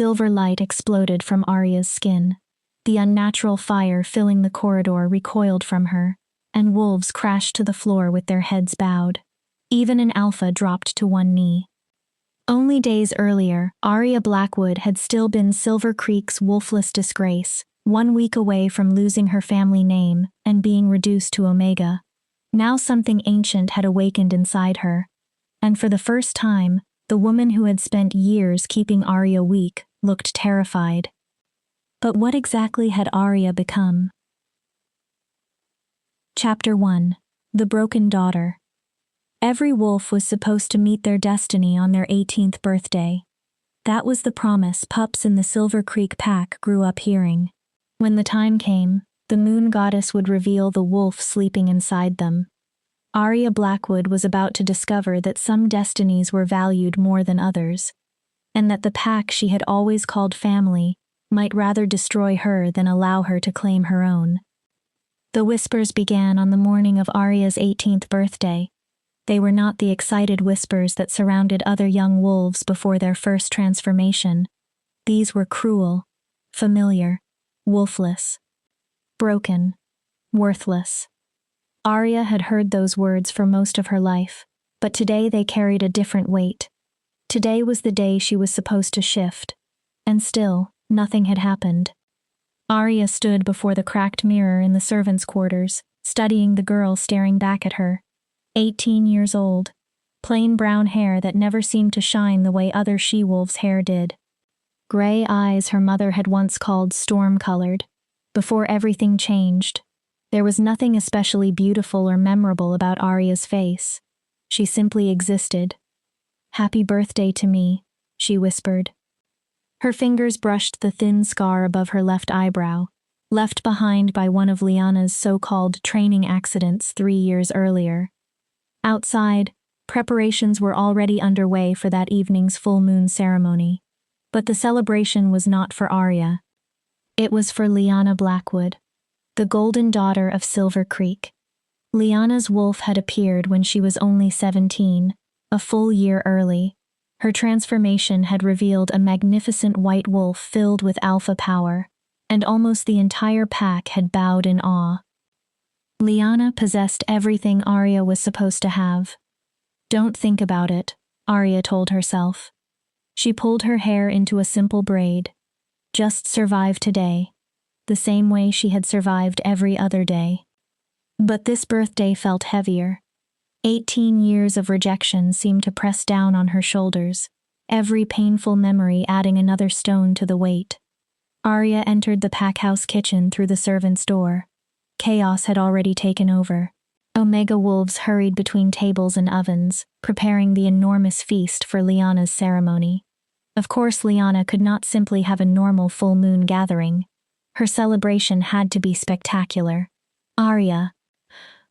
silver light exploded from Arya's skin. The unnatural fire filling the corridor recoiled from her, and wolves crashed to the floor with their heads bowed. Even an alpha dropped to one knee. Only days earlier, Arya Blackwood had still been Silver Creek's wolfless disgrace, 1 week away from losing her family name and being reduced to Omega. Now something ancient had awakened inside her, and for the first time, the woman who had spent years keeping Arya weak looked terrified. But what exactly had Arya become? Chapter 1. The Broken Daughter. Every wolf was supposed to meet their destiny on their 18th birthday. That was the promise pups in the Silver Creek pack grew up hearing. When the time came, the moon goddess would reveal the wolf sleeping inside them. Arya Blackwood was about to discover that some destinies were valued more than others, and that the pack she had always called family might rather destroy her than allow her to claim her own. The whispers began on the morning of Arya's 18th birthday. They were not the excited whispers that surrounded other young wolves before their first transformation. These were cruel, familiar, wolfless, broken, worthless. Arya had heard those words for most of her life, but today they carried a different weight. Today was the day she was supposed to shift, and still, nothing had happened. Arya stood before the cracked mirror in the servants' quarters, studying the girl staring back at her. 18 years old, plain brown hair that never seemed to shine the way other she-wolves' hair did. Gray eyes her mother had once called storm-colored. Before everything changed, there was nothing especially beautiful or memorable about Arya's face. She simply existed. "Happy birthday to me," she whispered. Her fingers brushed the thin scar above her left eyebrow, left behind by one of Lyanna's so-called training accidents 3 years earlier. Outside, preparations were already underway for that evening's full moon ceremony. But the celebration was not for Arya. It was for Lyanna Blackwood, the golden daughter of Silver Creek. Lyanna's wolf had appeared when she was only 17, a full year early. Her transformation had revealed a magnificent white wolf filled with alpha power, and almost the entire pack had bowed in awe. Lyanna possessed everything Arya was supposed to have. "Don't think about it," Arya told herself. She pulled her hair into a simple braid. Just survive today, the same way she had survived every other day. But this birthday felt heavier. 18 years of rejection seemed to press down on her shoulders, every painful memory adding another stone to the weight. Arya entered the packhouse kitchen through the servants' door. Chaos had already taken over. Omega wolves hurried between tables and ovens, preparing the enormous feast for Lyanna's ceremony. Of course, Lyanna could not simply have a normal full moon gathering. Her celebration had to be spectacular. Arya.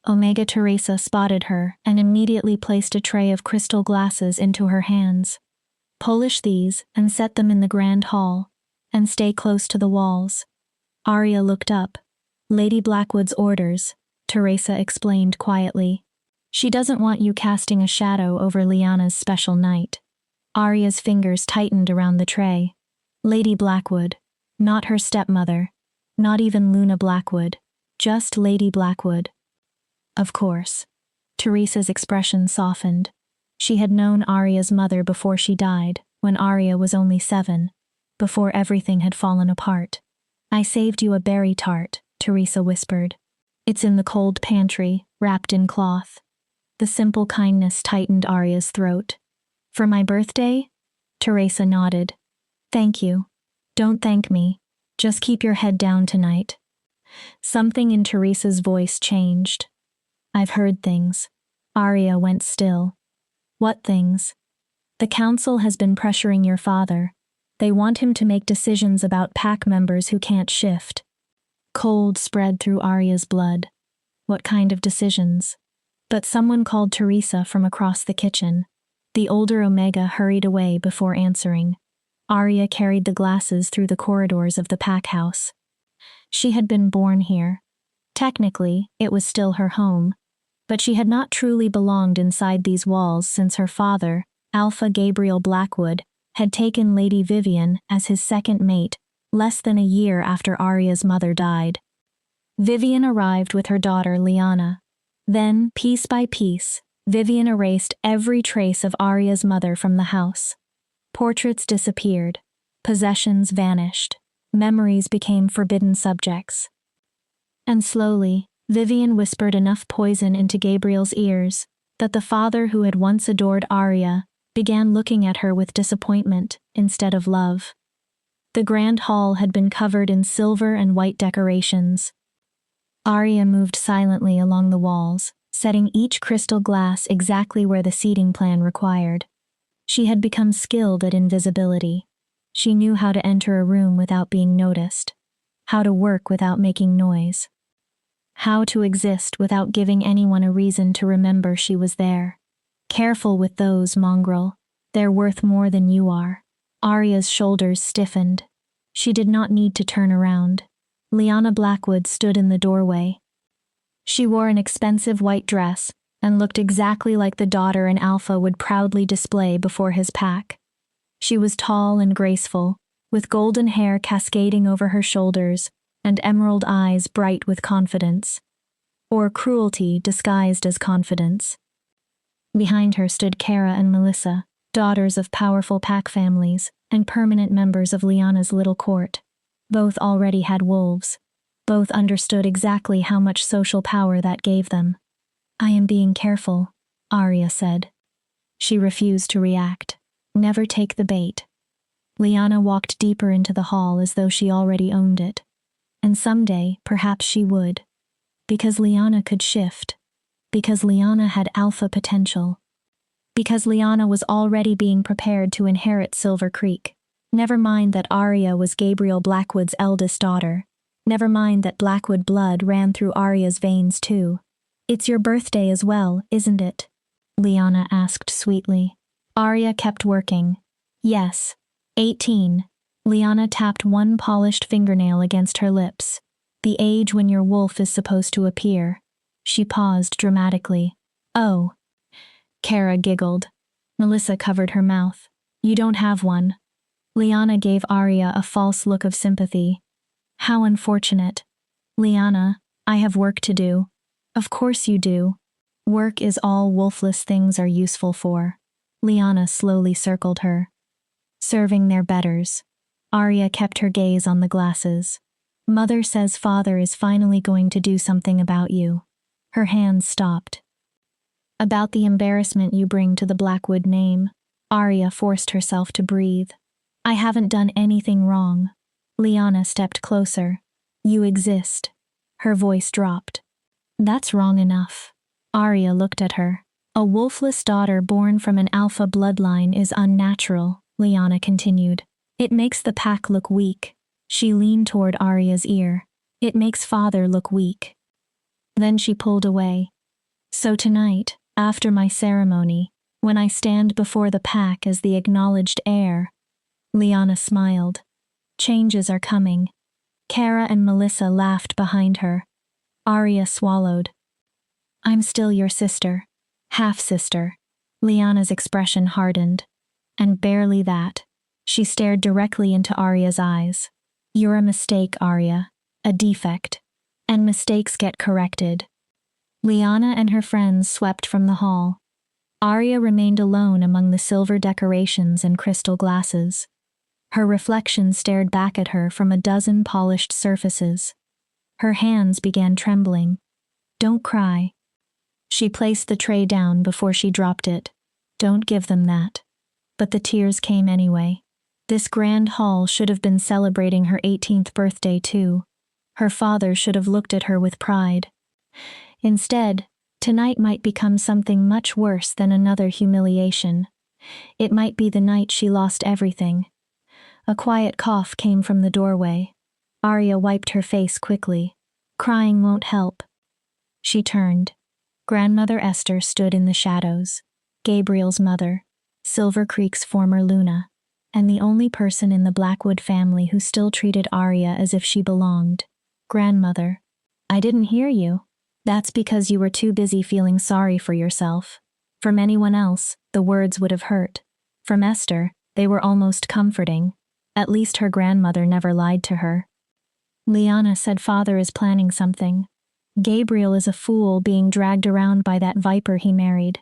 Omega Teresa spotted her and immediately placed a tray of crystal glasses into her hands. "Polish these and set them in the grand hall, and stay close to the walls." Arya looked up. "Lady Blackwood's orders," Teresa explained quietly. "She doesn't want you casting a shadow over Lyanna's special night." Arya's fingers tightened around the tray. Lady Blackwood, not her stepmother, not even Luna Blackwood, just Lady Blackwood. Of course. Teresa's expression softened. She had known Arya's mother before she died, when Arya was only 7, before everything had fallen apart. "I saved you a berry tart," Teresa whispered. "It's in the cold pantry, wrapped in cloth." The simple kindness tightened Arya's throat. "For my birthday?" Teresa nodded. "Thank you. Don't thank me. Just keep your head down tonight." Something in Teresa's voice changed. "I've heard things." Arya went still. "What things?" "The council has been pressuring your father. They want him to make decisions about pack members who can't shift." Cold spread through Arya's blood. What kind of decisions? But someone called Teresa from across the kitchen. The older Omega hurried away before answering. Arya carried the glasses through the corridors of the pack house. She had been born here. Technically, it was still her home, but she had not truly belonged inside these walls since her father, Alpha Gabriel Blackwood, had taken Lady Vivian as his second mate less than a year after Arya's mother died. Vivian arrived with her daughter Lyanna. Then, piece by piece, Vivian erased every trace of Arya's mother from the house. Portraits disappeared. Possessions vanished. Memories became forbidden subjects. And slowly, Vivian whispered enough poison into Gabriel's ears that the father who had once adored Arya began looking at her with disappointment instead of love. The grand hall had been covered in silver and white decorations. Arya moved silently along the walls, setting each crystal glass exactly where the seating plan required. She had become skilled at invisibility. She knew how to enter a room without being noticed, how to work without making noise, how to exist without giving anyone a reason to remember she was there. Careful with those, mongrel. They're worth more than you are. Arya's shoulders stiffened. She did not need to turn around. Lyanna Blackwood stood in the doorway. She wore an expensive white dress and looked exactly like the daughter an alpha would proudly display before his pack. She was tall and graceful, with golden hair cascading over her shoulders and emerald eyes bright with confidence. Or cruelty disguised as confidence. Behind her stood Kara and Melissa, daughters of powerful pack families and permanent members of Lyanna's little court. Both already had wolves. Both understood exactly how much social power that gave them. "I am being careful," Arya said. She refused to react. Never take the bait. Lyanna walked deeper into the hall as though she already owned it. And someday, perhaps she would. Because Lyanna could shift. Because Lyanna had alpha potential. Because Lyanna was already being prepared to inherit Silver Creek. Never mind that Arya was Gabriel Blackwood's eldest daughter. Never mind that Blackwood blood ran through Arya's veins too. "It's your birthday as well, isn't it?" Lyanna asked sweetly. Arya kept working. "Yes. 18. Lyanna tapped one polished fingernail against her lips. "The age when your wolf is supposed to appear." She paused dramatically. "Oh." Kara giggled. Melissa covered her mouth. "You don't have one." Lyanna gave Arya a false look of sympathy. "How unfortunate." "Lyanna, I have work to do." "Of course you do. Work is all wolfless things are useful for." Lyanna slowly circled her. "Serving their betters." Arya kept her gaze on the glasses. "Mother says father is finally going to do something about you." Her hands stopped. "About the embarrassment you bring to the Blackwood name." Arya forced herself to breathe. "I haven't done anything wrong." Lyanna stepped closer. "You exist." Her voice dropped. "That's wrong enough." Arya looked at her. "A wolfless daughter born from an alpha bloodline is unnatural," Lyanna continued. "It makes the pack look weak." She leaned toward Arya's ear. "It makes father look weak." Then she pulled away. "So tonight, after my ceremony, when I stand before the pack as the acknowledged heir." Lyanna smiled. "Changes are coming." Kara and Melissa laughed behind her. Arya swallowed. "I'm still your sister. Half-sister." Lyanna's expression hardened. And barely that. She stared directly into Arya's eyes. "You're a mistake, Arya. A defect. And mistakes get corrected." Lyanna and her friends swept from the hall. Arya remained alone among the silver decorations and crystal glasses. Her reflection stared back at her from a dozen polished surfaces. Her hands began trembling. "Don't cry." She placed the tray down before she dropped it. "Don't give them that." But the tears came anyway. This grand hall should have been celebrating her 18th birthday too. Her father should have looked at her with pride. Instead, tonight might become something much worse than another humiliation. It might be the night she lost everything. A quiet cough came from the doorway. Arya wiped her face quickly. Crying won't help. She turned. Grandmother Esther stood in the shadows. Gabriel's mother, Silver Creek's former Luna, and the only person in the Blackwood family who still treated Arya as if she belonged. "Grandmother, I didn't hear you." "That's because you were too busy feeling sorry for yourself. From anyone else, the words would have hurt. From Esther, They were almost comforting. At least her grandmother never lied to her. Lyanna said father is planning something. Gabriel is a fool being dragged around by that viper he married.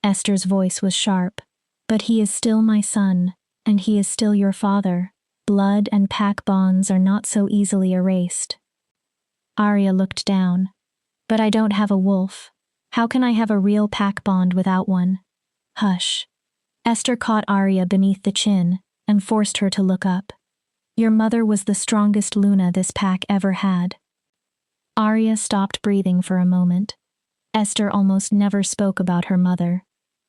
Esther's voice was sharp. But he is still my son, and he is still your father. Blood and pack bonds are not so easily erased. Arya looked down. But I don't have a wolf. How can I have a real pack bond without one? Hush. Esther caught Arya beneath the chin and forced her to look up. Your mother was the strongest Luna this pack ever had. Arya stopped breathing for a moment. Esther almost never spoke about her mother.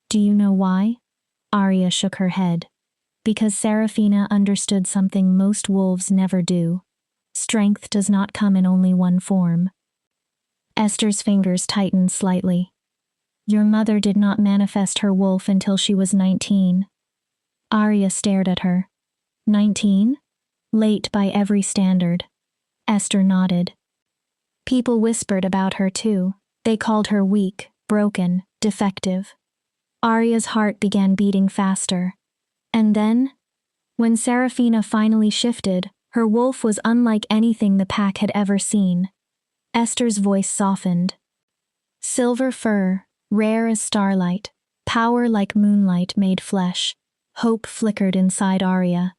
Do you know why? Arya shook her head. Because Serafina understood something most wolves never do. Strength does not come in only one form. Esther's fingers tightened slightly. Your mother did not manifest her wolf until she was 19. Arya stared at her. 19? Late by every standard. Esther nodded. People whispered about her too. They called her weak, broken, defective. Arya's heart began beating faster. And then, when Serafina finally shifted, her wolf was unlike anything the pack had ever seen. Esther's voice softened. Silver fur, rare as starlight, power like moonlight made flesh. Hope flickered inside Arya.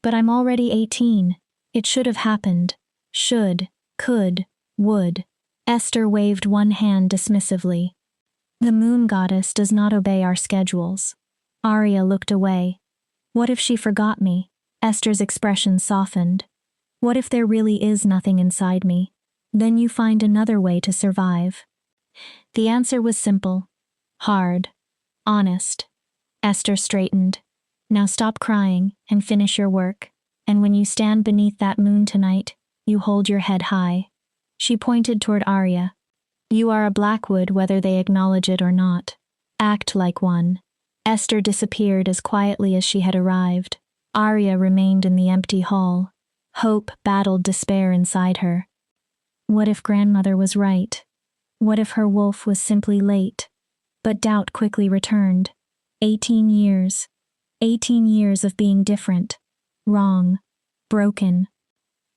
But I'm already 18. It should have happened. Should, could, would. Esther waved one hand dismissively. The moon goddess does not obey our schedules. Arya looked away. What if she forgot me? Esther's expression softened. What if there really is nothing inside me? Then you find another way to survive. The answer was simple. Hard. Honest. Esther straightened. Now stop crying and finish your work. And when you stand beneath that moon tonight, you hold your head high. She pointed toward Arya. You are a Blackwood whether they acknowledge it or not. Act like one. Esther disappeared as quietly as she had arrived. Arya remained in the empty hall. Hope battled despair inside her. What if grandmother was right? What if her wolf was simply late? But doubt quickly returned. 18 years. 18 years of being different. Wrong. Broken.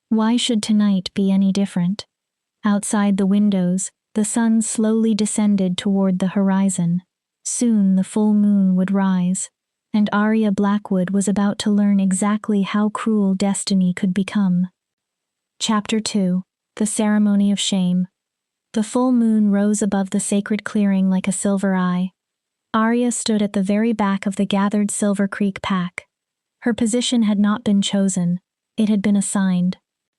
Why should tonight be any different? Outside the windows, the sun slowly descended toward the horizon. Soon the full moon would rise, and Arya Blackwood was about to learn exactly how cruel destiny could become. Chapter 2. The Ceremony of Shame. The full moon rose above the sacred clearing like a silver eye. Arya stood at the very back of the gathered Silver Creek pack. Her position had not been chosen, it had been assigned.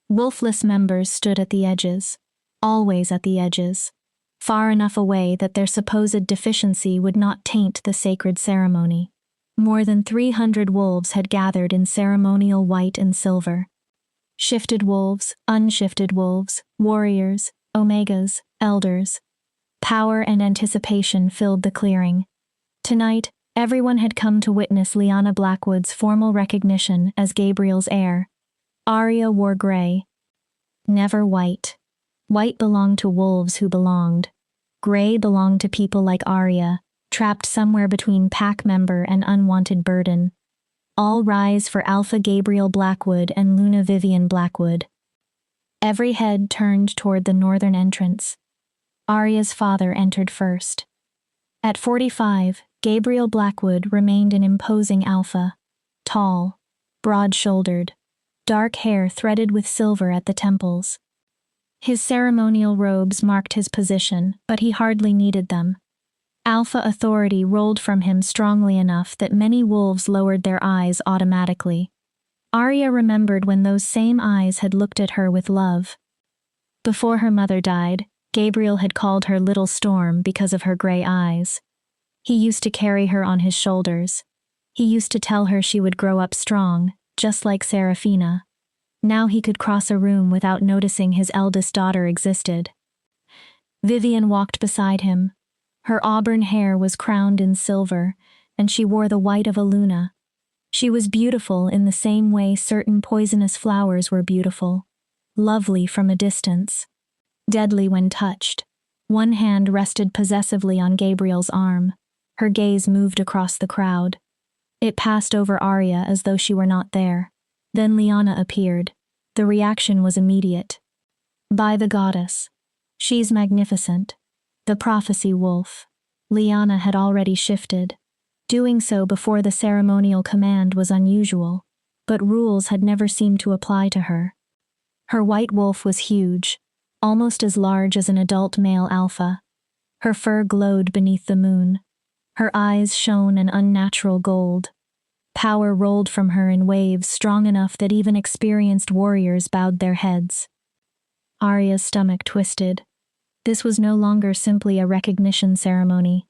Wolfless members stood at the edges. Always at the edges, far enough away that their supposed deficiency would not taint the sacred ceremony. More than 300 wolves had gathered in ceremonial white and silver. Shifted wolves, unshifted wolves, warriors, omegas, elders. Power and anticipation filled the clearing. Tonight, everyone had come to witness Lyanna Blackwood's formal recognition as Gabriel's heir. Arya wore gray. Never white. White belonged to wolves who belonged. Gray belonged to people like Arya, trapped somewhere between pack member and unwanted burden. All rise for Alpha Gabriel Blackwood and Luna Vivian Blackwood. Every head turned toward the northern entrance. Arya's father entered first. At 45, Gabriel Blackwood remained an imposing alpha. Tall, broad-shouldered, dark hair threaded with silver at the temples. His ceremonial robes marked his position, but he hardly needed them. Alpha authority rolled from him strongly enough that many wolves lowered their eyes automatically. Arya remembered when those same eyes had looked at her with love. Before her mother died, Gabriel had called her Little Storm because of her gray eyes. He used to carry her on his shoulders. He used to tell her she would grow up strong, just like Serafina. Now he could cross a room without noticing his eldest daughter existed. Vivian walked beside him. Her auburn hair was crowned in silver, and she wore the white of a Luna. She was beautiful in the same way certain poisonous flowers were beautiful, lovely from a distance, deadly when touched. One hand rested possessively on Gabriel's arm. Her gaze moved across the crowd. It passed over Arya as though she were not there. Then Lyanna appeared. The reaction was immediate. By the goddess. She's magnificent. The prophecy wolf. Lyanna had already shifted. Doing so before the ceremonial command was unusual, but rules had never seemed to apply to her. Her white wolf was huge, almost as large as an adult male alpha. Her fur glowed beneath the moon. Her eyes shone an unnatural gold. Power rolled from her in waves strong enough that even experienced warriors bowed their heads. Arya's stomach twisted. This was no longer simply a recognition ceremony.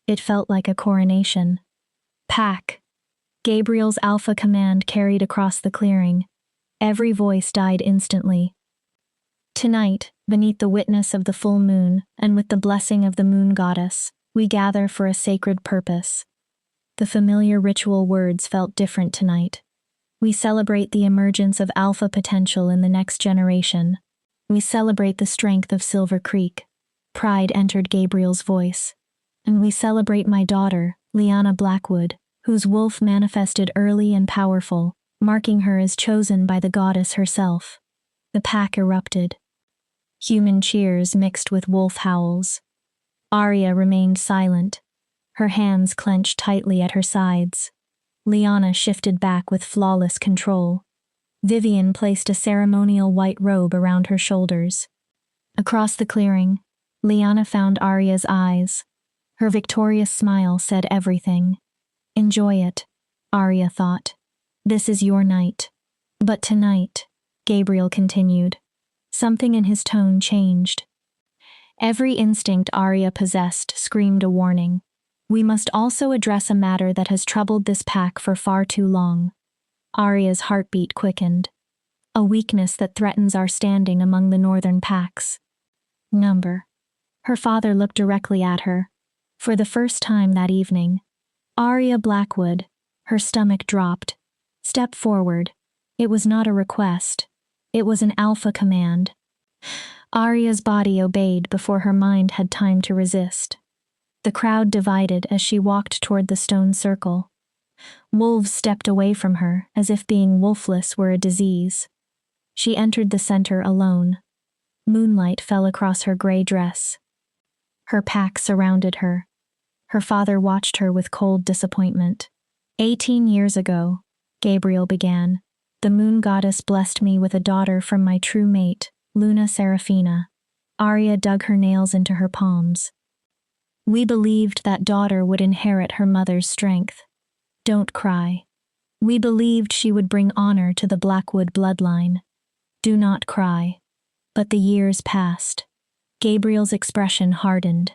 It felt like a coronation. Pack. Gabriel's alpha command carried across the clearing. Every voice died instantly. Tonight, beneath the witness of the full moon, and with the blessing of the moon goddess, we gather for a sacred purpose. The familiar ritual words felt different tonight. We celebrate the emergence of alpha potential in the next generation. We celebrate the strength of Silver Creek. Pride entered Gabriel's voice. And we celebrate my daughter, Lyanna Blackwood, whose wolf manifested early and powerful, marking her as chosen by the goddess herself. The pack erupted. Human cheers mixed with wolf howls. Arya remained silent, her hands clenched tightly at her sides. Lyanna shifted back with flawless control. Vivian placed a ceremonial white robe around her shoulders. Across the clearing, Lyanna found Arya's eyes. Her victorious smile said everything. Enjoy it, Arya thought. This is your night. But tonight, Gabriel continued. Something in his tone changed. Every instinct Arya possessed screamed a warning. We must also address a matter that has troubled this pack for far too long. Arya's heartbeat quickened. A weakness that threatens our standing among the northern packs. Number. Her father looked directly at her. For the first time that evening, Arya Blackwood, her stomach dropped. Step forward. It was not a request. It was an alpha command. Arya's body obeyed before her mind had time to resist. The crowd divided as she walked toward the stone circle. Wolves stepped away from her as if being wolfless were a disease. She entered the center alone. Moonlight fell across her gray dress. Her pack surrounded her. Her father watched her with cold disappointment. 18 years ago, Gabriel began, the moon goddess blessed me with a daughter from my true mate, Luna Seraphina. Arya dug her nails into her palms. We believed that daughter would inherit her mother's strength. Don't cry. We believed she would bring honor to the Blackwood bloodline. Do not cry. But the years passed. Gabriel's expression hardened.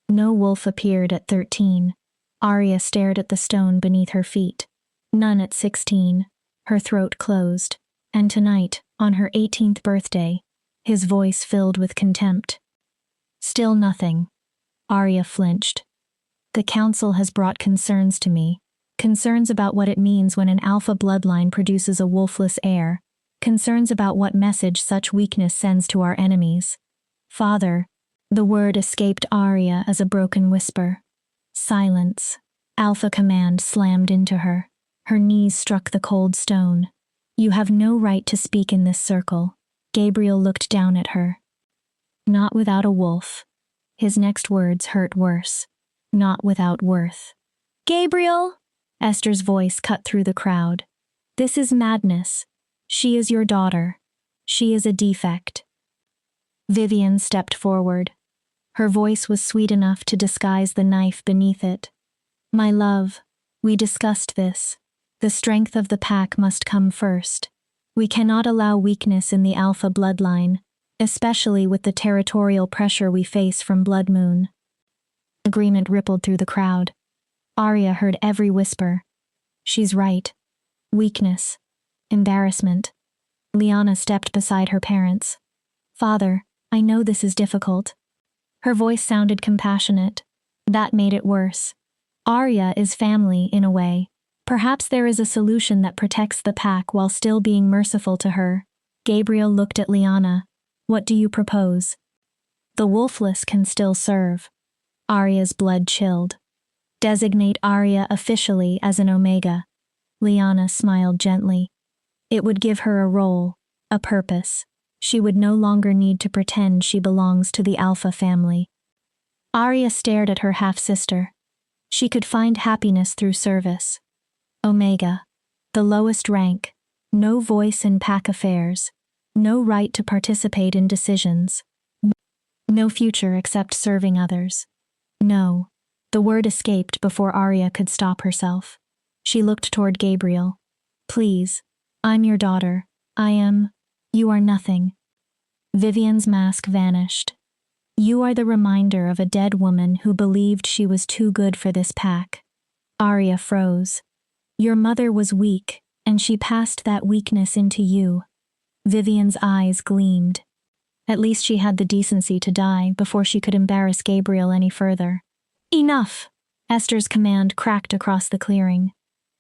No wolf appeared at 13. Arya stared at the stone beneath her feet. None at 16. Her throat closed. And tonight, on her 18th birthday, his voice filled with contempt. Still nothing. Arya flinched. The council has brought concerns to me. Concerns about what it means when an alpha bloodline produces a wolfless heir. Concerns about what message such weakness sends to our enemies. Father, the word escaped Arya as a broken whisper. Silence. Alpha command slammed into her. Her knees struck the cold stone. You have no right to speak in this circle. Gabriel looked down at her. Not without a wolf. His next words hurt worse. Not without worth. Gabriel! Esther's voice cut through the crowd. This is madness. She is your daughter. She is a defect. Vivian stepped forward. Her voice was sweet enough to disguise the knife beneath it. My love, we discussed this. The strength of the pack must come first. We cannot allow weakness in the alpha bloodline, especially with the territorial pressure we face from Blood Moon. Agreement rippled through the crowd. Arya heard every whisper. She's right. Weakness. Embarrassment. Lyanna stepped beside her parents. Father, I know this is difficult. Her voice sounded compassionate. That made it worse. Arya is family, in a way. Perhaps there is a solution that protects the pack while still being merciful to her. Gabriel looked at Lyanna. What do you propose? The Wolfless can still serve. Arya's blood chilled. Designate Arya officially as an Omega. Lyanna smiled gently. It would give her a role, a purpose. She would no longer need to pretend she belongs to the Alpha family. Arya stared at her half-sister. She could find happiness through service. Omega. The lowest rank. No voice in pack affairs. No right to participate in decisions. No future except serving others. No. The word escaped before Arya could stop herself. She looked toward Gabriel. Please. I'm your daughter. I am. You are nothing. Vivian's mask vanished. You are the reminder of a dead woman who believed she was too good for this pack. Arya froze. Your mother was weak, and she passed that weakness into you. Vivian's eyes gleamed. At least she had the decency to die before she could embarrass Gabriel any further. Enough! Esther's command cracked across the clearing.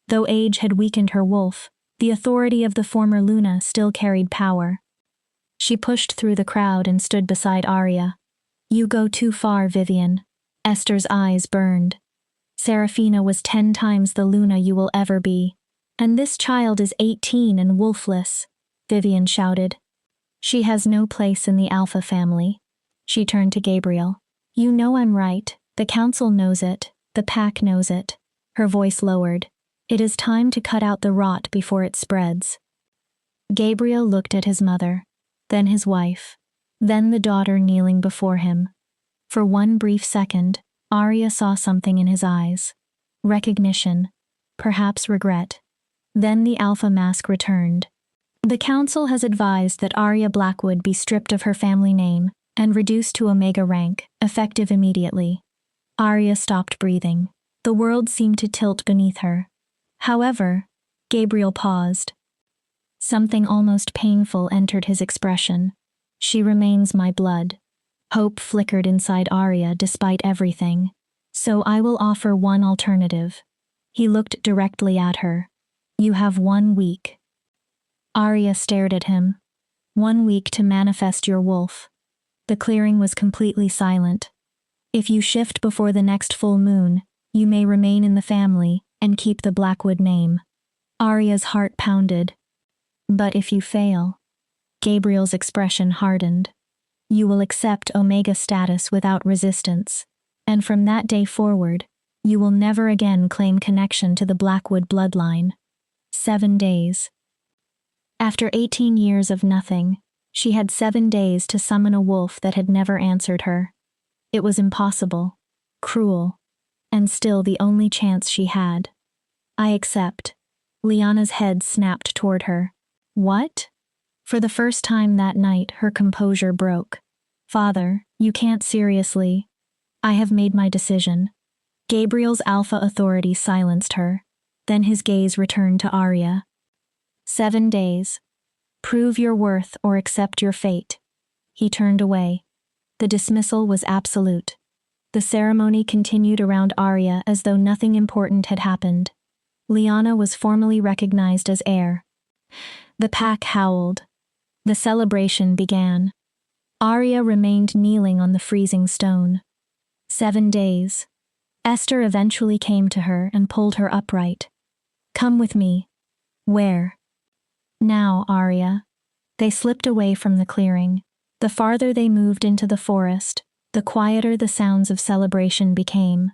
Though age had weakened her wolf, the authority of the former Luna still carried power. She pushed through the crowd and stood beside Arya. You go too far, Vivian. Esther's eyes burned. Serafina was 10 times the Luna you will ever be. And this child is 18 and wolfless, Vivian shouted. She has no place in the Alpha family. She turned to Gabriel. You know I'm right. The council knows it. The pack knows it. Her voice lowered. It is time to cut out the rot before it spreads. Gabriel looked at his mother, then his wife, then the daughter kneeling before him. For one brief second, Arya saw something in his eyes. Recognition, perhaps regret. Then the Alpha mask returned. The council has advised that Arya Blackwood be stripped of her family name and reduced to Omega rank, effective immediately. Arya stopped breathing. The world seemed to tilt beneath her. However, Gabriel paused. Something almost painful entered his expression. She remains my blood. Hope flickered inside Arya despite everything. So I will offer one alternative. He looked directly at her. You have 1 week. Arya stared at him. 1 week to manifest your wolf. The clearing was completely silent. If you shift before the next full moon, you may remain in the family and keep the Blackwood name. Arya's heart pounded. But if you fail, Gabriel's expression hardened. You will accept Omega status without resistance, and from that day forward, you will never again claim connection to the Blackwood bloodline. 7 days. After 18 years of nothing, she had 7 days to summon a wolf that had never answered her. It was impossible, cruel, and still the only chance she had. I accept. Lyanna's head snapped toward her. What? For the first time that night, her composure broke. Father, you can't seriously. I have made my decision. Gabriel's Alpha authority silenced her. Then his gaze returned to Arya. 7 days. Prove your worth or accept your fate. He turned away. The dismissal was absolute. The ceremony continued around Arya as though nothing important had happened. Lyanna was formally recognized as heir. The pack howled. The celebration began. Arya remained kneeling on the freezing stone. 7 days. Esther eventually came to her and pulled her upright. Come with me. Where? Now, Arya. They slipped away from the clearing. The farther they moved into the forest, the quieter the sounds of celebration became.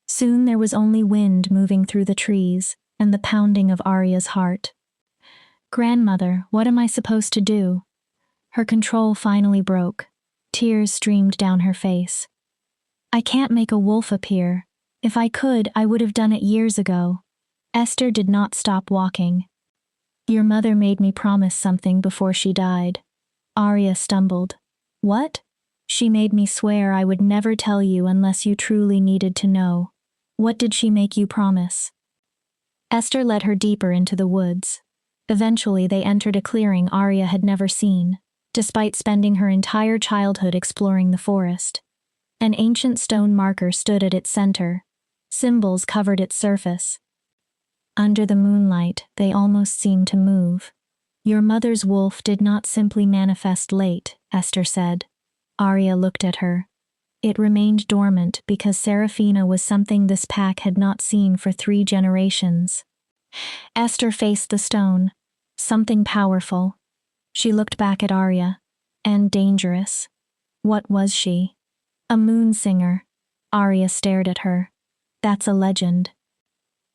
Soon there was only wind moving through the trees and the pounding of Arya's heart. Grandmother, what am I supposed to do? Her control finally broke. Tears streamed down her face. I can't make a wolf appear. If I could, I would have done it years ago. Esther did not stop walking. Your mother made me promise something before she died. Arya stumbled. What? She made me swear I would never tell you unless you truly needed to know. What did she make you promise? Esther led her deeper into the woods. Eventually they entered a clearing Arya had never seen, despite spending her entire childhood exploring the forest. An ancient stone marker stood at its center. Symbols covered its surface. Under the moonlight, they almost seemed to move. Your mother's wolf did not simply manifest late, Esther said. Arya looked at her. It remained dormant because Serafina was something this pack had not seen for 3 generations. Esther faced the stone. Something powerful. She looked back at Arya. And dangerous. What was she? A moon singer. Arya stared at her. That's a legend.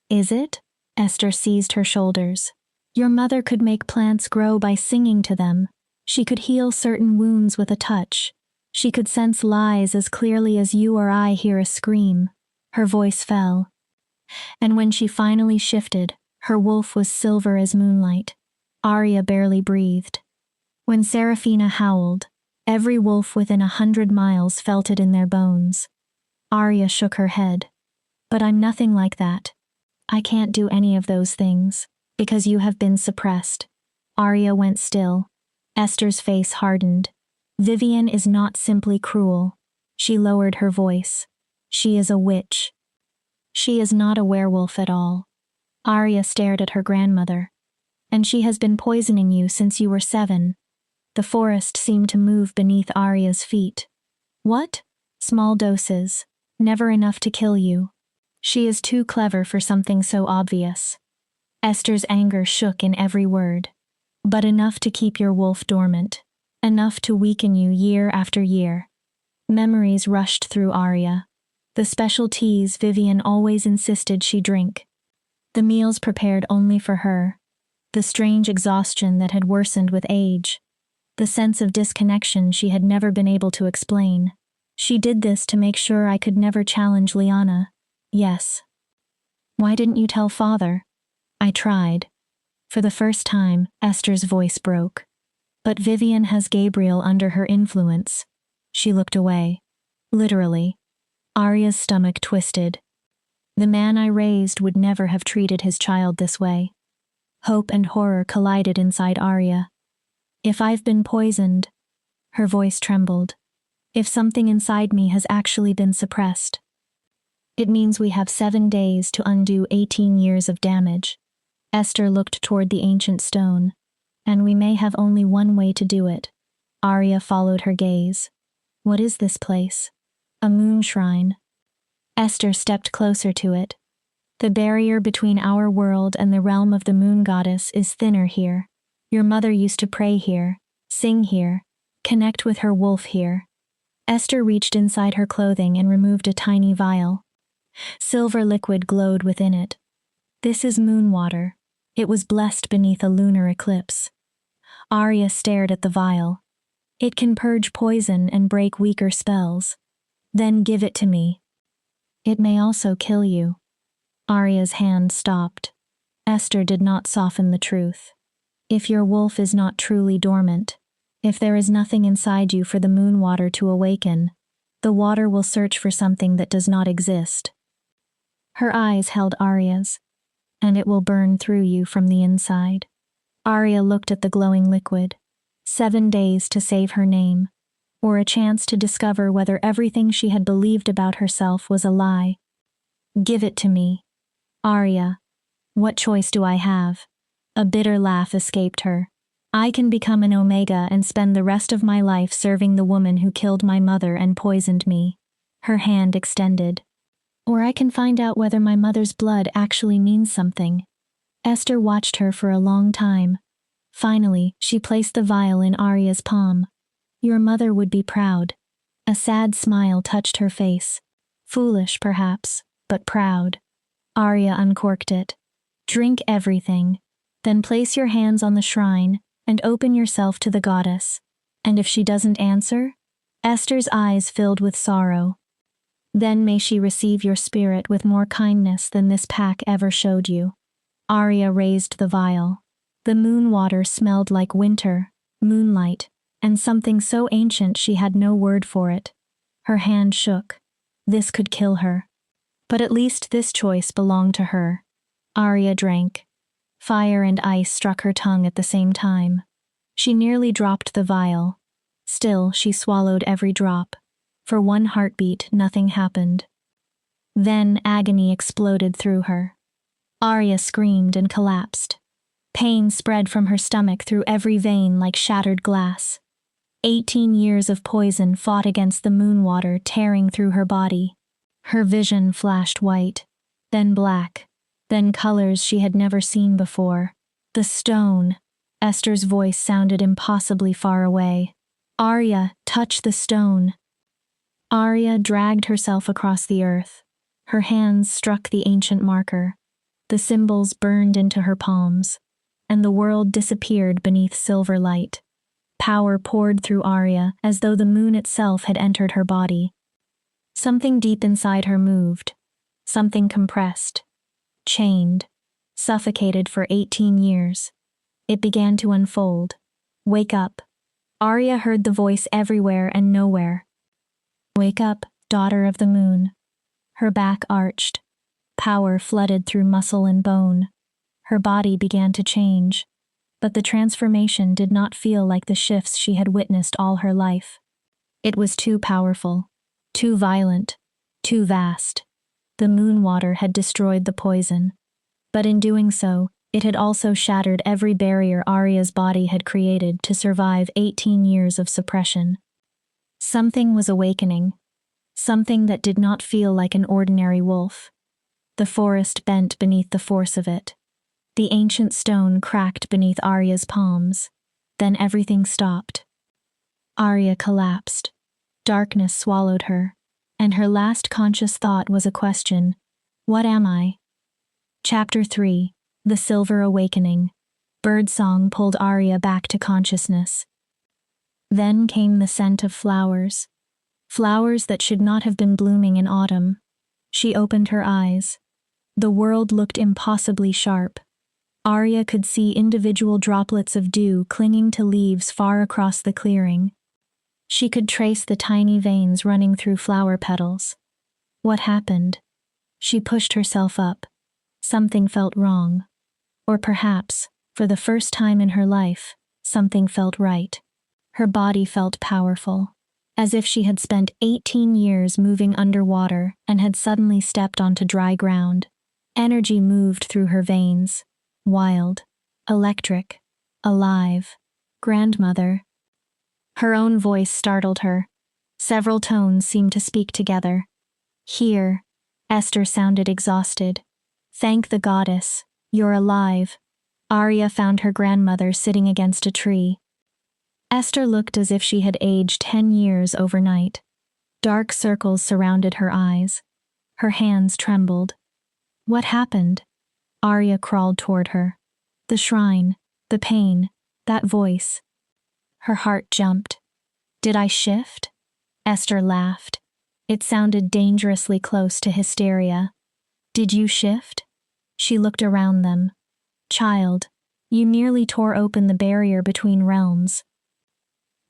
Is it? Esther seized her shoulders. Your mother could make plants grow by singing to them. She could heal certain wounds with a touch. She could sense lies as clearly as you or I hear a scream. Her voice fell. And when she finally shifted, her wolf was silver as moonlight. Arya barely breathed. When Serafina howled, every wolf within 100 miles felt it in their bones. Arya shook her head. But I'm nothing like that. I can't do any of those things, because you have been suppressed. Arya went still. Esther's face hardened. Vivian is not simply cruel. She lowered her voice. She is a witch. She is not a werewolf at all. Arya stared at her grandmother. And she has been poisoning you since you were 7. The forest seemed to move beneath Arya's feet. What? Small doses. Never enough to kill you. She is too clever for something so obvious. Esther's anger shook in every word. But enough to keep your wolf dormant. Enough to weaken you year after year. Memories rushed through Arya. The special teas Vivian always insisted she drink. The meals prepared only for her. The strange exhaustion that had worsened with age. The sense of disconnection she had never been able to explain. She did this to make sure I could never challenge Lyanna. Yes. Why didn't you tell father? I tried. For the first time, Esther's voice broke. But Vivian has Gabriel under her influence. She looked away. Literally. Arya's stomach twisted. The man I raised would never have treated his child this way. Hope and horror collided inside Arya. If I've been poisoned, her voice trembled. If something inside me has actually been suppressed, it means we have 7 days to undo 18 years of damage. Esther looked toward the ancient stone. And we may have only one way to do it. Arya followed her gaze. What is this place? A moon shrine. Esther stepped closer to it. The barrier between our world and the realm of the moon goddess is thinner here. Your mother used to pray here, sing here, connect with her wolf here. Esther reached inside her clothing and removed a tiny vial. Silver liquid glowed within it. This is moon water. It was blessed beneath a lunar eclipse. Arya stared at the vial. It can purge poison and break weaker spells. Then give it to me. It may also kill you. Arya's hand stopped. Esther did not soften the truth. If your wolf is not truly dormant, if there is nothing inside you for the moon water to awaken, the water will search for something that does not exist. Her eyes held Arya's. And it will burn through you from the inside. Arya looked at the glowing liquid. 7 days to save her name, or a chance to discover whether everything she had believed about herself was a lie. Give it to me. Arya, what choice do I have? A bitter laugh escaped her. I can become an Omega and spend the rest of my life serving the woman who killed my mother and poisoned me. Her hand extended. Or I can find out whether my mother's blood actually means something. Esther watched her for a long time. Finally, she placed the vial in Arya's palm. Your mother would be proud. A sad smile touched her face. Foolish, perhaps, but proud. Arya uncorked it. Drink everything. Then place your hands on the shrine and open yourself to the goddess. And if she doesn't answer? Esther's eyes filled with sorrow. Then may she receive your spirit with more kindness than this pack ever showed you. Arya raised the vial. The moon water smelled like winter, moonlight, and something so ancient she had no word for it. Her hand shook. This could kill her. But at least this choice belonged to her. Arya drank. Fire and ice struck her tongue at the same time. She nearly dropped the vial. Still, she swallowed every drop. For one heartbeat, nothing happened. Then agony exploded through her. Arya screamed and collapsed. Pain spread from her stomach through every vein like shattered glass. 18 years of poison fought against the moon water tearing through her body. Her vision flashed white, then black, then colors she had never seen before. The stone. Esther's voice sounded impossibly far away. Arya, touch the stone. Arya dragged herself across the earth. Her hands struck the ancient marker. The symbols burned into her palms, and the world disappeared beneath silver light. Power poured through Arya as though the moon itself had entered her body. Something deep inside her moved. Something compressed, chained, suffocated for 18 years. It began to unfold. Wake up. Arya heard the voice everywhere and nowhere. Wake up, daughter of the moon. Her back arched. Power flooded through muscle and bone. Her body began to change, but the transformation did not feel like the shifts she had witnessed all her life. It was too powerful, too violent, too vast. The moon water had destroyed the poison, but in doing so, it had also shattered every barrier Arya's body had created to survive 18 years of suppression. Something was awakening, something that did not feel like an ordinary wolf. The forest bent beneath the force of it. The ancient stone cracked beneath Arya's palms. Then everything stopped. Arya collapsed. Darkness swallowed her, and her last conscious thought was a question: what am I? Chapter 3. The Silver Awakening. Birdsong pulled Arya back to consciousness. Then came the scent of flowers. Flowers that should not have been blooming in autumn. She opened her eyes. The world looked impossibly sharp. Arya could see individual droplets of dew clinging to leaves far across the clearing. She could trace the tiny veins running through flower petals. What happened? She pushed herself up. Something felt wrong. Or perhaps, for the first time in her life, something felt right. Her body felt powerful, as if she had spent 18 years moving underwater and had suddenly stepped onto dry ground. Energy moved through her veins. Wild, electric, alive. Grandmother. Her own voice startled her. Several tones seemed to speak together. Here. Esther sounded exhausted. Thank the goddess. You're alive. Arya found her grandmother sitting against a tree. Esther looked as if she had aged 10 years overnight. Dark circles surrounded her eyes. Her hands trembled. What happened? Arya crawled toward her. The shrine, the pain, that voice. Her heart jumped. Did I shift? Esther laughed. It sounded dangerously close to hysteria. Did you shift? She looked around them. Child, you nearly tore open the barrier between realms.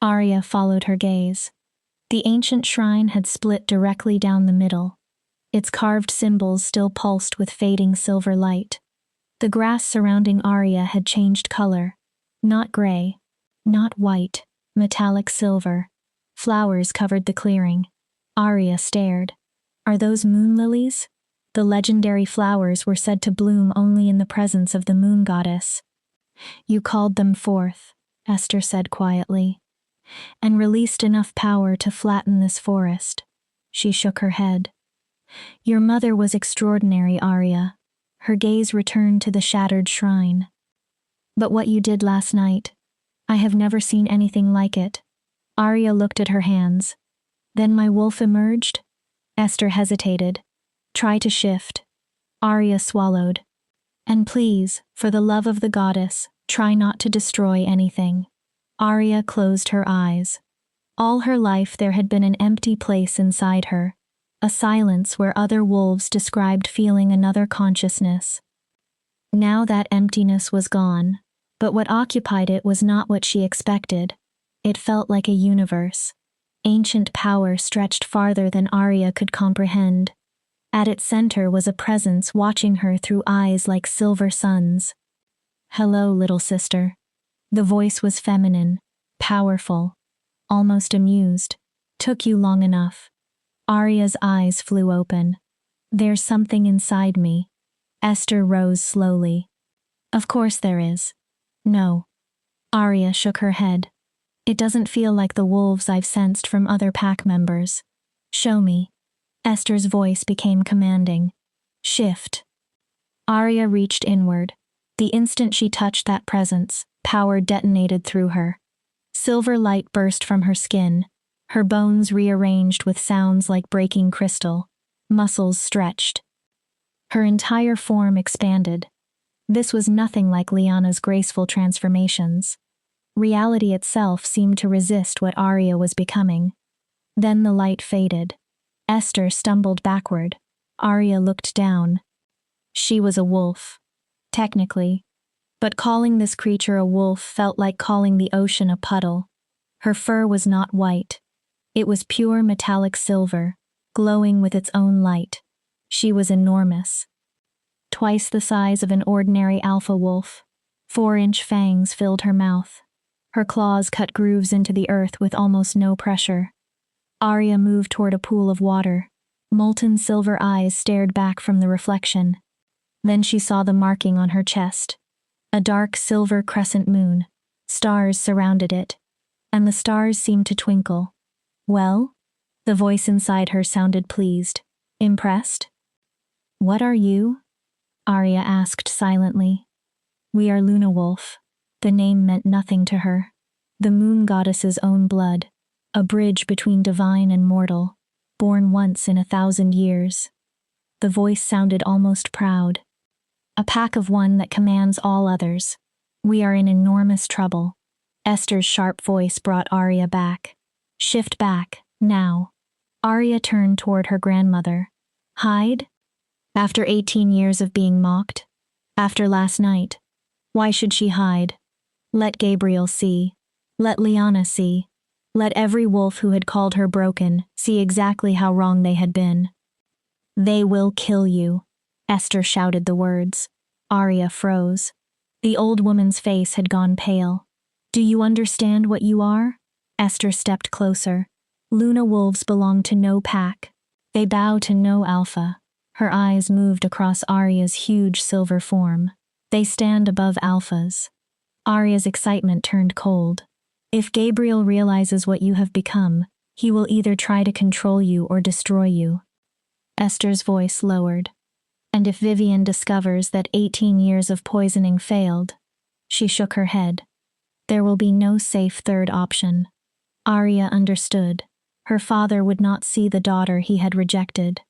Arya followed her gaze. The ancient shrine had split directly down the middle. Its carved symbols still pulsed with fading silver light. The grass surrounding Arya had changed color. Not gray, not white, metallic silver. Flowers covered the clearing. Arya stared. Are those moon lilies? The legendary flowers were said to bloom only in the presence of the moon goddess. You called them forth, Esther said quietly, and released enough power to flatten this forest. She shook her head. Your mother was extraordinary, Arya. Her gaze returned to the shattered shrine. But what you did last night, I have never seen anything like it. Arya looked at her hands. Then my wolf emerged? Esther hesitated. Try to shift. Arya swallowed. And please, for the love of the goddess, try not to destroy anything. Arya closed her eyes. All her life there had been an empty place inside her, a silence where other wolves described feeling another consciousness. Now that emptiness was gone, but what occupied it was not what she expected. It felt like a universe. Ancient power stretched farther than Arya could comprehend. At its center was a presence watching her through eyes like silver suns. Hello, little sister. The voice was feminine, powerful, almost amused. Took you long enough. Arya's eyes flew open. There's something inside me. Esther rose slowly. Of course there is. No. Arya shook her head. It doesn't feel like the wolves I've sensed from other pack members. Show me. Esther's voice became commanding. Shift. Arya reached inward. The instant she touched that presence, power detonated through her. Silver light burst from her skin, her bones rearranged with sounds like breaking crystal, muscles stretched. Her entire form expanded. This was nothing like Lyanna's graceful transformations. Reality itself seemed to resist what Arya was becoming. Then the light faded. Esther stumbled backward. Arya looked down. She was a wolf. Technically. But calling this creature a wolf felt like calling the ocean a puddle. Her fur was not white. It was pure metallic silver, glowing with its own light. She was enormous. Twice the size of an ordinary alpha wolf. 4-inch fangs filled her mouth. Her claws cut grooves into the earth with almost no pressure. Arya moved toward a pool of water. Molten silver eyes stared back from the reflection. Then she saw the marking on her chest. A dark silver crescent moon. Stars surrounded it. And the stars seemed to twinkle. Well? The voice inside her sounded pleased. Impressed? What are you? Arya asked silently. We are Luna Wolf. The name meant nothing to her. The moon goddess's own blood. A bridge between divine and mortal. Born once in 1,000 years. The voice sounded almost proud. A pack of one that commands all others. We are in enormous trouble. Esther's sharp voice brought Arya back. Shift back, now. Arya turned toward her grandmother. Hide? After 18 years of being mocked? After last night? Why should she hide? Let Gabriel see. Let Lyanna see. Let every wolf who had called her broken see exactly how wrong they had been. They will kill you. Esther shouted the words. Arya froze. The old woman's face had gone pale. Do you understand what you are? Esther stepped closer. Luna wolves belong to no pack. They bow to no alpha. Her eyes moved across Arya's huge silver form. They stand above alphas. Arya's excitement turned cold. If Gabriel realizes what you have become, he will either try to control you or destroy you. Esther's voice lowered. And if Vivian discovers that 18 years of poisoning failed, she shook her head. There will be no safe third option. Arya understood. Her father would not see the daughter he had rejected.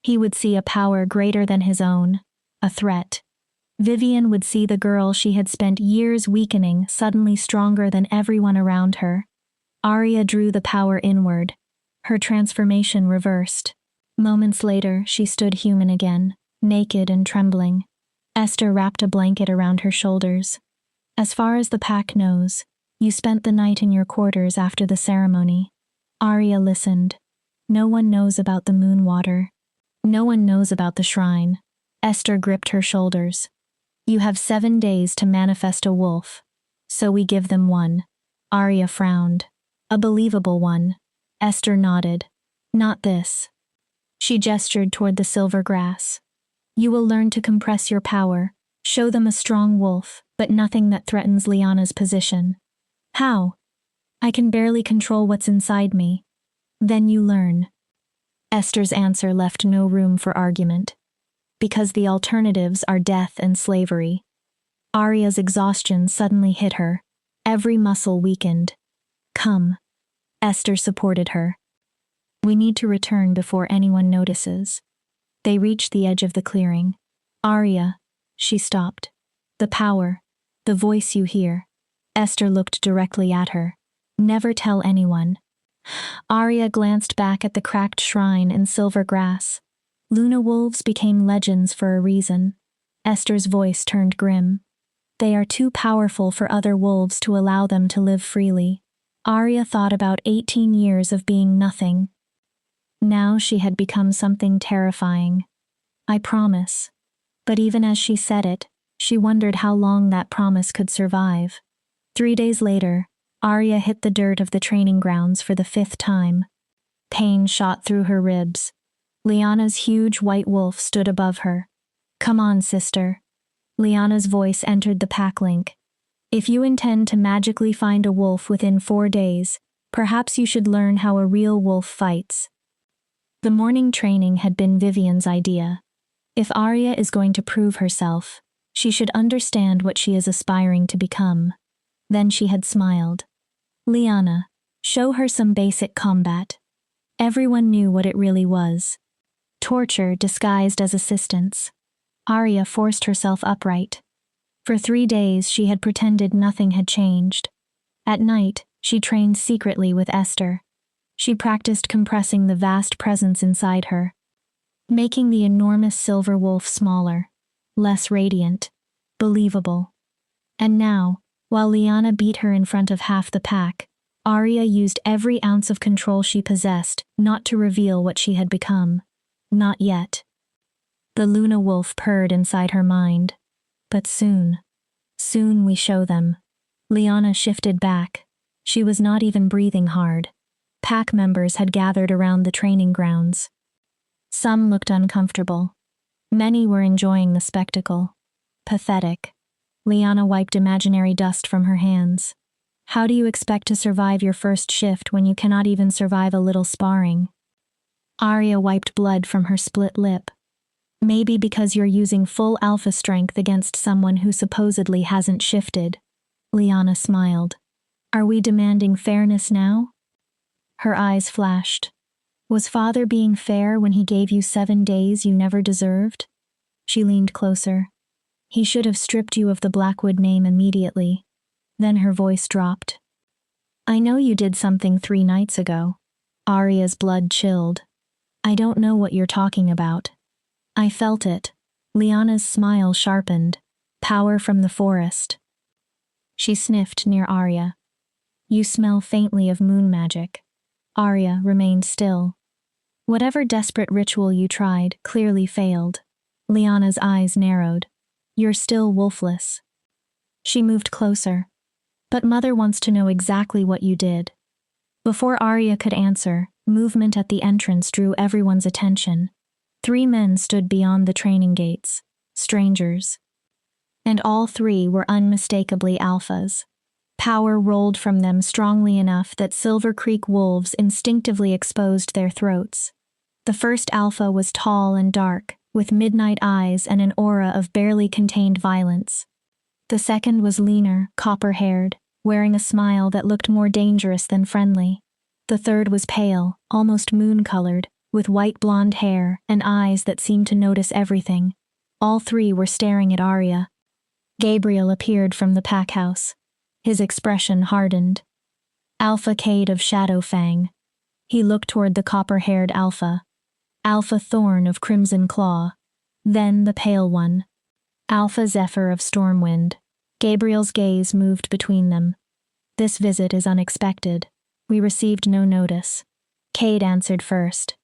He would see a power greater than his own, a threat. Vivian would see the girl she had spent years weakening suddenly stronger than everyone around her. Arya drew the power inward. Her transformation reversed. Moments later, she stood human again, naked and trembling. Esther wrapped a blanket around her shoulders. As far as the pack knows, you spent the night in your quarters after the ceremony. Arya listened. No one knows about the moon water. No one knows about the shrine. Esther gripped her shoulders. You have 7 days to manifest a wolf. So we give them one. Arya frowned. A believable one. Esther nodded. Not this. She gestured toward the silver grass. You will learn to compress your power, show them a strong wolf, but nothing that threatens Lyanna's position. How? I can barely control what's inside me. Then you learn. Esther's answer left no room for argument. Because the alternatives are death and slavery. Arya's exhaustion suddenly hit her. Every muscle weakened. Come. Esther supported her. We need to return before anyone notices. They reached the edge of the clearing. Arya. She stopped. The power. The voice you hear. Esther looked directly at her. Never tell anyone. Arya glanced back at the cracked shrine and silver grass. Luna wolves became legends for a reason. Esther's voice turned grim. They are too powerful for other wolves to allow them to live freely. Arya thought about 18 years of being nothing. Now she had become something terrifying. I promise. But even as she said it, she wondered how long that promise could survive. 3 days later, Arya hit the dirt of the training grounds for the 5th time. Pain shot through her ribs. Lyanna's huge white wolf stood above her. Come on, sister. Lyanna's voice entered the pack link. If you intend to magically find a wolf within 4 days, perhaps you should learn how a real wolf fights. The morning training had been Vivian's idea. If Arya is going to prove herself, she should understand what she is aspiring to become. Then she had smiled. Lyanna, show her some basic combat. Everyone knew what it really was. Torture disguised as assistance. Arya forced herself upright. For 3 days she had pretended nothing had changed. At night, she trained secretly with Esther. She practiced compressing the vast presence inside her, making the enormous silver wolf smaller, less radiant, believable. And now, while Lyanna beat her in front of half the pack, Arya used every ounce of control she possessed not to reveal what she had become. Not yet. The Luna wolf purred inside her mind. But soon we show them. Lyanna shifted back. She was not even breathing hard. Pack members had gathered around the training grounds. Some looked uncomfortable. Many were enjoying the spectacle. Pathetic. Lyanna wiped imaginary dust from her hands. How do you expect to survive your first shift when you cannot even survive a little sparring? Arya wiped blood from her split lip. Maybe because you're using full alpha strength against someone who supposedly hasn't shifted. Lyanna smiled. Are we demanding fairness now? Her eyes flashed. Was father being fair when he gave you 7 days you never deserved? She leaned closer. He should have stripped you of the Blackwood name immediately. Then her voice dropped. I know you did something 3 nights ago. Arya's blood chilled. I don't know what you're talking about. I felt it. Lyanna's smile sharpened. Power from the forest. She sniffed near Arya. You smell faintly of moon magic. Arya remained still. Whatever desperate ritual you tried clearly failed. Lyanna's eyes narrowed. You're still wolfless. She moved closer. But Mother wants to know exactly what you did. Before Arya could answer, movement at the entrance drew everyone's attention. 3 men stood beyond the training gates, strangers. And all 3 were unmistakably alphas. Power rolled from them strongly enough that Silver Creek wolves instinctively exposed their throats. The first alpha was tall and dark, with midnight eyes and an aura of barely contained violence. The second was leaner, copper-haired, wearing a smile that looked more dangerous than friendly. The third was pale, almost moon-colored, with white blonde hair and eyes that seemed to notice everything. All 3 were staring at Arya. Gabriel appeared from the pack house. His expression hardened. Alpha Cade of Shadowfang. He looked toward the copper-haired Alpha. Alpha Thorn of Crimson Claw. Then the pale one. Alpha Zephyr of Stormwind. Gabriel's gaze moved between them. This visit is unexpected. We received no notice. Cade answered first.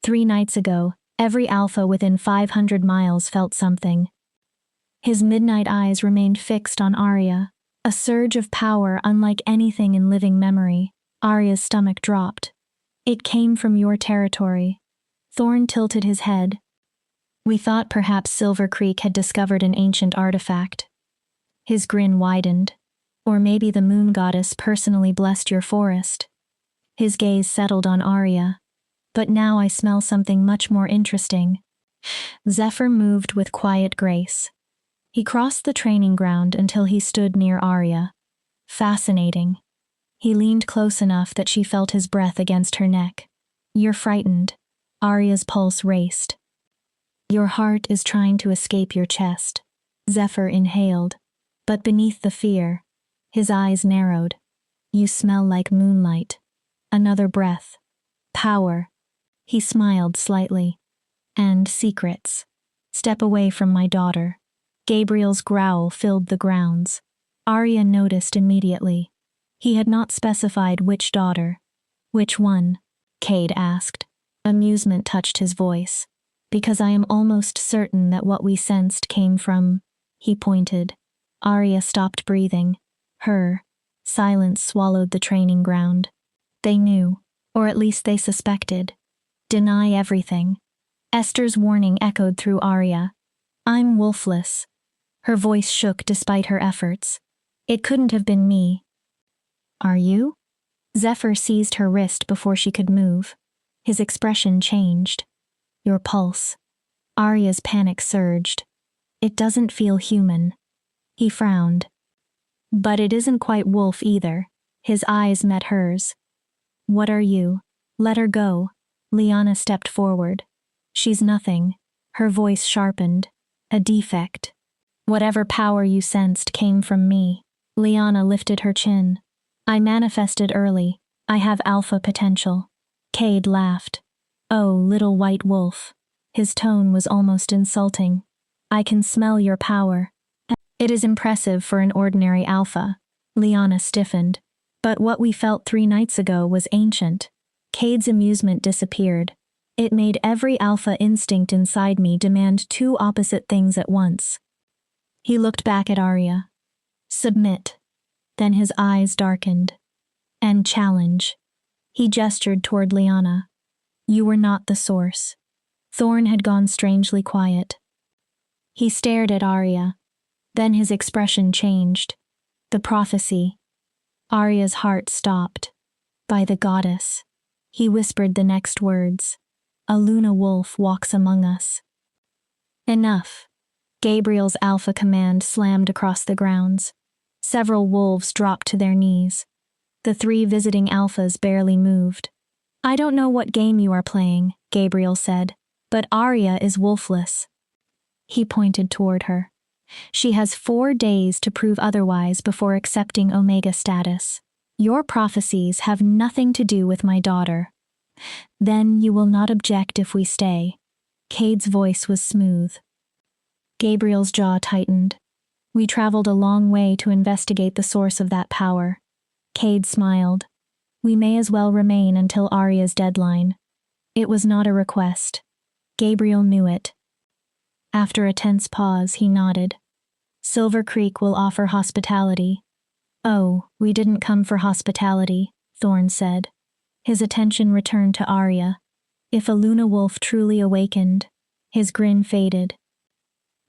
3 nights ago, every alpha within 500 miles felt something. His midnight eyes remained fixed on Arya. A surge of power unlike anything in living memory. Arya's stomach dropped. It came from your territory. Thorn tilted his head. We thought perhaps Silver Creek had discovered an ancient artifact. His grin widened. Or maybe the moon goddess personally blessed your forest. His gaze settled on Arya. But now I smell something much more interesting. Zephyr moved with quiet grace. He crossed the training ground until he stood near Arya. Fascinating. He leaned close enough that she felt his breath against her neck. You're frightened. Arya's pulse raced. Your heart is trying to escape your chest. Zephyr inhaled. But beneath the fear, his eyes narrowed. You smell like moonlight. Another breath. Power. He smiled slightly. And secrets. Step away from my daughter. Gabriel's growl filled the grounds. Arya noticed immediately. He had not specified which daughter. Which one? Cade asked. Amusement touched his voice. Because I am almost certain that what we sensed came from... He pointed. Arya stopped breathing. Silence swallowed the training ground. They knew, or at least they suspected. Deny everything. Esther's warning echoed through Arya. I'm wolfless. Her voice shook despite her efforts. It couldn't have been me. Are you? Zephyr seized her wrist before she could move. His expression changed. Your pulse. Arya's panic surged. It doesn't feel human. He frowned. But it isn't quite wolf either. His eyes met hers. What are you? Let her go. Lyanna stepped forward. She's nothing. Her voice sharpened. A defect. Whatever power you sensed came from me. Lyanna lifted her chin. I manifested early. I have alpha potential. Cade laughed. Oh, little white wolf. His tone was almost insulting. I can smell your power. It is impressive for an ordinary alpha. Lyanna stiffened. But what we felt 3 nights ago was ancient. Cade's amusement disappeared. It made every alpha instinct inside me demand 2 opposite things at once. He looked back at Arya. Submit. Then his eyes darkened. And challenge. He gestured toward Lyanna. You were not the source. Thorn had gone strangely quiet. He stared at Arya. Then his expression changed. The prophecy. Arya's heart stopped. By the goddess. He whispered the next words. A Luna wolf walks among us. Enough. Gabriel's alpha command slammed across the grounds. Several wolves dropped to their knees. The 3 visiting alphas barely moved. I don't know what game you are playing, Gabriel said, but Arya is wolfless. He pointed toward her. She has 4 days to prove otherwise before accepting Omega status. Your prophecies have nothing to do with my daughter. Then you will not object if we stay. Cade's voice was smooth. Gabriel's jaw tightened. We traveled a long way to investigate the source of that power. Cade smiled. We may as well remain until Arya's deadline. It was not a request. Gabriel knew it. After a tense pause, he nodded. Silver Creek will offer hospitality. Oh, we didn't come for hospitality, Thorn said. His attention returned to Arya. If a Luna wolf truly awakened, his grin faded.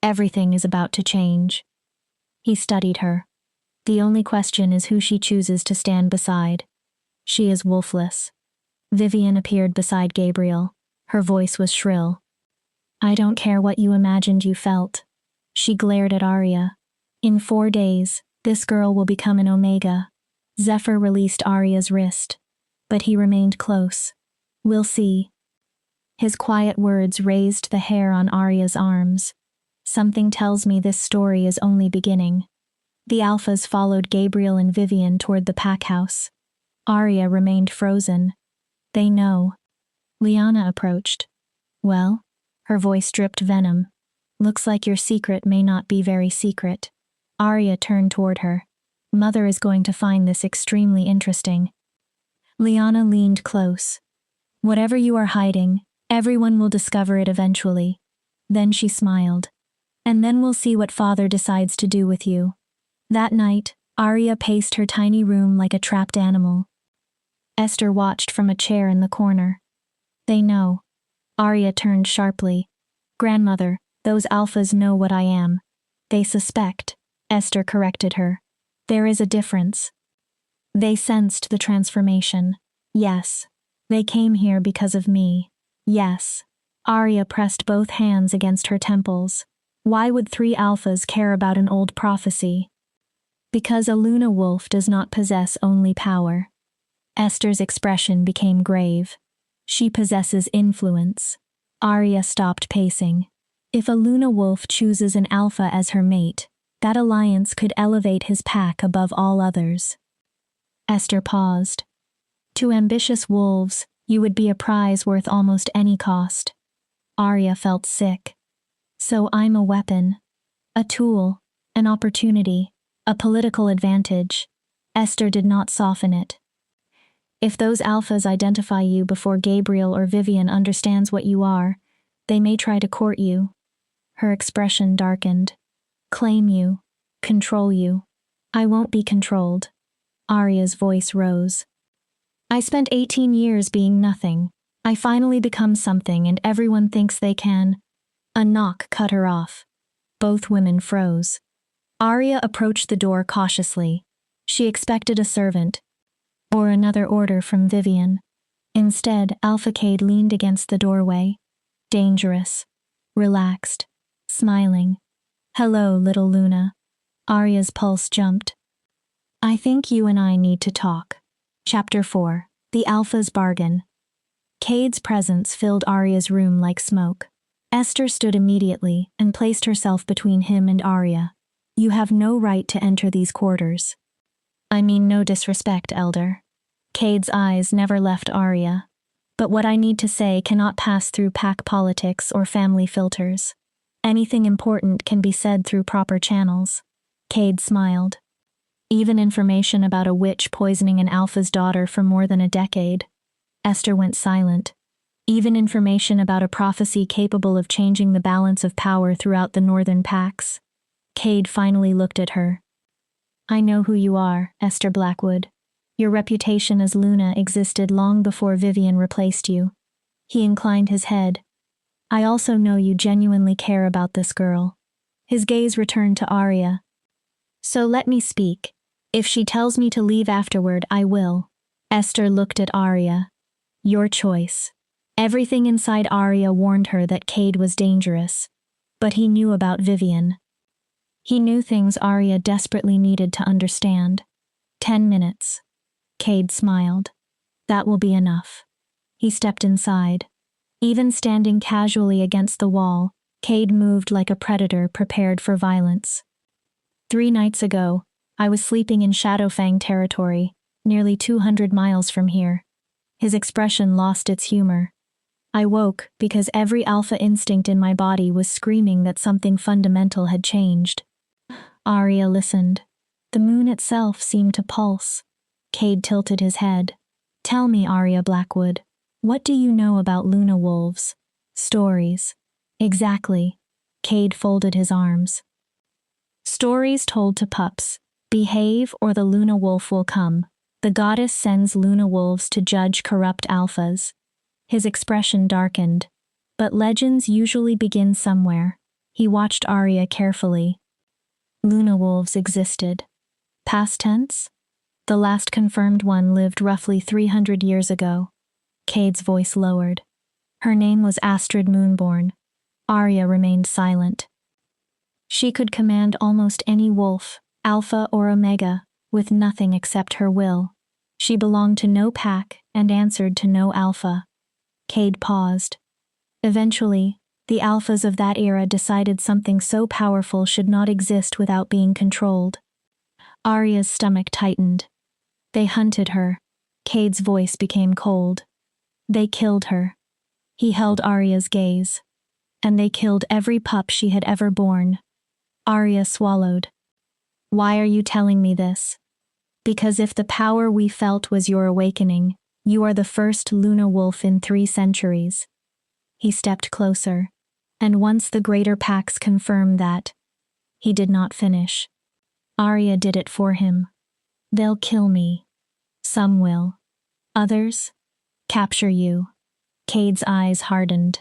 Everything is about to change. He studied her. The only question is who she chooses to stand beside. She is wolfless. Vivian appeared beside Gabriel. Her voice was shrill. I don't care what you imagined you felt. She glared at Arya. In 4 days, this girl will become an Omega. Zephyr released Arya's wrist. But he remained close. We'll see. His quiet words raised the hair on Arya's arms. Something tells me this story is only beginning. The alphas followed Gabriel and Vivian toward the pack house. Arya remained frozen. They know. Lyanna approached. Well? Her voice dripped venom. Looks like your secret may not be very secret. Arya turned toward her. Mother is going to find this extremely interesting. Lyanna leaned close. Whatever you are hiding, everyone will discover it eventually. Then she smiled. And then we'll see what Father decides to do with you. That night, Arya paced her tiny room like a trapped animal. Esther watched from a chair in the corner. They know. Arya turned sharply. Grandmother, those alphas know what I am. They suspect. Esther corrected her. There is a difference. They sensed the transformation. Yes. They came here because of me. Yes. Arya pressed both hands against her temples. Why would 3 alphas care about an old prophecy? Because a Luna wolf does not possess only power. Esther's expression became grave. She possesses influence. Arya stopped pacing. If a Luna wolf chooses an alpha as her mate, that alliance could elevate his pack above all others. Esther paused. To ambitious wolves, you would be a prize worth almost any cost. Arya felt sick. So I'm a weapon. A tool. An opportunity. A political advantage. Esther did not soften it. If those alphas identify you before Gabriel or Vivian understands what you are, they may try to court you. Her expression darkened. Claim you. Control you. I won't be controlled. Arya's voice rose. I spent 18 years being nothing. I finally become something and everyone thinks they can. A knock cut her off. Both women froze. Arya approached the door cautiously. She expected a servant or another order from Vivian. Instead, Alpha Cade leaned against the doorway, dangerous, relaxed, smiling. "Hello, little Luna." Arya's pulse jumped. "I think you and I need to talk." Chapter 4. The Alpha's Bargain. Cade's presence filled Arya's room like smoke. Esther stood immediately and placed herself between him and Arya. "You have no right to enter these quarters." "I mean no disrespect, Elder." Cade's eyes never left Arya. "But what I need to say cannot pass through pack politics or family filters. Anything important can be said through proper channels." Cade smiled. "Even information about a witch poisoning an Alpha's daughter for more than a decade." Esther went silent. "Even information about a prophecy capable of changing the balance of power throughout the northern packs." Cade finally looked at her. "I know who you are, Esther Blackwood. Your reputation as Luna existed long before Vivian replaced you." He inclined his head. "I also know you genuinely care about this girl." His gaze returned to Arya. "So let me speak. If she tells me to leave afterward, I will." Esther looked at Arya. "Your choice." Everything inside Arya warned her that Cade was dangerous, but he knew about Vivian. He knew things Arya desperately needed to understand. 10 minutes. Cade smiled. "That will be enough." He stepped inside. Even standing casually against the wall, Cade moved like a predator prepared for violence. 3 nights ago, I was sleeping in Shadowfang territory, nearly 200 miles from here. His expression lost its humor. I woke because every alpha instinct in my body was screaming that something fundamental had changed. Arya listened. The moon itself seemed to pulse. Cade tilted his head. "Tell me, Arya Blackwood, what do you know about Luna wolves?" "Stories." "Exactly." Cade folded his arms. "Stories told to pups. Behave or the Luna wolf will come. The goddess sends Luna wolves to judge corrupt alphas." His expression darkened. "But legends usually begin somewhere." He watched Arya carefully. "Luna wolves existed." "Past tense?" "The last confirmed one lived roughly 300 years ago." Cade's voice lowered. "Her name was Astrid Moonborn." Arya remained silent. "She could command almost any wolf, alpha or omega, with nothing except her will. She belonged to no pack and answered to no alpha." Cade paused. "Eventually, the alphas of that era decided something so powerful should not exist without being controlled." Arya's stomach tightened. "They hunted her." Cade's voice became cold. "They killed her." He held Arya's gaze. "And they killed every pup she had ever born." Arya swallowed. "Why are you telling me this?" "Because if the power we felt was your awakening, you are the first Luna wolf in 3 centuries. He stepped closer. "And once the greater packs confirm that." He did not finish. Arya did it for him. "They'll kill me. Some will. Others? Capture you." Cade's eyes hardened.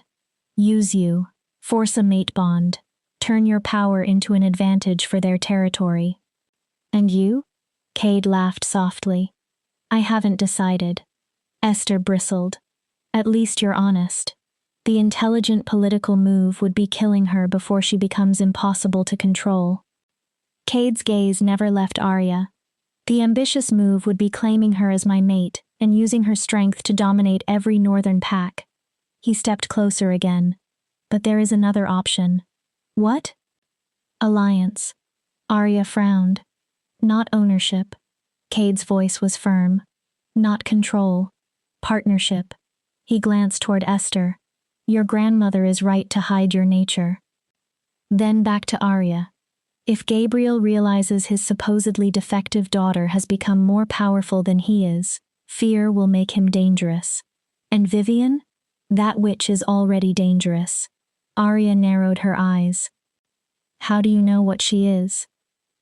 "Use you. Force a mate bond. Turn your power into an advantage for their territory." "And you?" Cade laughed softly. "I haven't decided." Esther bristled. "At least you're honest. The intelligent political move would be killing her before she becomes impossible to control." Cade's gaze never left Arya. "The ambitious move would be claiming her as my mate and using her strength to dominate every northern pack." He stepped closer again. "But there is another option." "What?" "Alliance." Arya frowned. "Not ownership." Cade's voice was firm. "Not control. Partnership." He glanced toward Esther. "Your grandmother is right to hide your nature." Then back to Arya. "If Gabriel realizes his supposedly defective daughter has become more powerful than he is, fear will make him dangerous. And Vivian? That witch is already dangerous." Arya narrowed her eyes. "How do you know what she is?"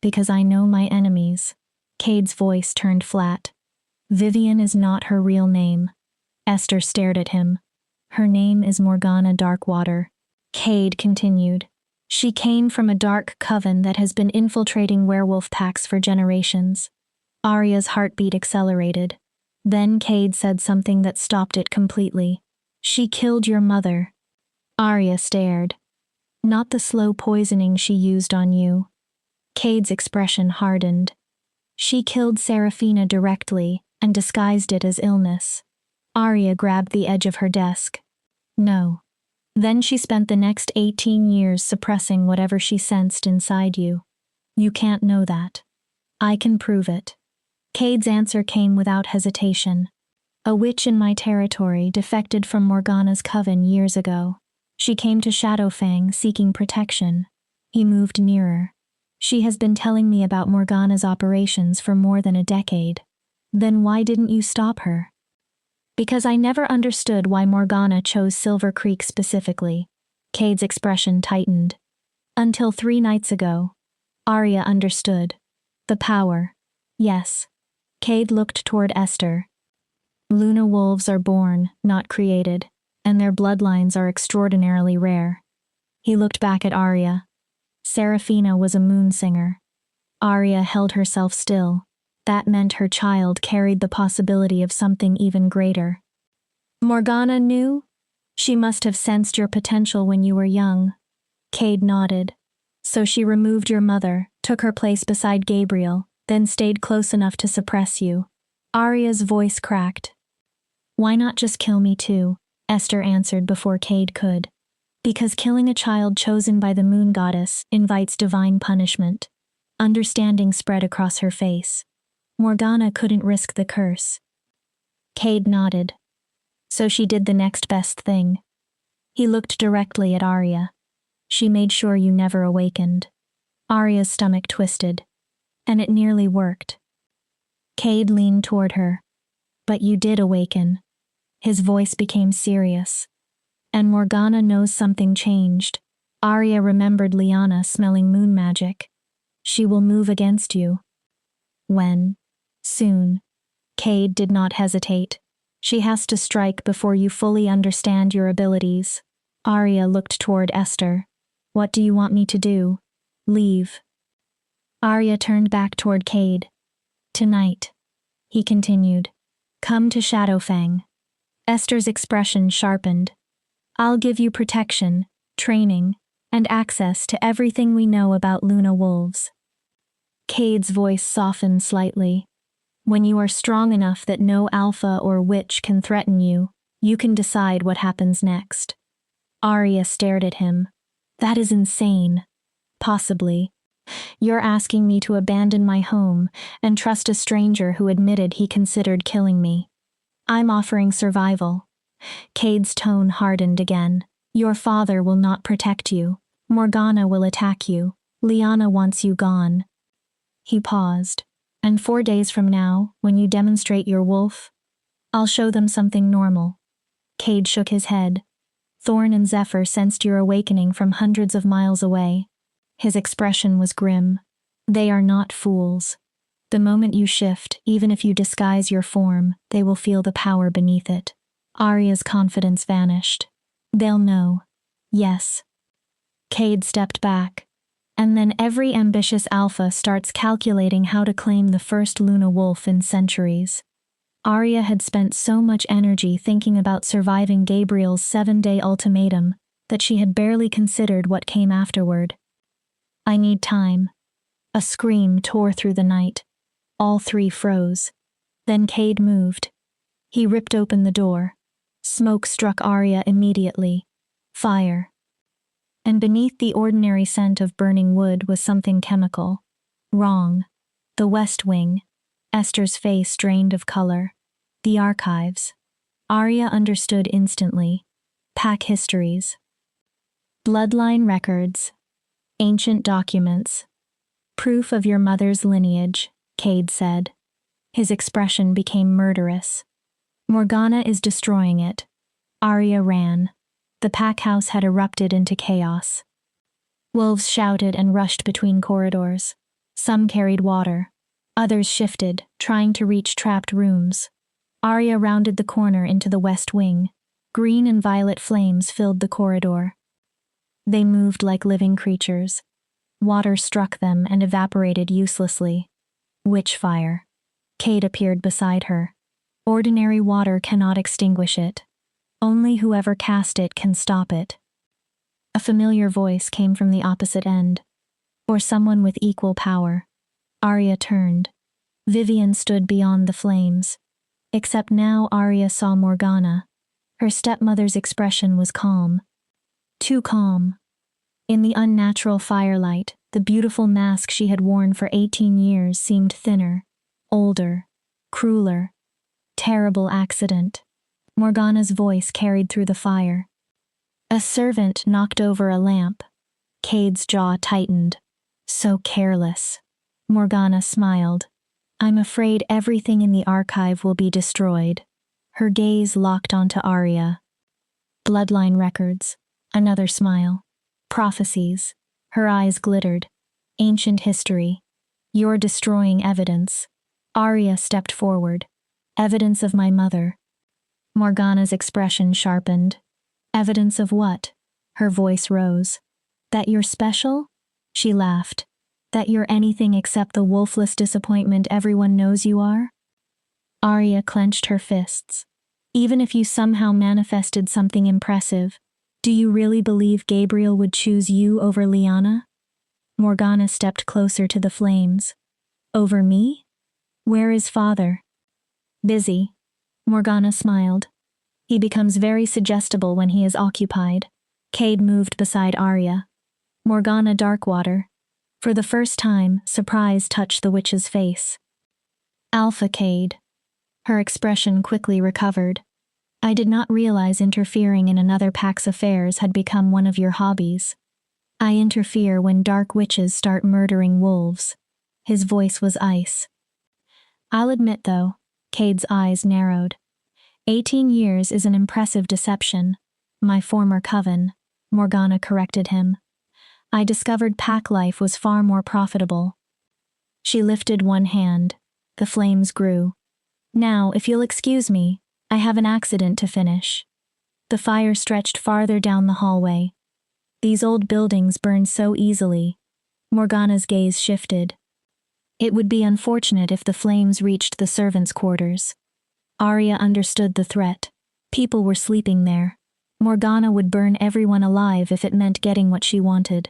"Because I know my enemies." Cade's voice turned flat. "Vivian is not her real name." Esther stared at him. "Her name is Morgana Darkwater." Cade continued. She came from a dark coven that has been infiltrating werewolf packs for generations. Arya's heartbeat accelerated. Then Cade said something that stopped it completely. She killed your mother. Arya stared. Not the slow poisoning she used on you. Cade's expression hardened. She killed Serafina directly and disguised it as illness. Arya grabbed the edge of her desk. No. Then she spent the next 18 years suppressing whatever she sensed inside you. You can't know that. I can prove it. Cade's answer came without hesitation. A witch in my territory defected from Morgana's coven years ago. She came to Shadowfang seeking protection. He moved nearer. She has been telling me about Morgana's operations for more than a decade. Then why didn't you stop her? Because I never understood why Morgana chose Silver Creek specifically. Cade's expression tightened. Until 3 nights ago. Arya understood. The power. Yes. Cade looked toward Esther. Luna wolves are born, not created, and their bloodlines are extraordinarily rare. He looked back at Arya. Serafina was a moon singer. Arya held herself still. That meant her child carried the possibility of something even greater. Morgana knew? She must have sensed your potential when you were young. Cade nodded. So she removed your mother, took her place beside Gabriel, then stayed close enough to suppress you. Arya's voice cracked. Why not just kill me too? Esther answered before Cade could. Because killing a child chosen by the moon goddess invites divine punishment. Understanding spread across her face. Morgana couldn't risk the curse. Cade nodded. So she did the next best thing. He looked directly at Arya. She made sure you never awakened. Arya's stomach twisted. And it nearly worked. Cade leaned toward her. But you did awaken. His voice became serious. And Morgana knows something changed. Arya remembered Lyanna smelling moon magic. She will move against you. When? Soon. Cade did not hesitate. She has to strike before you fully understand your abilities. Arya looked toward Esther. What do you want me to do? Leave. Arya turned back toward Cade. Tonight. He continued. Come to Shadowfang. Esther's expression sharpened. I'll give you protection, training, and access to everything we know about Luna wolves. Cade's voice softened slightly. When you are strong enough that no alpha or witch can threaten you, you can decide what happens next. Arya stared at him. That is insane. Possibly. You're asking me to abandon my home and trust a stranger who admitted he considered killing me. I'm offering survival. Cade's tone hardened again. Your father will not protect you. Morgana will attack you. Lyanna wants you gone. He paused. And 4 days from now, when you demonstrate your wolf, I'll show them something normal. Cade shook his head. Thorn and Zephyr sensed your awakening from hundreds of miles away. His expression was grim. They are not fools. The moment you shift, even if you disguise your form, they will feel the power beneath it. Arya's confidence vanished. They'll know. Yes. Cade stepped back. And then every ambitious alpha starts calculating how to claim the first Luna wolf in centuries. Arya had spent so much energy thinking about surviving Gabriel's 7-day ultimatum that she had barely considered what came afterward. I need time. A scream tore through the night. All 3 froze. Then Cade moved. He ripped open the door. Smoke struck Arya immediately. Fire. And beneath the ordinary scent of burning wood was something chemical. Wrong. The West Wing. Esther's face drained of color. The archives. Arya understood instantly. Pack histories. Bloodline records. Ancient documents. Proof of your mother's lineage, Cade said. His expression became murderous. Morgana is destroying it. Arya ran. The pack house had erupted into chaos. Wolves shouted and rushed between corridors. Some carried water. Others shifted, trying to reach trapped rooms. Arya rounded the corner into the West Wing. Green and violet flames filled the corridor. They moved like living creatures. Water struck them and evaporated uselessly. Witch fire. Cade appeared beside her. Ordinary water cannot extinguish it. Only whoever cast it can stop it. A familiar voice came from the opposite end. Or someone with equal power. Arya turned. Vivian stood beyond the flames. Except now Arya saw Morgana. Her stepmother's expression was calm. Too calm. In the unnatural firelight, the beautiful mask she had worn for 18 years seemed thinner, older, crueler. Terrible accident. Morgana's voice carried through the fire. A servant knocked over a lamp. Cade's jaw tightened. So careless. Morgana smiled. I'm afraid everything in the archive will be destroyed. Her gaze locked onto Arya. Bloodline records. Another smile. Prophecies. Her eyes glittered. Ancient history. You're destroying evidence. Arya stepped forward. Evidence of my mother. Morgana's expression sharpened. Evidence of what? Her voice rose. That you're special? She laughed. That you're anything except the wolfless disappointment everyone knows you are? Arya clenched her fists. Even if you somehow manifested something impressive, do you really believe Gabriel would choose you over Lyanna? Morgana stepped closer to the flames. Over me? Where is father? Busy. Morgana smiled. He becomes very suggestible when he is occupied. Cade moved beside Arya. Morgana Darkwater. For the first time, surprise touched the witch's face. Alpha Cade. Her expression quickly recovered. I did not realize interfering in another pack's affairs had become one of your hobbies. I interfere when dark witches start murdering wolves. His voice was ice. I'll admit though, Cade's eyes narrowed. 18 years is an impressive deception. My former coven, Morgana corrected him. I discovered pack life was far more profitable. She lifted one hand. The flames grew. Now, if you'll excuse me, I have an accident to finish. The fire stretched farther down the hallway. These old buildings burn so easily. Morgana's gaze shifted. It would be unfortunate if the flames reached the servants' quarters. Arya understood the threat. People were sleeping there. Morgana would burn everyone alive if it meant getting what she wanted.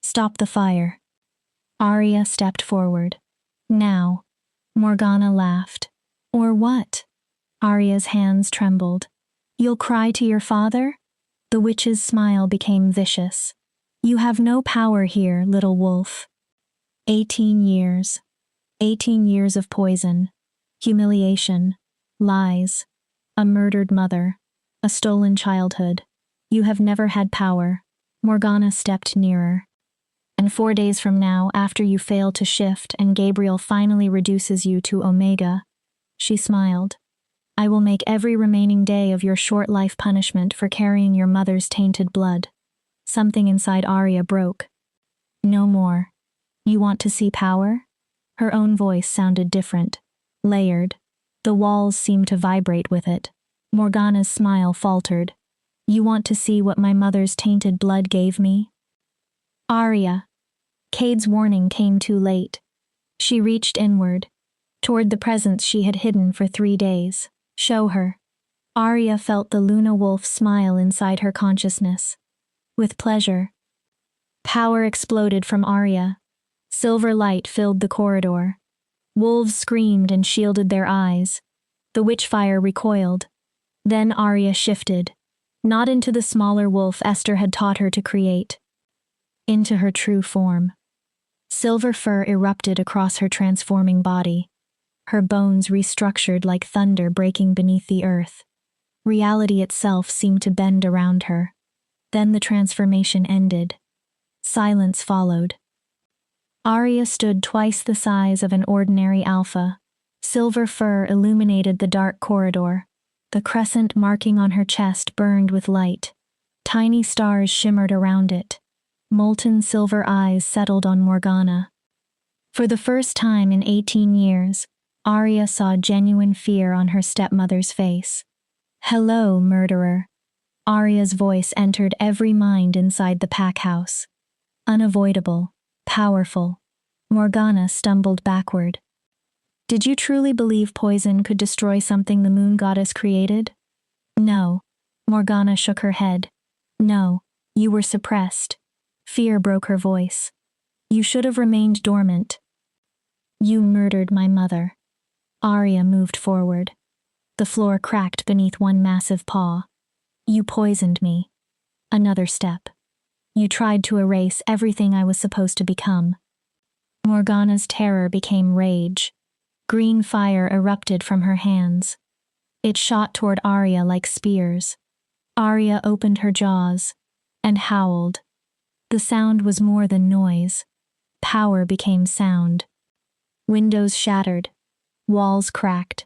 Stop the fire. Arya stepped forward. Now. Morgana laughed. Or what? Arya's hands trembled. You'll cry to your father? The witch's smile became vicious. You have no power here, little wolf. 18 years. 18 years of poison. Humiliation. Lies. A murdered mother. A stolen childhood. You have never had power. Morgana stepped nearer. And 4 days from now, after you fail to shift and Gabriel finally reduces you to Omega, she smiled. I will make every remaining day of your short life punishment for carrying your mother's tainted blood. Something inside Arya broke. No more. You want to see power? Her own voice sounded different, layered. The walls seemed to vibrate with it. Morgana's smile faltered. You want to see what my mother's tainted blood gave me? Arya. Cade's warning came too late. She reached inward, toward the presence she had hidden for 3 days. Show her. Arya felt the Luna wolf smile inside her consciousness. With pleasure. Power exploded from Arya. Silver light filled the corridor. Wolves screamed and shielded their eyes. The witchfire recoiled. Then Arya shifted. Not into the smaller wolf Esther had taught her to create. Into her true form. Silver fur erupted across her transforming body. Her bones restructured like thunder breaking beneath the earth. Reality itself seemed to bend around her. Then the transformation ended. Silence followed. Arya stood twice the size of an ordinary alpha. Silver fur illuminated the dark corridor. The crescent marking on her chest burned with light. Tiny stars shimmered around it. Molten silver eyes settled on Morgana. For the first time in 18 years, Arya saw genuine fear on her stepmother's face. Hello, murderer. Arya's voice entered every mind inside the pack house. Unavoidable, powerful. Morgana stumbled backward. Did you truly believe poison could destroy something the moon goddess created? No. Morgana shook her head. No, you were suppressed. Fear broke her voice. You should have remained dormant. You murdered my mother. Arya moved forward. The floor cracked beneath one massive paw. You poisoned me. Another step. You tried to erase everything I was supposed to become. Morgana's terror became rage. Green fire erupted from her hands. It shot toward Arya like spears. Arya opened her jaws and howled. The sound was more than noise. Power became sound. Windows shattered. Walls cracked.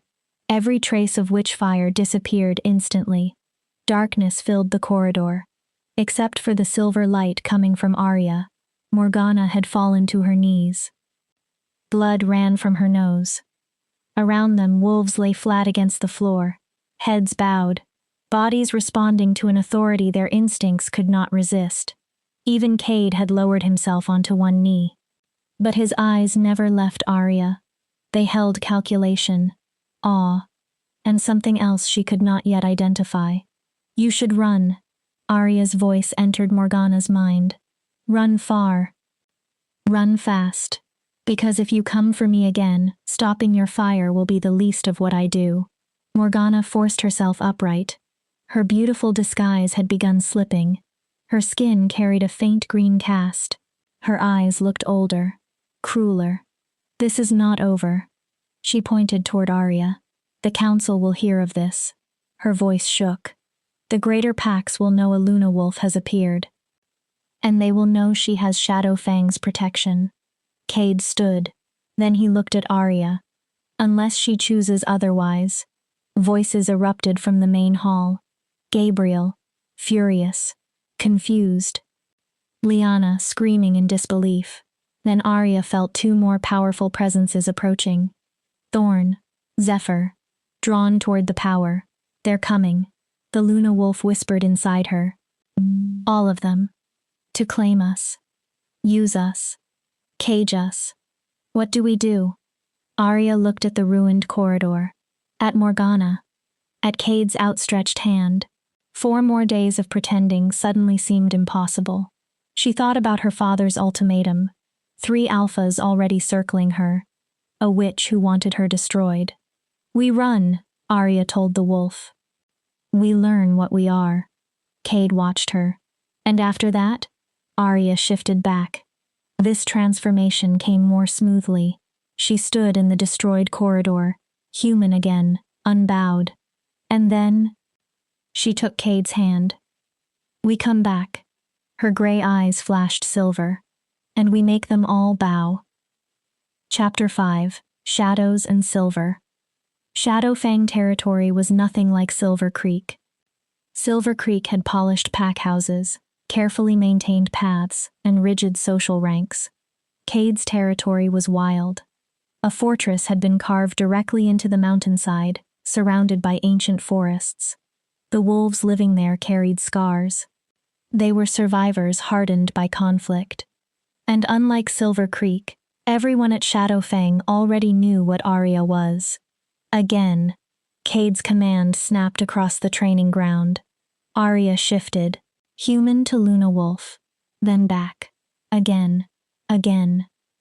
Every trace of witchfire disappeared instantly. Darkness filled the corridor. Except for the silver light coming from Arya, Morgana had fallen to her knees. Blood ran from her nose. Around them, wolves lay flat against the floor, heads bowed, bodies responding to an authority their instincts could not resist. Even Cade had lowered himself onto one knee. But his eyes never left Arya. They held calculation, awe, and something else she could not yet identify. You should run. Arya's voice entered Morgana's mind. Run far. Run fast. Because if you come for me again, stopping your fire will be the least of what I do. Morgana forced herself upright. Her beautiful disguise had begun slipping. Her skin carried a faint green cast. Her eyes looked older, crueler. This is not over. She pointed toward Arya. The council will hear of this. Her voice shook. The greater packs will know a Luna wolf has appeared. And they will know she has Shadow Fang's protection. Cade stood. Then he looked at Arya. Unless she chooses otherwise. Voices erupted from the main hall. Gabriel, furious, confused. Lyanna screaming in disbelief. Then Arya felt two more powerful presences approaching. Thorn, Zephyr, drawn toward the power. They're coming. The Luna wolf whispered inside her. All of them. To claim us. Use us. Cage us. What do we do? Arya looked at the ruined corridor. At Morgana. At Cade's outstretched hand. 4 more days of pretending suddenly seemed impossible. She thought about her father's ultimatum. 3 alphas already circling her. A witch who wanted her destroyed. We run, Arya told the wolf. We learn what we are. Cade watched her. And after that, Arya shifted back. This transformation came more smoothly. She stood in the destroyed corridor, human again, unbowed. And then, she took Cade's hand. We come back. Her gray eyes flashed silver. And we make them all bow. Chapter 5, Shadows and Silver. Shadowfang territory was nothing like Silver Creek. Silver Creek had polished pack houses, carefully maintained paths, and rigid social ranks. Cade's territory was wild. A fortress had been carved directly into the mountainside, surrounded by ancient forests. The wolves living there carried scars. They were survivors hardened by conflict. And unlike Silver Creek, everyone at Shadowfang already knew what Arya was. Again, Cade's command snapped across the training ground. Arya shifted, human to Luna wolf, then back. Again.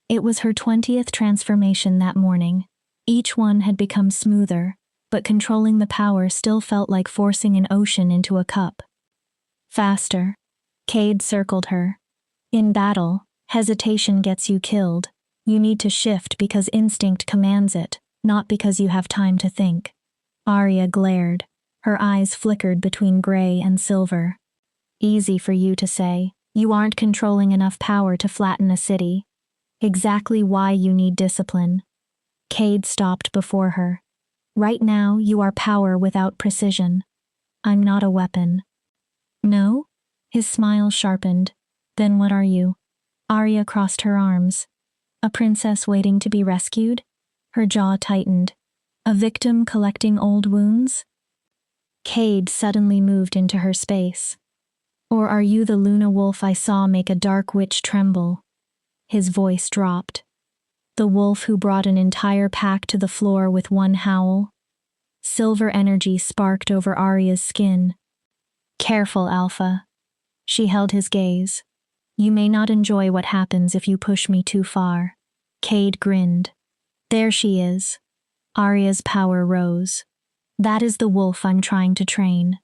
It was her 20th transformation that morning. Each one had become smoother, but controlling the power still felt like forcing an ocean into a cup. Faster. Cade circled her. In battle, hesitation gets you killed. You need to shift because instinct commands it, not because you have time to think. Arya glared. Her eyes flickered between gray and silver. Easy for you to say. You aren't controlling enough power to flatten a city. Exactly why you need discipline. Cade stopped before her. Right now, you are power without precision. I'm not a weapon. No? His smile sharpened. Then what are you? Arya crossed her arms. A princess waiting to be rescued? Her jaw tightened. A victim collecting old wounds? Cade suddenly moved into her space. Or are you the Luna wolf I saw make a dark witch tremble? His voice dropped. The wolf who brought an entire pack to the floor with one howl? Silver energy sparked over Arya's skin. Careful, Alpha. She held his gaze. You may not enjoy what happens if you push me too far. Cade grinned. There she is. Arya's power rose. That is the wolf I'm trying to train.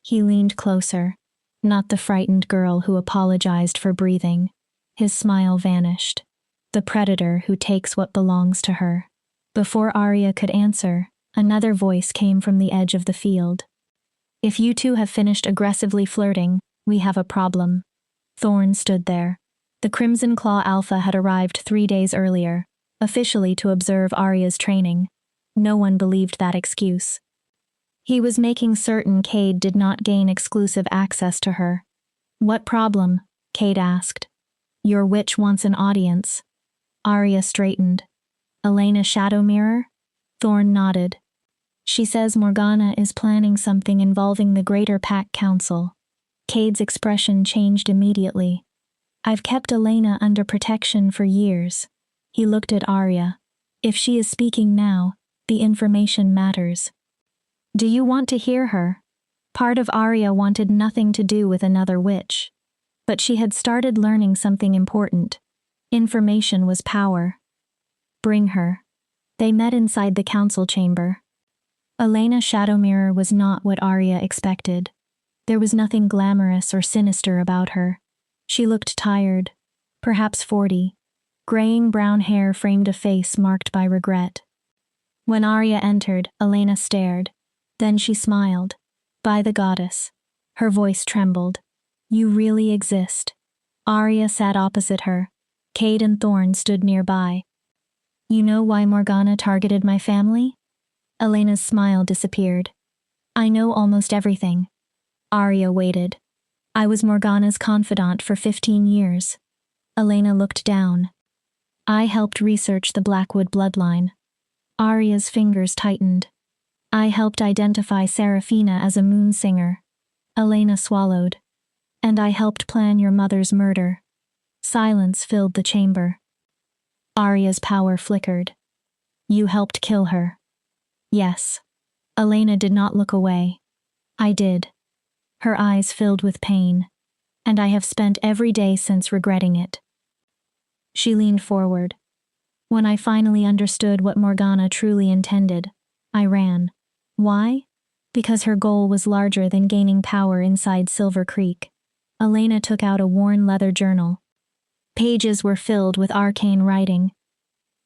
He leaned closer, not the frightened girl who apologized for breathing. His smile vanished. The predator who takes what belongs to her. Before Arya could answer, another voice came from the edge of the field. If you two have finished aggressively flirting, we have a problem. Thorn stood there. The Crimson Claw Alpha had arrived 3 days earlier, officially to observe Arya's training. No one believed that excuse. He was making certain Cade did not gain exclusive access to her. What problem? Cade asked. Your witch wants an audience. Arya straightened. Elena Shadowmirror? Thorn nodded. She says Morgana is planning something involving the Greater Pack Council. Cade's expression changed immediately. I've kept Elena under protection for years. He looked at Arya. If she is speaking now, the information matters. Do you want to hear her? Part of Arya wanted nothing to do with another witch. But she had started learning something important. Information was power. Bring her. They met inside the council chamber. Elena Shadowmirror was not what Arya expected. There was nothing glamorous or sinister about her. She looked tired, perhaps 40. Graying brown hair framed a face marked by regret. When Arya entered, Elena stared. Then she smiled. By the goddess. Her voice trembled. You really exist. Arya sat opposite her. Cade and Thorn stood nearby. You know why Morgana targeted my family? Elena's smile disappeared. I know almost everything. Arya waited. I was Morgana's confidant for 15 years. Elena looked down. I helped research the Blackwood bloodline. Arya's fingers tightened. I helped identify Seraphina as a moon singer. Elena swallowed. And I helped plan your mother's murder. Silence filled the chamber. Arya's power flickered. You helped kill her. Yes. Elena did not look away. I did. Her eyes filled with pain. And I have spent every day since regretting it. She leaned forward. When I finally understood what Morgana truly intended, I ran. Why? Because her goal was larger than gaining power inside Silver Creek. Elena took out a worn leather journal. Pages were filled with arcane writing.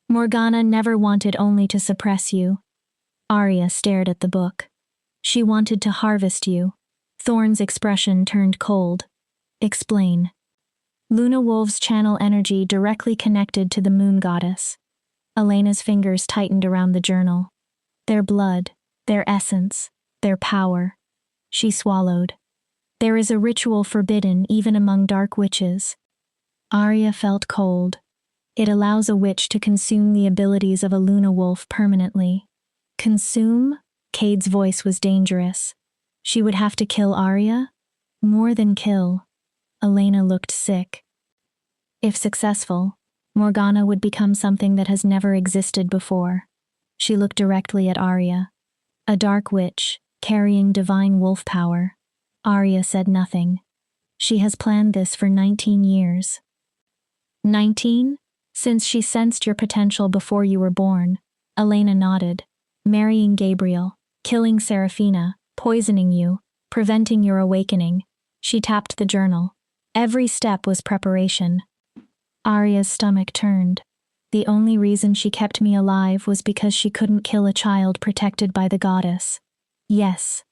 Morgana never wanted only to suppress you. Arya stared at the book. She wanted to harvest you. Thorn's expression turned cold. Explain. Luna Wolves channel energy directly connected to the moon goddess. Elena's fingers tightened around the journal. Their blood, their essence, their power. She swallowed. There is a ritual forbidden even among dark witches. Arya felt cold. It allows a witch to consume the abilities of a Luna Wolf permanently. Consume? Cade's voice was dangerous. She would have to kill Arya? More than kill. Elena looked sick. If successful, Morgana would become something that has never existed before. She looked directly at Arya. A dark witch, carrying divine wolf power. Arya said nothing. She has planned this for 19 years. 19? Since she sensed your potential before you were born. Elena nodded. Marrying Gabriel, killing Seraphina, poisoning you, preventing your awakening. She tapped the journal. Every step was preparation. Arya's stomach turned. The only reason she kept me alive was because she couldn't kill a child protected by the goddess. Yes.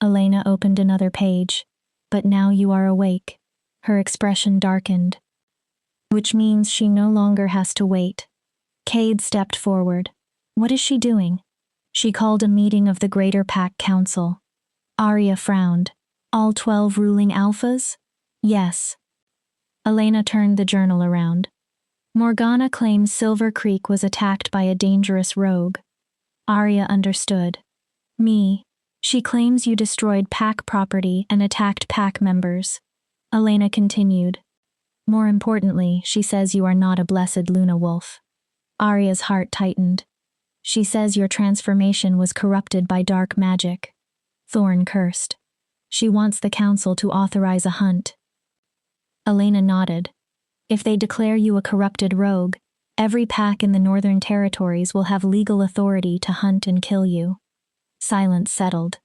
Elena opened another page. But now you are awake. Her expression darkened. Which means she no longer has to wait. Cade stepped forward. What is she doing? She called a meeting of the Greater Pack Council. Arya frowned. All 12 ruling alphas? Yes. Elena turned the journal around. Morgana claims Silver Creek was attacked by a dangerous rogue. Arya understood. Me. She claims you destroyed pack property and attacked pack members. Elena continued. More importantly, she says you are not a blessed Luna wolf. Arya's heart tightened. She says your transformation was corrupted by dark magic. Thorn cursed. She wants the council to authorize a hunt. Elena nodded. If they declare you a corrupted rogue, every pack in the Northern Territories will have legal authority to hunt and kill you. Silence settled.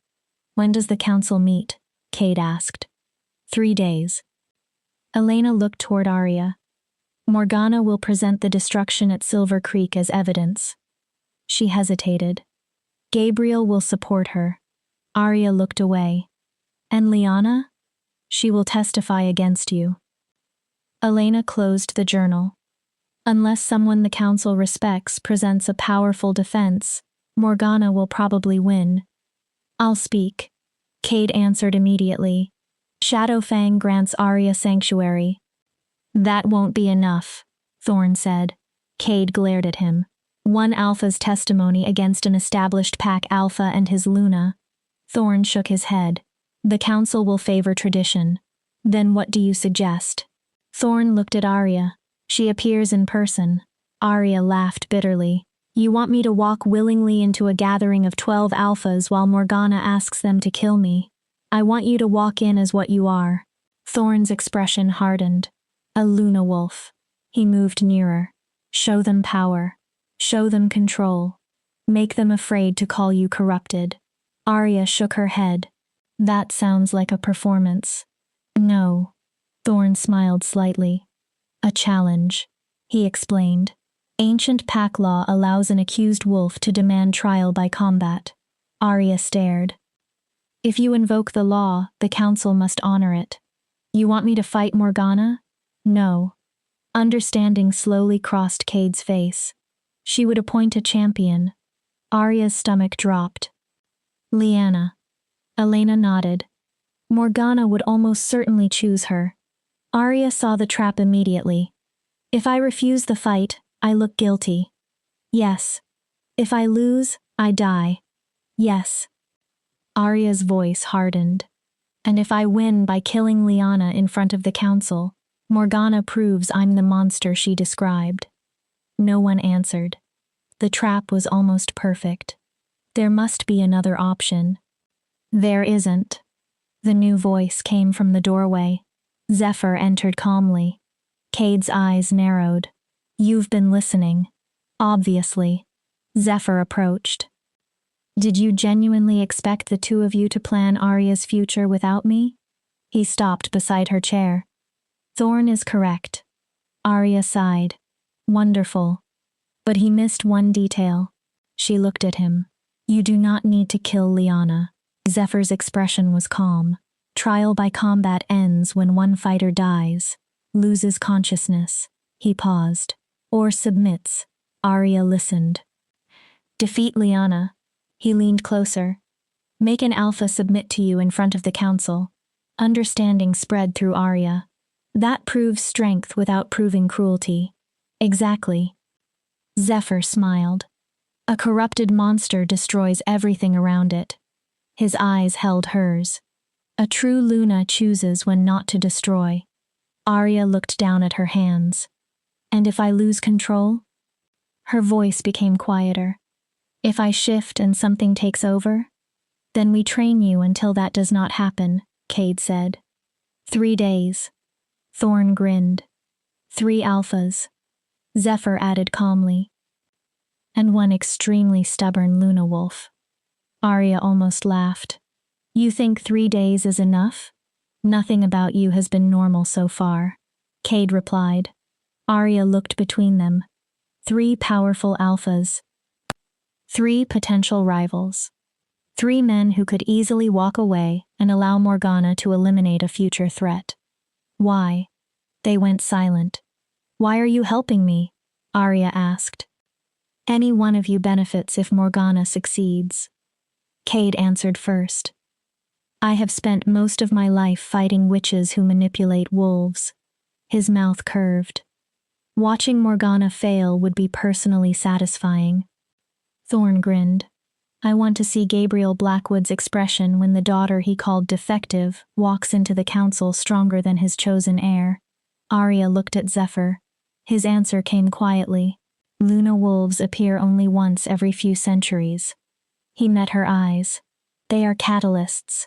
When does the council meet? Cade asked. 3 days. Elena looked toward Arya. Morgana will present the destruction at Silver Creek as evidence. She hesitated. Gabriel will support her. Arya looked away. And Lyanna? She will testify against you. Elena closed the journal. Unless someone the council respects presents a powerful defense, Morgana will probably win. I'll speak. Cade answered immediately. Shadowfang grants Arya sanctuary. That won't be enough, Thorn said. Cade glared at him. One alpha's testimony against an established pack alpha and his Luna. Thorn shook his head. The council will favor tradition. Then what do you suggest? Thorn looked at Arya. She appears in person. Arya laughed bitterly. You want me to walk willingly into a gathering of 12 alphas while Morgana asks them to kill me. I want you to walk in as what you are. Thorn's expression hardened. A Luna wolf. He moved nearer. Show them power. Show them control. Make them afraid to call you corrupted. Arya shook her head. That sounds like a performance. No. Thorn smiled slightly. A challenge. He explained. Ancient pack law allows an accused wolf to demand trial by combat. Arya stared. If you invoke the law, the council must honor it. You want me to fight Morgana? No. Understanding slowly crossed Cade's face. She would appoint a champion. Arya's stomach dropped. Lyanna. Elena nodded. Morgana would almost certainly choose her. Arya saw the trap immediately. If I refuse the fight, I look guilty. Yes. If I lose, I die. Yes. Arya's voice hardened. And if I win by killing Lyanna in front of the council, Morgana proves I'm the monster she described. No one answered. The trap was almost perfect. There must be another option. There isn't. The new voice came from the doorway. Zephyr entered calmly. Cade's eyes narrowed. You've been listening. Obviously. Zephyr approached. Did you genuinely expect the two of you to plan Arya's future without me? He stopped beside her chair. Thorn is correct. Arya sighed. Wonderful. But he missed one detail. She looked at him. You do not need to kill Lyanna. Zephyr's expression was calm. Trial by combat ends when one fighter dies, loses consciousness. He paused. Or submits. Arya listened. Defeat Lyanna. He leaned closer. Make an alpha submit to you in front of the council. Understanding spread through Arya. That proves strength without proving cruelty. Exactly. Zephyr smiled. A corrupted monster destroys everything around it. His eyes held hers. A true Luna chooses when not to destroy. Arya looked down at her hands. And if I lose control? Her voice became quieter. If I shift and something takes over? Then we train you until that does not happen, Cade said. 3 days. Thorn grinned. 3 alphas. Zephyr added calmly. And one extremely stubborn Luna wolf. Arya almost laughed. You think 3 days is enough? Nothing about you has been normal so far. Cade replied. Arya looked between them. 3 powerful alphas. 3 potential rivals. 3 men who could easily walk away and allow Morgana to eliminate a future threat. Why? They went silent. Why are you helping me? Arya asked. Any one of you benefits if Morgana succeeds. Cade answered first. I have spent most of my life fighting witches who manipulate wolves. His mouth curved. Watching Morgana fail would be personally satisfying. Thorn grinned. I want to see Gabriel Blackwood's expression when the daughter he called defective walks into the council stronger than his chosen heir. Arya looked at Zephyr. His answer came quietly. Luna wolves appear only once every few centuries. He met her eyes. They are catalysts.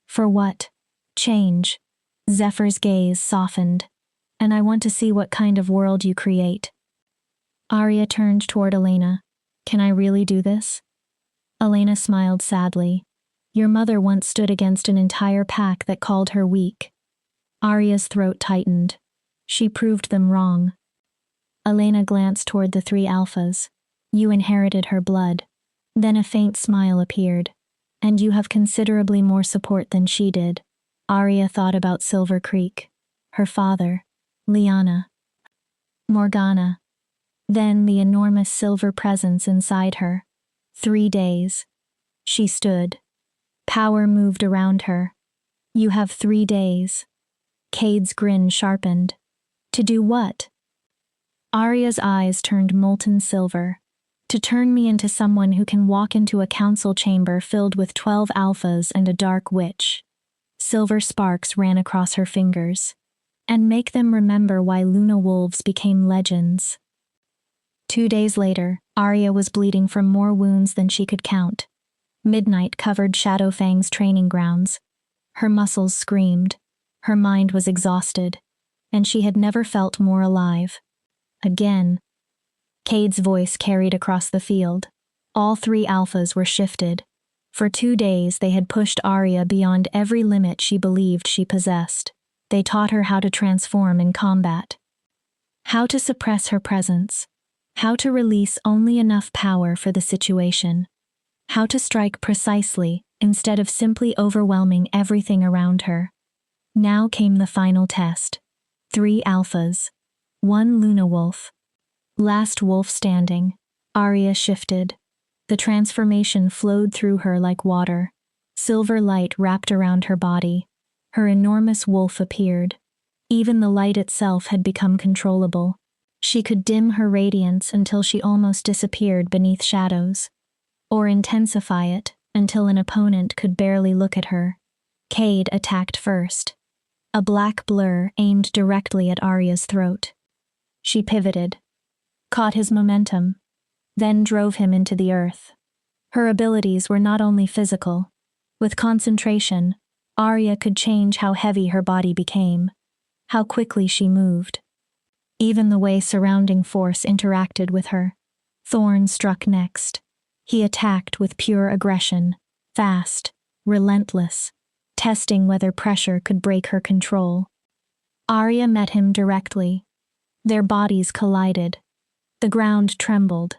For what? Change. Zephyr's gaze softened. And I want to see what kind of world you create. Arya turned toward Elena. Can I really do this? Elena smiled sadly. Your mother once stood against an entire pack that called her weak. Arya's throat tightened. She proved them wrong. Elena glanced toward the 3 alphas. You inherited her blood. Then a faint smile appeared. And you have considerably more support than she did. Arya thought about Silver Creek. Her father. Lyanna. Morgana. Then the enormous silver presence inside her. 3 days. She stood. Power moved around her. You have 3 days. Cade's grin sharpened. To do what? Arya's eyes turned molten silver. To turn me into someone who can walk into a council chamber filled with 12 alphas and a dark witch. Silver sparks ran across her fingers. And make them remember why Luna wolves became legends. 2 days later, Arya was bleeding from more wounds than she could count. Midnight covered Shadowfang's training grounds. Her muscles screamed. Her mind was exhausted. And she had never felt more alive. Again. Cade's voice carried across the field. All 3 alphas were shifted. For 2 days they had pushed Arya beyond every limit she believed she possessed. They taught her how to transform in combat. How to suppress her presence. How to release only enough power for the situation. How to strike precisely instead of simply overwhelming everything around her. Now came the final test. 3 alphas. 1 Luna wolf. Last wolf standing. Arya shifted. The transformation flowed through her like water. Silver light wrapped around her body. Her enormous wolf appeared. Even the light itself had become controllable. She could dim her radiance until she almost disappeared beneath shadows. Or intensify it until an opponent could barely look at her. Cade attacked first. A black blur aimed directly at Arya's throat. She pivoted. Caught his momentum. Then drove him into the earth. Her abilities were not only physical. With concentration, Arya could change how heavy her body became, how quickly she moved. Even the way surrounding force interacted with her. Thorn struck next. He attacked with pure aggression, fast, relentless, testing whether pressure could break her control. Arya met him directly. Their bodies collided. The ground trembled.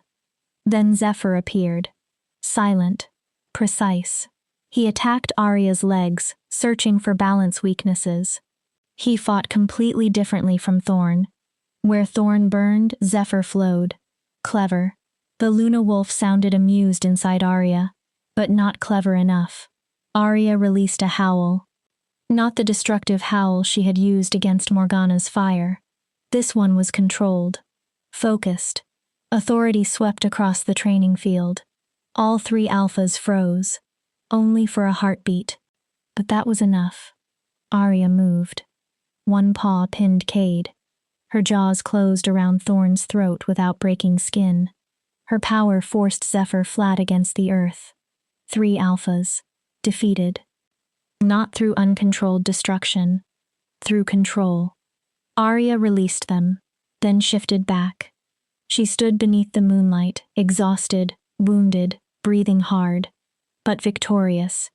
Then Zephyr appeared. Silent, precise. He attacked Arya's legs, searching for balance weaknesses. He fought completely differently from Thorn. Where Thorn burned, Zephyr flowed. Clever. The Luna wolf sounded amused inside Arya, but not clever enough. Arya released a howl. Not the destructive howl she had used against Morgana's fire. This one was controlled. Focused. Authority swept across the training field. All 3 alphas froze. Only for a heartbeat. But that was enough. Arya moved. One paw pinned Cade. Her jaws closed around Thorn's throat without breaking skin. Her power forced Zephyr flat against the earth. 3 alphas. Defeated. Not through uncontrolled destruction. Through control. Arya released them, then shifted back. She stood beneath the moonlight, exhausted, wounded, breathing hard, but victorious.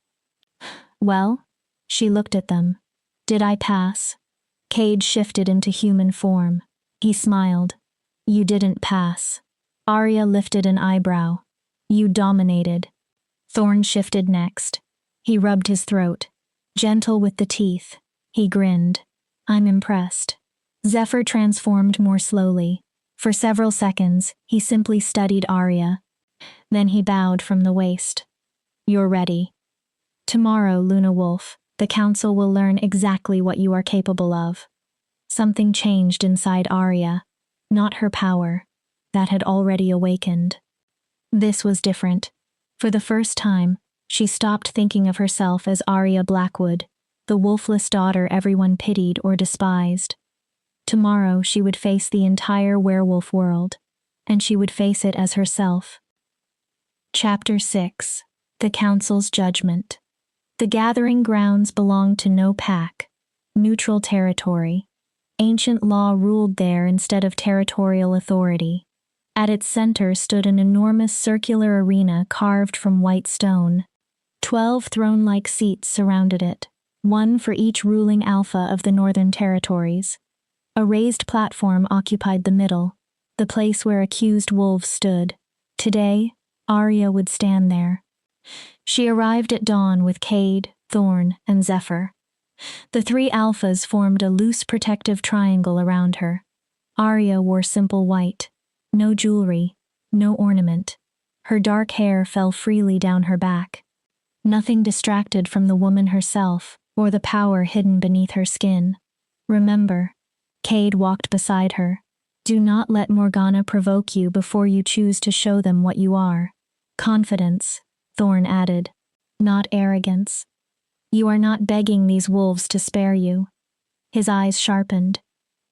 Well? She looked at them. Did I pass? Cade shifted into human form. He smiled. You didn't pass. Arya lifted an eyebrow. You dominated. Thorn shifted next. He rubbed his throat. Gentle with the teeth. He grinned. I'm impressed. Zephyr transformed more slowly. For several seconds, he simply studied Arya. Then he bowed from the waist. You're ready. Tomorrow, Luna Wolf, the Council will learn exactly what you are capable of. Something changed inside Arya. Not her power. That had already awakened. This was different. For the first time, she stopped thinking of herself as Arya Blackwood, the wolfless daughter everyone pitied or despised. Tomorrow she would face the entire werewolf world, and she would face it as herself. Chapter 6. The Council's Judgment. The gathering grounds belonged to no pack, neutral territory. Ancient law ruled there instead of territorial authority. At its center stood an enormous circular arena carved from white stone. 12 throne-like seats surrounded it, one for each ruling alpha of the Northern Territories. A raised platform occupied the middle, the place where accused wolves stood. Today, Arya would stand there. She arrived at dawn with Cade, Thorn, and Zephyr. The 3 alphas formed a loose protective triangle around her. Arya wore simple white, no jewelry, no ornament. Her dark hair fell freely down her back. Nothing distracted from the woman herself or the power hidden beneath her skin. Remember, Cade walked beside her. Do not let Morgana provoke you before you choose to show them what you are. Confidence, Thorn added, not arrogance. You are not begging these wolves to spare you. His eyes sharpened.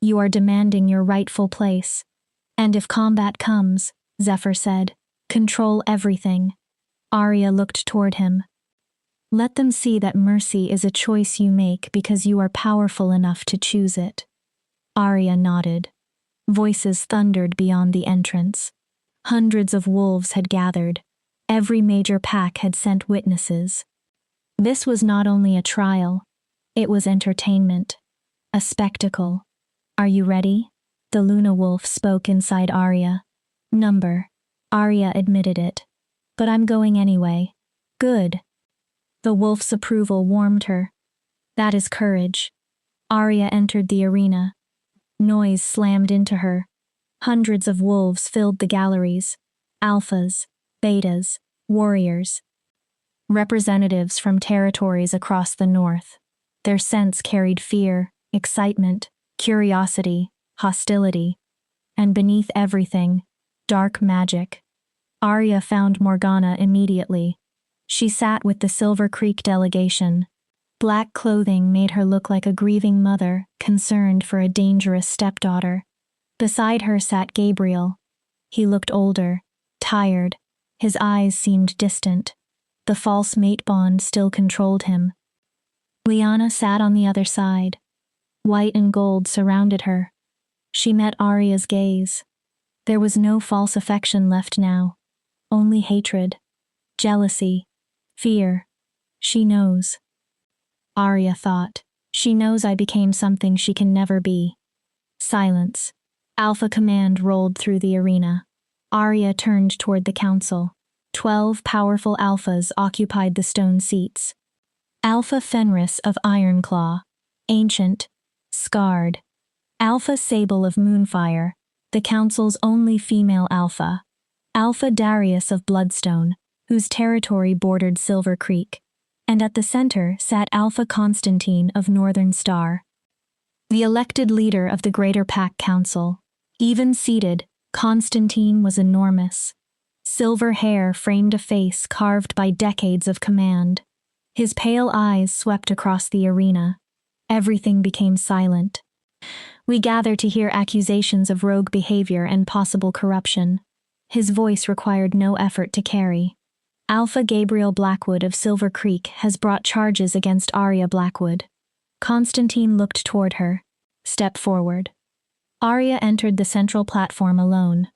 You are demanding your rightful place. And if combat comes, Zephyr said, control everything. Arya looked toward him. Let them see that mercy is a choice you make because you are powerful enough to choose it. Arya nodded. Voices thundered beyond the entrance. Hundreds of wolves had gathered. Every major pack had sent witnesses. This was not only a trial, it was entertainment. A spectacle. Are you ready? The Luna Wolf spoke inside Arya. Number. Arya admitted it. But I'm going anyway. Good. The wolf's approval warmed her. That is courage. Arya entered the arena. Noise slammed into her. Hundreds of wolves filled the galleries. Alphas, betas, warriors. Representatives from territories across the north. Their scents carried fear, excitement, curiosity, hostility. And beneath everything, dark magic. Arya found Morgana immediately. She sat with the Silver Creek delegation. Black clothing made her look like a grieving mother, concerned for a dangerous stepdaughter. Beside her sat Gabriel. He looked older, tired. His eyes seemed distant. The false mate bond still controlled him. Lyanna sat on the other side. White and gold surrounded her. She met Arya's gaze. There was no false affection left now. Only hatred, jealousy, fear. She knows. Arya thought. She knows I became something she can never be. Silence. Alpha command rolled through the arena. Arya turned toward the council. 12 powerful alphas occupied the stone seats. Alpha Fenris of Ironclaw, ancient, scarred. Alpha Sable of Moonfire, the council's only female alpha. Alpha Darius of Bloodstone, whose territory bordered Silver Creek. And at the center sat Alpha Constantine of Northern Star, the elected leader of the Greater Pack Council. Even seated, Constantine was enormous. Silver hair framed a face carved by decades of command. His pale eyes swept across the arena. Everything became silent. We gather to hear accusations of rogue behavior and possible corruption. His voice required no effort to carry. Alpha Gabriel Blackwood of Silver Creek has brought charges against Arya Blackwood. Constantine looked toward her. Step forward. Arya entered the central platform alone.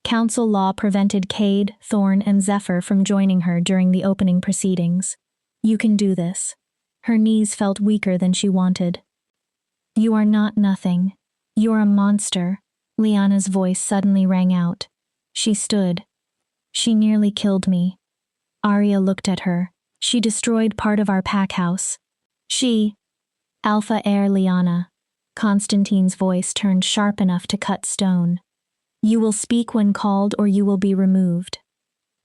Council law prevented Cade, Thorn, and Zephyr from joining her during the opening proceedings. You can do this. Her knees felt weaker than she wanted. You are not nothing. You're a monster. Lyanna's voice suddenly rang out. She stood. She nearly killed me. Arya looked at her. She destroyed part of our pack house. She. Alpha Heir Lyanna. Constantine's voice turned sharp enough to cut stone. You will speak when called or you will be removed.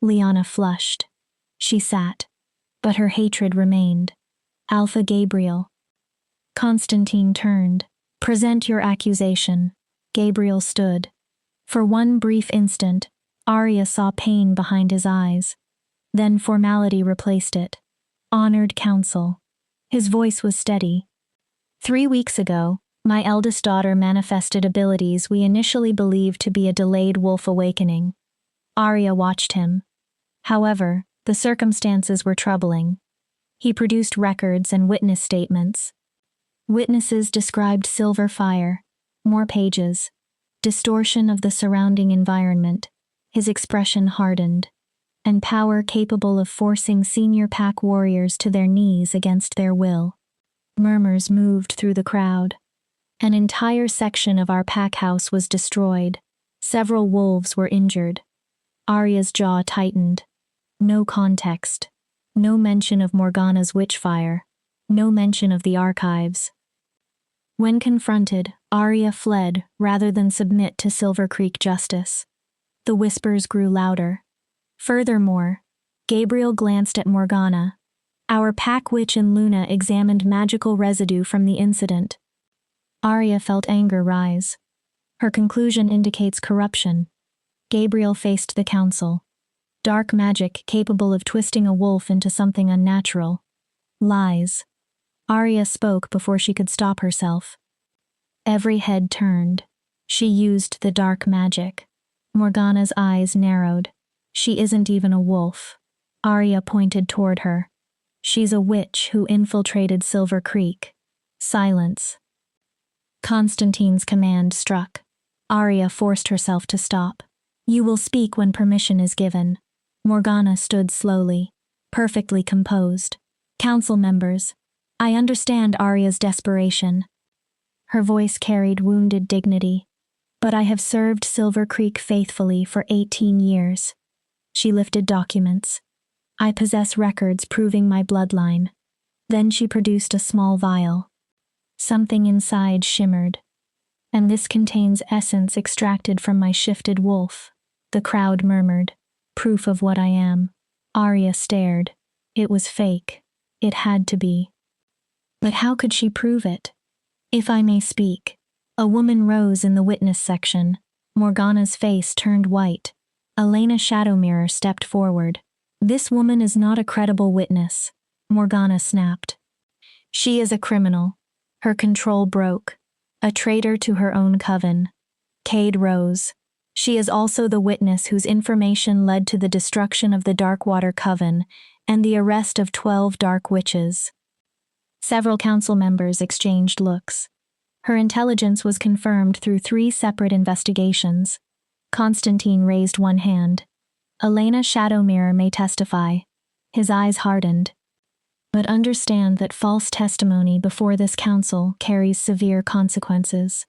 Lyanna flushed. She sat. But her hatred remained. Alpha Gabriel. Constantine turned. Present your accusation. Gabriel stood. For one brief instant, Arya saw pain behind his eyes. Then formality replaced it. Honored counsel. His voice was steady. 3 weeks ago, my eldest daughter manifested abilities we initially believed to be a delayed wolf awakening. Arya watched him. However, the circumstances were troubling. He produced records and witness statements. Witnesses described silver fire, more pages, distortion of the surrounding environment, his expression hardened, and power capable of forcing senior pack warriors to their knees against their will. Murmurs moved through the crowd. An entire section of our pack house was destroyed. Several wolves were injured. Arya's jaw tightened. No context. No mention of Morgana's witchfire. No mention of the archives. When confronted, Arya fled rather than submit to Silver Creek justice. The whispers grew louder. Furthermore, Gabriel glanced at Morgana. Our pack witch and Luna examined magical residue from the incident. Arya felt anger rise. Her conclusion indicates corruption. Gabriel faced the council. Dark magic capable of twisting a wolf into something unnatural. Lies. Arya spoke before she could stop herself. Every head turned. She used the dark magic. Morgana's eyes narrowed. She isn't even a wolf. Arya pointed toward her. She's a witch who infiltrated Silver Creek. Silence. Constantine's command struck. Arya forced herself to stop. You will speak when permission is given. Morgana stood slowly, perfectly composed. Council members, I understand Arya's desperation. Her voice carried wounded dignity. But I have served Silver Creek faithfully for 18 years. She lifted documents. I possess records proving my bloodline. Then she produced a small vial. Something inside shimmered. And this contains essence extracted from my shifted wolf. The crowd murmured. Proof of what I am. Arya stared. It was fake. It had to be. But how could she prove it? If I may speak. A woman rose in the witness section. Morgana's face turned white. Elena Shadowmirror stepped forward. This woman is not a credible witness. Morgana snapped. She is a criminal. Her control broke. A traitor to her own coven. Cade rose. She is also the witness whose information led to the destruction of the Darkwater Coven and the arrest of 12 dark witches. Several council members exchanged looks. Her intelligence was confirmed through 3 separate investigations. Constantine raised one hand. Elena Shadowmirror may testify. His eyes hardened. But understand that false testimony before this council carries severe consequences.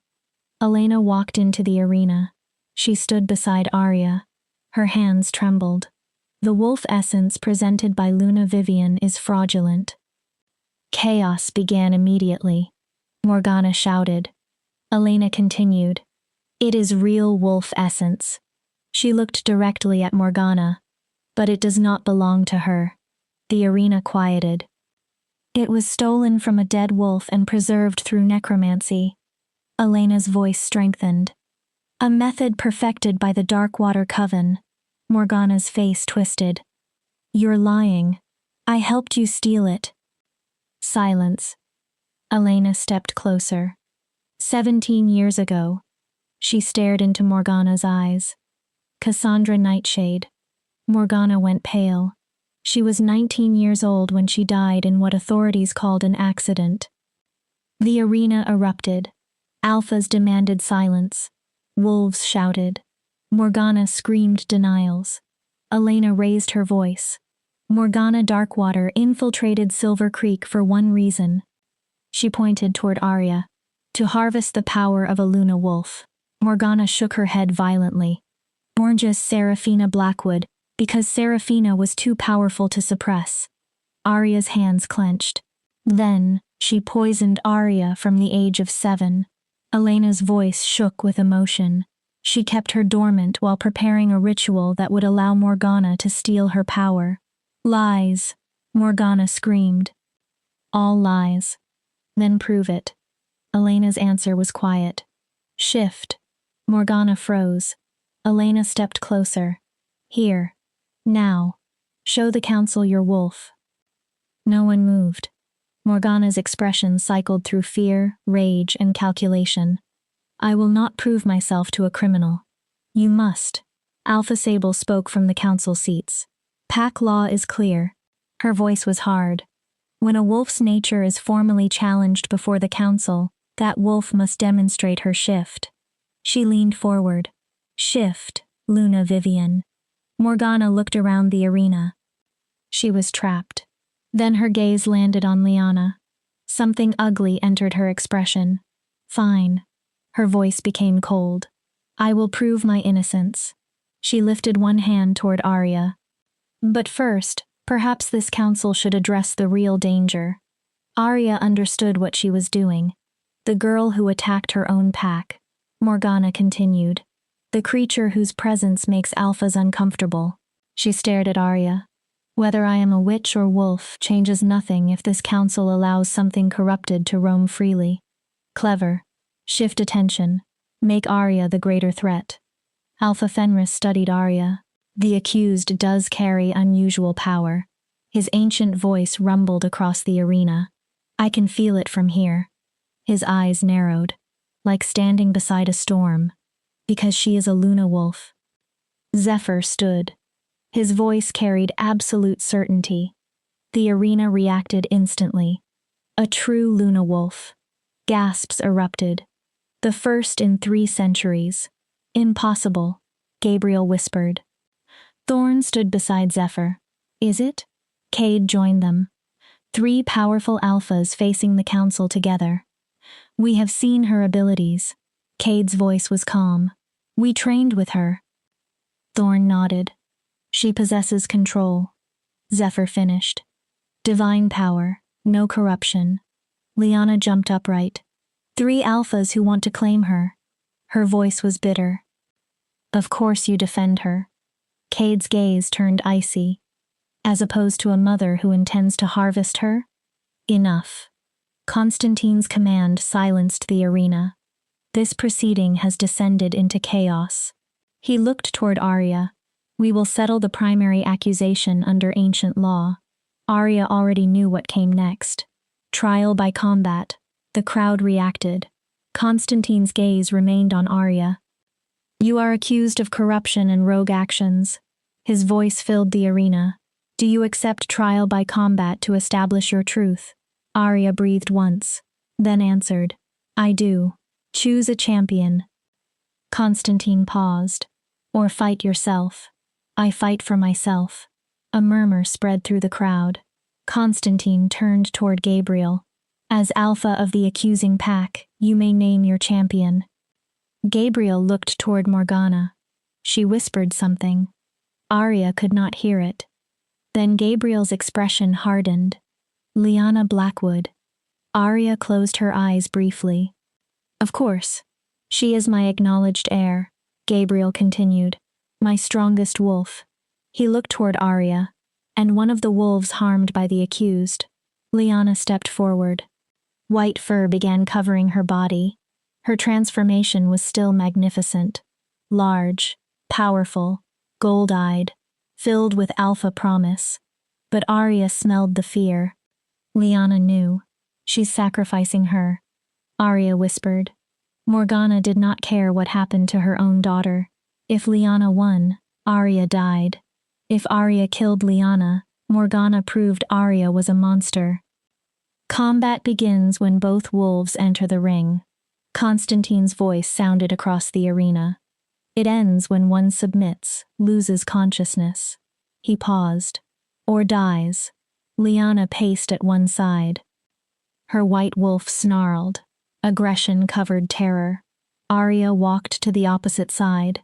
Elena walked into the arena. She stood beside Arya. Her hands trembled. The wolf essence presented by Luna Vivian is fraudulent. Chaos began immediately. Morgana shouted. Elena continued. It is real wolf essence. She looked directly at Morgana. But it does not belong to her. The arena quieted. It was stolen from a dead wolf and preserved through necromancy. Elena's voice strengthened. A method perfected by the Darkwater Coven. Morgana's face twisted. You're lying. I helped you steal it. Silence. Elena stepped closer. 17 years ago. She stared into Morgana's eyes. Cassandra Nightshade. Morgana went pale. She was 19 years old when she died in what authorities called an accident. The arena erupted. Alphas demanded silence. Wolves shouted. Morgana screamed denials. Elena raised her voice. Morgana Darkwater infiltrated Silver Creek for one reason. She pointed toward Arya. To harvest the power of a Luna wolf. Morgana shook her head violently. Borges Seraphina Blackwood, because Seraphina was too powerful to suppress. Arya's hands clenched. Then, she poisoned Arya from the age of 7. Elena's voice shook with emotion. She kept her dormant while preparing a ritual that would allow Morgana to steal her power. Lies, Morgana screamed. All lies. Then prove it. Elena's answer was quiet. Shift. Morgana froze. Elena stepped closer. Here. Now. Show the council your wolf. No one moved. Morgana's expression cycled through fear, rage, and calculation. I will not prove myself to a criminal. You must. Alpha Sable spoke from the council seats. Pack law is clear. Her voice was hard. When a wolf's nature is formally challenged before the council, that wolf must demonstrate her shift. She leaned forward. Shift, Luna Vivian. Morgana looked around the arena. She was trapped. Then her gaze landed on Liana. Something ugly entered her expression. Fine. Her voice became cold. I will prove my innocence. She lifted one hand toward Arya. But first, perhaps this council should address the real danger. Arya understood what she was doing. The girl who attacked her own pack. Morgana continued. The creature whose presence makes alphas uncomfortable. She stared at Arya. Whether I am a witch or wolf changes nothing if this council allows something corrupted to roam freely. Clever. Shift attention. Make Arya the greater threat. Alpha Fenris studied Arya. The accused does carry unusual power. His ancient voice rumbled across the arena. I can feel it from here. His eyes narrowed, like standing beside a storm. Because she is a Luna wolf. Zephyr stood. His voice carried absolute certainty. The arena reacted instantly. A true Luna wolf. Gasps erupted. The first in 3 centuries. Impossible, Gabriel whispered. Thorn stood beside Zephyr. Is it? Cade joined them. 3 powerful alphas facing the council together. We have seen her abilities. Cade's voice was calm. We trained with her. Thorn nodded. She possesses control. Zephyr finished. Divine power, no corruption. Liana jumped upright. 3 alphas who want to claim her. Her voice was bitter. Of course you defend her. Cade's gaze turned icy. As opposed to a mother who intends to harvest her? Enough. Constantine's command silenced the arena. This proceeding has descended into chaos. He looked toward Arya. We will settle the primary accusation under ancient law. Arya already knew what came next. Trial by combat. The crowd reacted. Constantine's gaze remained on Arya. You are accused of corruption and rogue actions. His voice filled the arena. Do you accept trial by combat to establish your truth? Arya breathed once, then answered. I do. Choose a champion. Constantine paused. Or fight yourself. I fight for myself. A murmur spread through the crowd. Constantine turned toward Gabriel. As alpha of the accusing pack, you may name your champion. Gabriel looked toward Morgana. She whispered something. Arya could not hear it. Then Gabriel's expression hardened. Liana Blackwood. Arya closed her eyes briefly. Of course. She is my acknowledged heir, Gabriel continued. My strongest wolf. He looked toward Arya, and one of the wolves harmed by the accused. Liana stepped forward. White fur began covering her body. Her transformation was still magnificent. Large, powerful, gold-eyed, filled with alpha promise. But Arya smelled the fear. Liana knew. She's sacrificing her. Arya whispered. Morgana did not care what happened to her own daughter. If Liana won, Arya died. If Arya killed Liana, Morgana proved Arya was a monster. Combat begins when both wolves enter the ring. Constantine's voice sounded across the arena. It ends when one submits, loses consciousness. He paused. Or dies. Liana paced at one side. Her white wolf snarled. Aggression covered terror. Arya walked to the opposite side.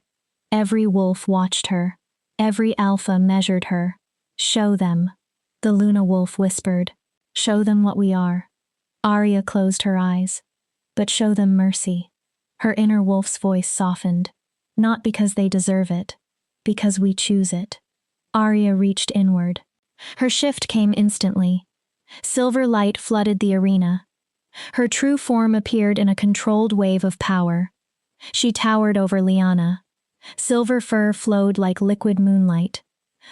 Every wolf watched her. Every alpha measured her. Show them. The Luna wolf whispered. Show them what we are. Arya closed her eyes. But show them mercy. Her inner wolf's voice softened. Not because they deserve it. Because we choose it. Arya reached inward. Her shift came instantly. Silver light flooded the arena. Her true form appeared in a controlled wave of power. She towered over Liana. Silver fur flowed like liquid moonlight.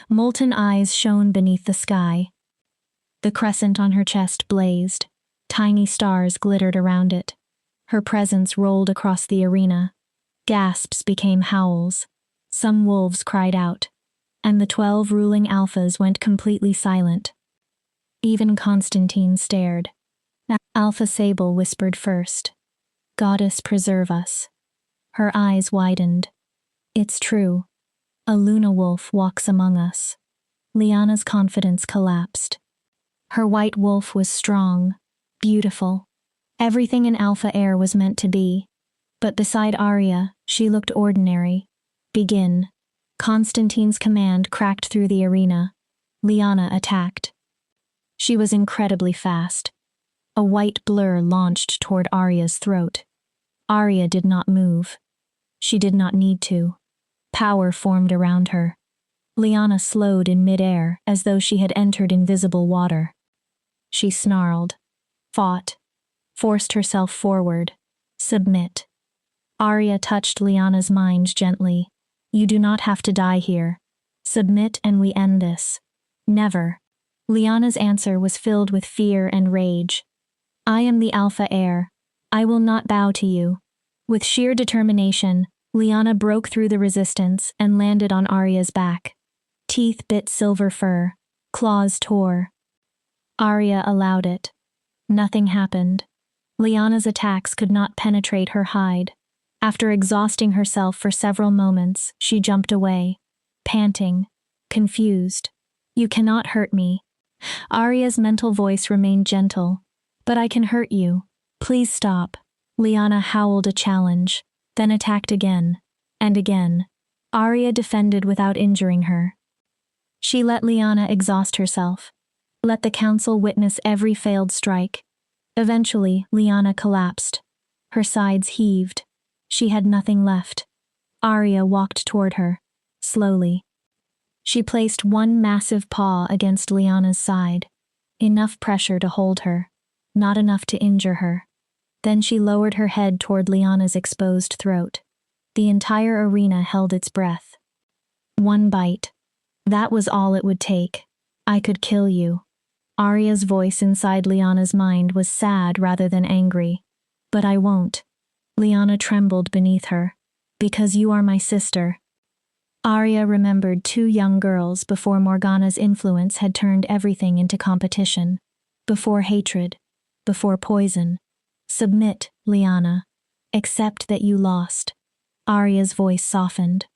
Molten eyes shone beneath the sky. The crescent on her chest blazed. Tiny stars glittered around it. Her presence rolled across the arena. Gasps became howls. Some wolves cried out, and the 12 ruling alphas went completely silent. Even Constantine stared. Alpha Sable whispered first. "Goddess, preserve us." Her eyes widened. "It's true. A Luna wolf walks among us." Liana's confidence collapsed. Her white wolf was strong, beautiful. Everything in Alpha Air was meant to be. But beside Arya, she looked ordinary. "Begin." Constantine's command cracked through the arena. Liana attacked. She was incredibly fast. A white blur launched toward Arya's throat. Arya did not move. She did not need to. Power formed around her. Liana slowed in midair as though she had entered invisible water. She snarled, fought, forced herself forward. "Submit." Arya touched Liana's mind gently. "You do not have to die here. Submit and we end this." "Never." Liana's answer was filled with fear and rage. "I am the Alpha Heir. I will not bow to you." With sheer determination, Liana broke through the resistance and landed on Arya's back. Teeth bit silver fur. Claws tore. Arya allowed it. Nothing happened. Liana's attacks could not penetrate her hide. After exhausting herself for several moments, she jumped away, panting, confused. "You cannot hurt me." Arya's mental voice remained gentle. "But I can hurt you. Please stop." Liana howled a challenge, then attacked again, and again. Arya defended without injuring her. She let Liana exhaust herself, let the council witness every failed strike. Eventually, Liana collapsed. Her sides heaved. She had nothing left. Arya walked toward her, slowly. She placed one massive paw against Liana's side. Enough pressure to hold her, not enough to injure her. Then she lowered her head toward Liana's exposed throat. The entire arena held its breath. One bite. That was all it would take. "I could kill you." Arya's voice inside Liana's mind was sad rather than angry. "But I won't." Liana trembled beneath her. "Because you are my sister." Arya remembered 2 young girls before Morgana's influence had turned everything into competition. Before hatred. Before poison. "Submit, Liana. Accept that you lost." Arya's voice softened.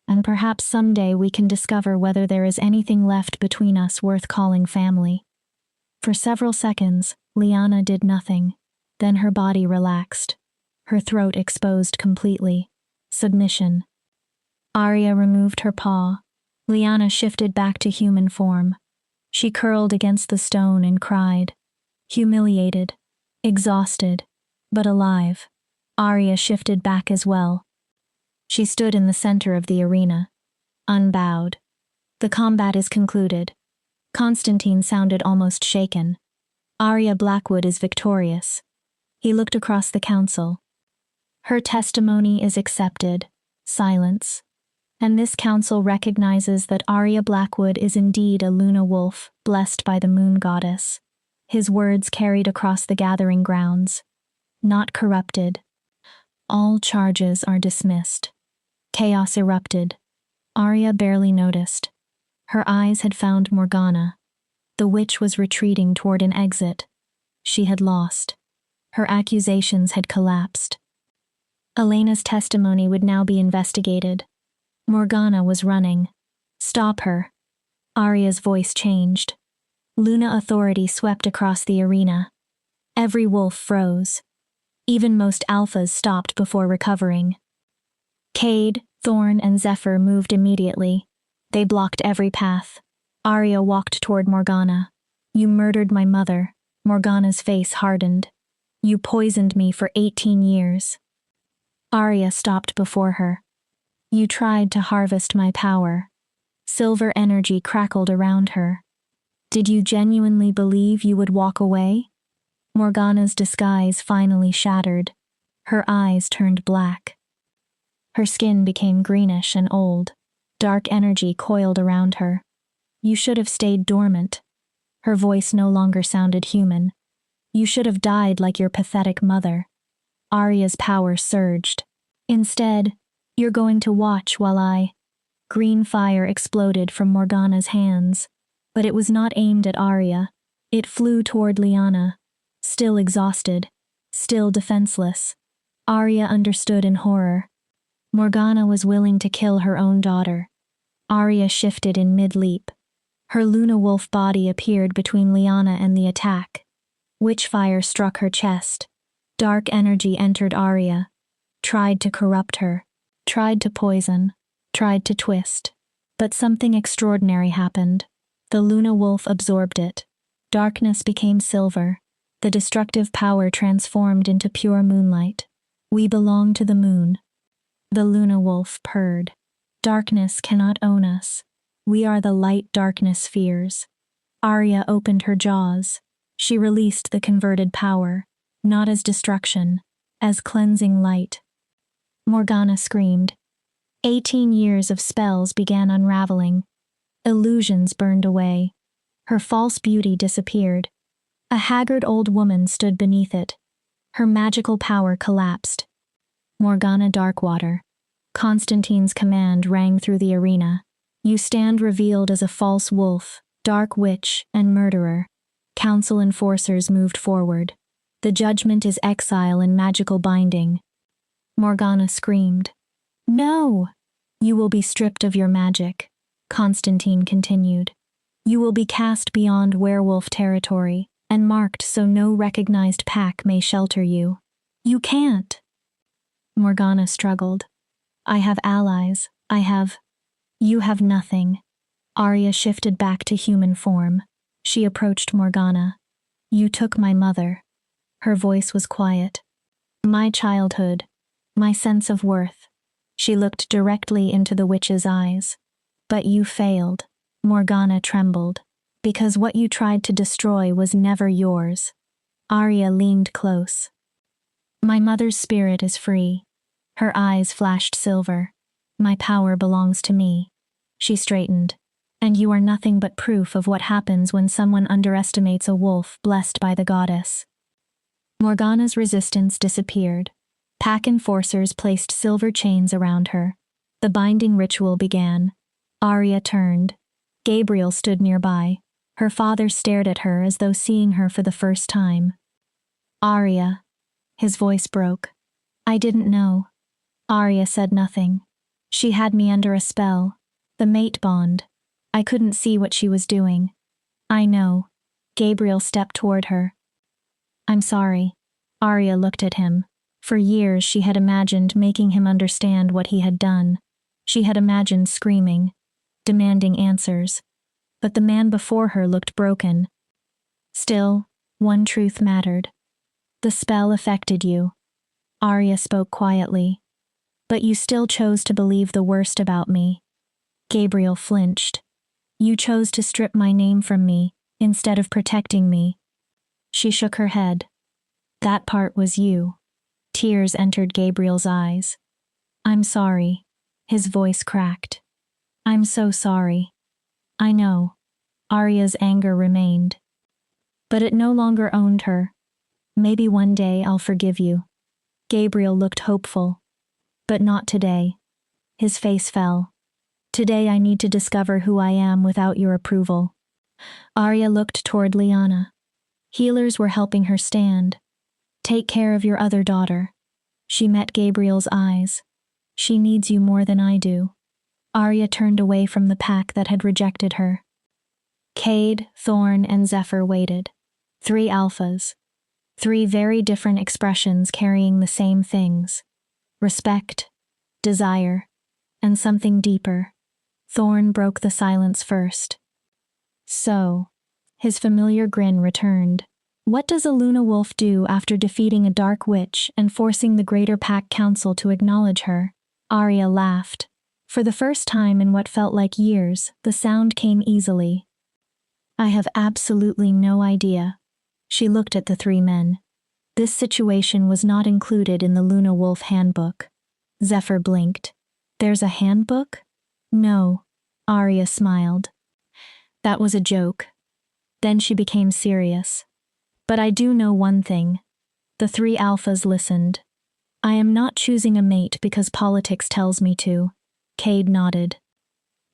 "And perhaps someday we can discover whether there is anything left between us worth calling family." For several seconds, Liana did nothing. Then her body relaxed. Her throat exposed completely. Submission. Arya removed her paw. Liana shifted back to human form. She curled against the stone and cried. Humiliated, exhausted, but alive. Arya shifted back as well. She stood in the center of the arena, unbowed. "The combat is concluded." Constantine sounded almost shaken. "Arya Blackwood is victorious." He looked across the council. "Her testimony is accepted." Silence. "And this council recognizes that Arya Blackwood is indeed a Luna wolf, blessed by the moon goddess." His words carried across the gathering grounds. "Not corrupted. All charges are dismissed." Chaos erupted. Arya barely noticed. Her eyes had found Morgana. The witch was retreating toward an exit. She had lost. Her accusations had collapsed. Elena's testimony would now be investigated. Morgana was running. "Stop her." Arya's voice changed. Luna authority swept across the arena. Every wolf froze. Even most alphas stopped before recovering. Cade, Thorn, and Zephyr moved immediately. They blocked every path. Arya walked toward Morgana. "You murdered my mother." Morgana's face hardened. "You poisoned me for 18 years." Arya stopped before her. "You tried to harvest my power." Silver energy crackled around her. "Did you genuinely believe you would walk away?" Morgana's disguise finally shattered. Her eyes turned black. Her skin became greenish and old. Dark energy coiled around her. You should have stayed dormant. Her voice no longer sounded human. You should have died like your pathetic mother. Arya's power surged. Instead, you're going to watch while I... Green fire exploded from Morgana's hands, but it was not aimed at Arya. It flew toward Lyanna, still exhausted, still defenseless. Arya understood in horror. Morgana was willing to kill her own daughter. Arya shifted in mid-leap. Her Luna Wolf body appeared between Lyanna and the attack. Witchfire struck her chest. Dark energy entered Arya, tried to corrupt her, tried to poison, tried to twist. But something extraordinary happened. The Luna Wolf absorbed it. Darkness became silver. The destructive power transformed into pure moonlight. We belong to the moon. The Luna Wolf purred. Darkness cannot own us. We are the light darkness fears. Arya opened her jaws. She released the converted power, not as destruction, as cleansing light. Morgana screamed. 18 years of spells began unraveling. Illusions burned away. Her false beauty disappeared. A haggard old woman stood beneath it. Her magical power collapsed. Morgana Darkwater. Constantine's command rang through the arena. You stand revealed as a false wolf, dark witch, and murderer. Council enforcers moved forward. The judgment is exile and magical binding. Morgana screamed. No! You will be stripped of your magic, Constantine continued. You will be cast beyond werewolf territory and marked so no recognized pack may shelter you. You can't. Morgana struggled. I have allies. You have nothing. Arya shifted back to human form. She approached Morgana. You took my mother. Her voice was quiet. My childhood. My sense of worth. She looked directly into the witch's eyes. But you failed. Morgana trembled. Because what you tried to destroy was never yours. Arya leaned close. My mother's spirit is free. Her eyes flashed silver. My power belongs to me. She straightened. And you are nothing but proof of what happens when someone underestimates a wolf blessed by the goddess. Morgana's resistance disappeared. Pack enforcers placed silver chains around her. The binding ritual began. Arya turned. Gabriel stood nearby. Her father stared at her as though seeing her for the first time. Arya. His voice broke. I didn't know. Arya said nothing. She had me under a spell. The mate bond. I couldn't see what she was doing. I know. Gabriel stepped toward her. I'm sorry. Arya looked at him. For years she had imagined making him understand what he had done. She had imagined screaming, demanding answers. But the man before her looked broken. Still, one truth mattered. The spell affected you. Arya spoke quietly. But you still chose to believe the worst about me. Gabriel flinched. You chose to strip my name from me, instead of protecting me. She shook her head. That part was you. Tears entered Gabriel's eyes. I'm sorry. His voice cracked. I'm so sorry. I know. Arya's anger remained. But it no longer owned her. Maybe one day I'll forgive you. Gabriel looked hopeful. But not today. His face fell. Today I need to discover who I am without your approval. Arya looked toward Lyanna. Healers were helping her stand. Take care of your other daughter. She met Gabriel's eyes. She needs you more than I do. Arya turned away from the pack that had rejected her. Cade, Thorn, and Zephyr waited. 3 alphas. 3 very different expressions carrying the same things. Respect, desire, and something deeper. Thorn broke the silence first. So, his familiar grin returned. What does a Luna Wolf do after defeating a dark witch and forcing the Greater Pack Council to acknowledge her? Arya laughed. For the first time in what felt like years, the sound came easily. I have absolutely no idea. She looked at the 3 men. This situation was not included in the Luna Wolf handbook. Zephyr blinked. There's a handbook? No, Arya smiled. That was a joke. Then she became serious. But I do know one thing. The three alphas listened. I am not choosing a mate because politics tells me to. Cade nodded.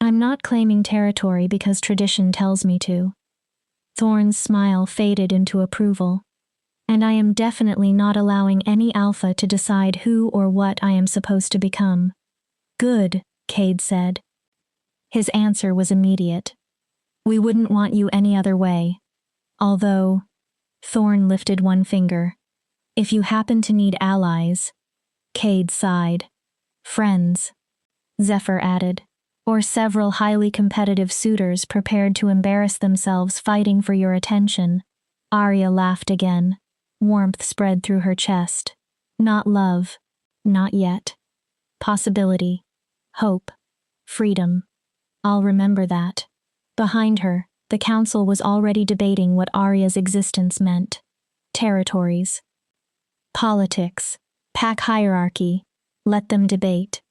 I'm not claiming territory because tradition tells me to. Thorn's smile faded into approval. And I am definitely not allowing any alpha to decide who or what I am supposed to become. Good, Cade said. His answer was immediate. We wouldn't want you any other way. Although, Thorn lifted one finger. If you happen to need allies, Cade sighed. Friends, Zephyr added, or several highly competitive suitors prepared to embarrass themselves fighting for your attention. Arya laughed again. Warmth spread through her chest. Not love. Not yet. Possibility. Hope. Freedom. I'll remember that. Behind her, the council was already debating what Arya's existence meant. Territories. Politics. Pack hierarchy. Let them debate.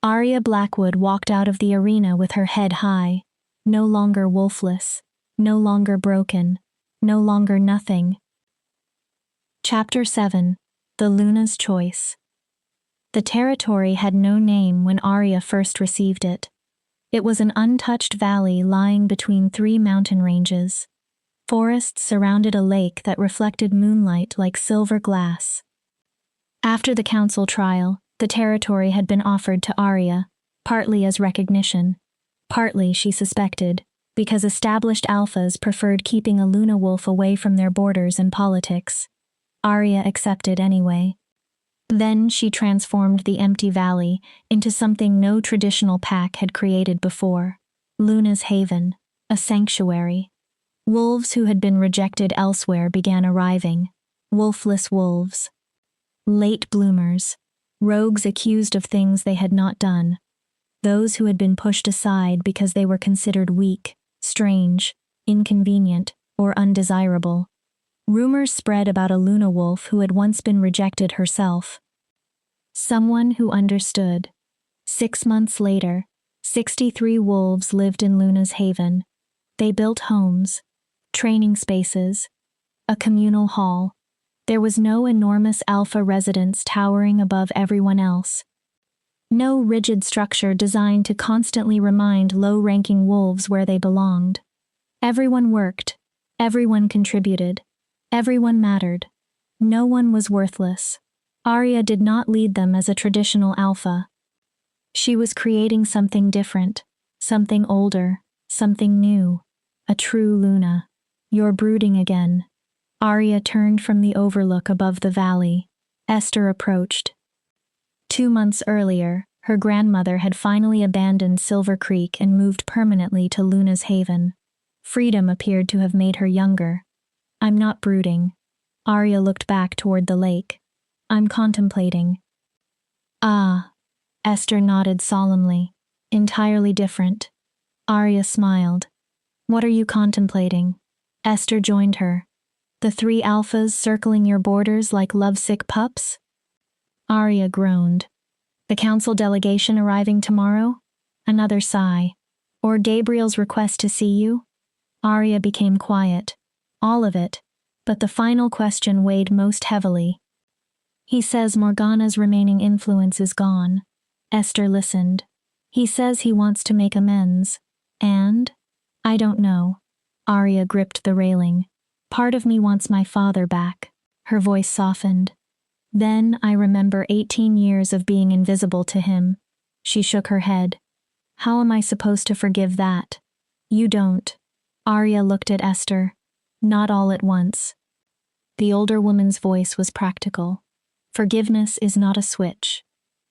Arya Blackwood walked out of the arena with her head high. No longer wolfless. No longer broken. No longer nothing. Chapter 7. The Luna's Choice. The territory had no name when Arya first received it. It was an untouched valley lying between three mountain ranges. Forests surrounded a lake that reflected moonlight like silver glass. After the council trial, the territory had been offered to Arya, partly as recognition, partly, she suspected, because established alphas preferred keeping a Luna wolf away from their borders and politics. Arya accepted anyway. Then she transformed the empty valley into something no traditional pack had created before. Luna's haven, a sanctuary. Wolves who had been rejected elsewhere began arriving. Wolfless wolves. Late bloomers. Rogues accused of things they had not done. Those who had been pushed aside because they were considered weak, strange, inconvenient, or undesirable. Rumors spread about a Luna wolf who had once been rejected herself. Someone who understood. 6 months later, 63 wolves lived in Luna's haven. They built homes, training spaces, a communal hall. There was no enormous alpha residence towering above everyone else. No rigid structure designed to constantly remind low-ranking wolves where they belonged. Everyone worked. Everyone contributed. Everyone mattered. No one was worthless. Arya did not lead them as a traditional alpha. She was creating something different, something older, something new, a true Luna. You're brooding again. Arya turned from the overlook above the valley. Esther approached. 2 months earlier, her grandmother had finally abandoned Silver Creek and moved permanently to Luna's haven. Freedom appeared to have made her younger. I'm not brooding. Arya looked back toward the lake. I'm contemplating. Ah. Esther nodded solemnly. Entirely different. Arya smiled. What are you contemplating? Esther joined her. The 3 alphas circling your borders like lovesick pups? Arya groaned. The council delegation arriving tomorrow? Another sigh. Or Gabriel's request to see you? Arya became quiet. All of it, but the final question weighed most heavily. He says Morgana's remaining influence is gone. Esther listened. He says he wants to make amends. And? I don't know. Arya gripped the railing. Part of me wants my father back. Her voice softened. Then I remember 18 years of being invisible to him. She shook her head. How am I supposed to forgive that? You don't. Arya looked at Esther. Not all at once. The older woman's voice was practical. Forgiveness is not a switch.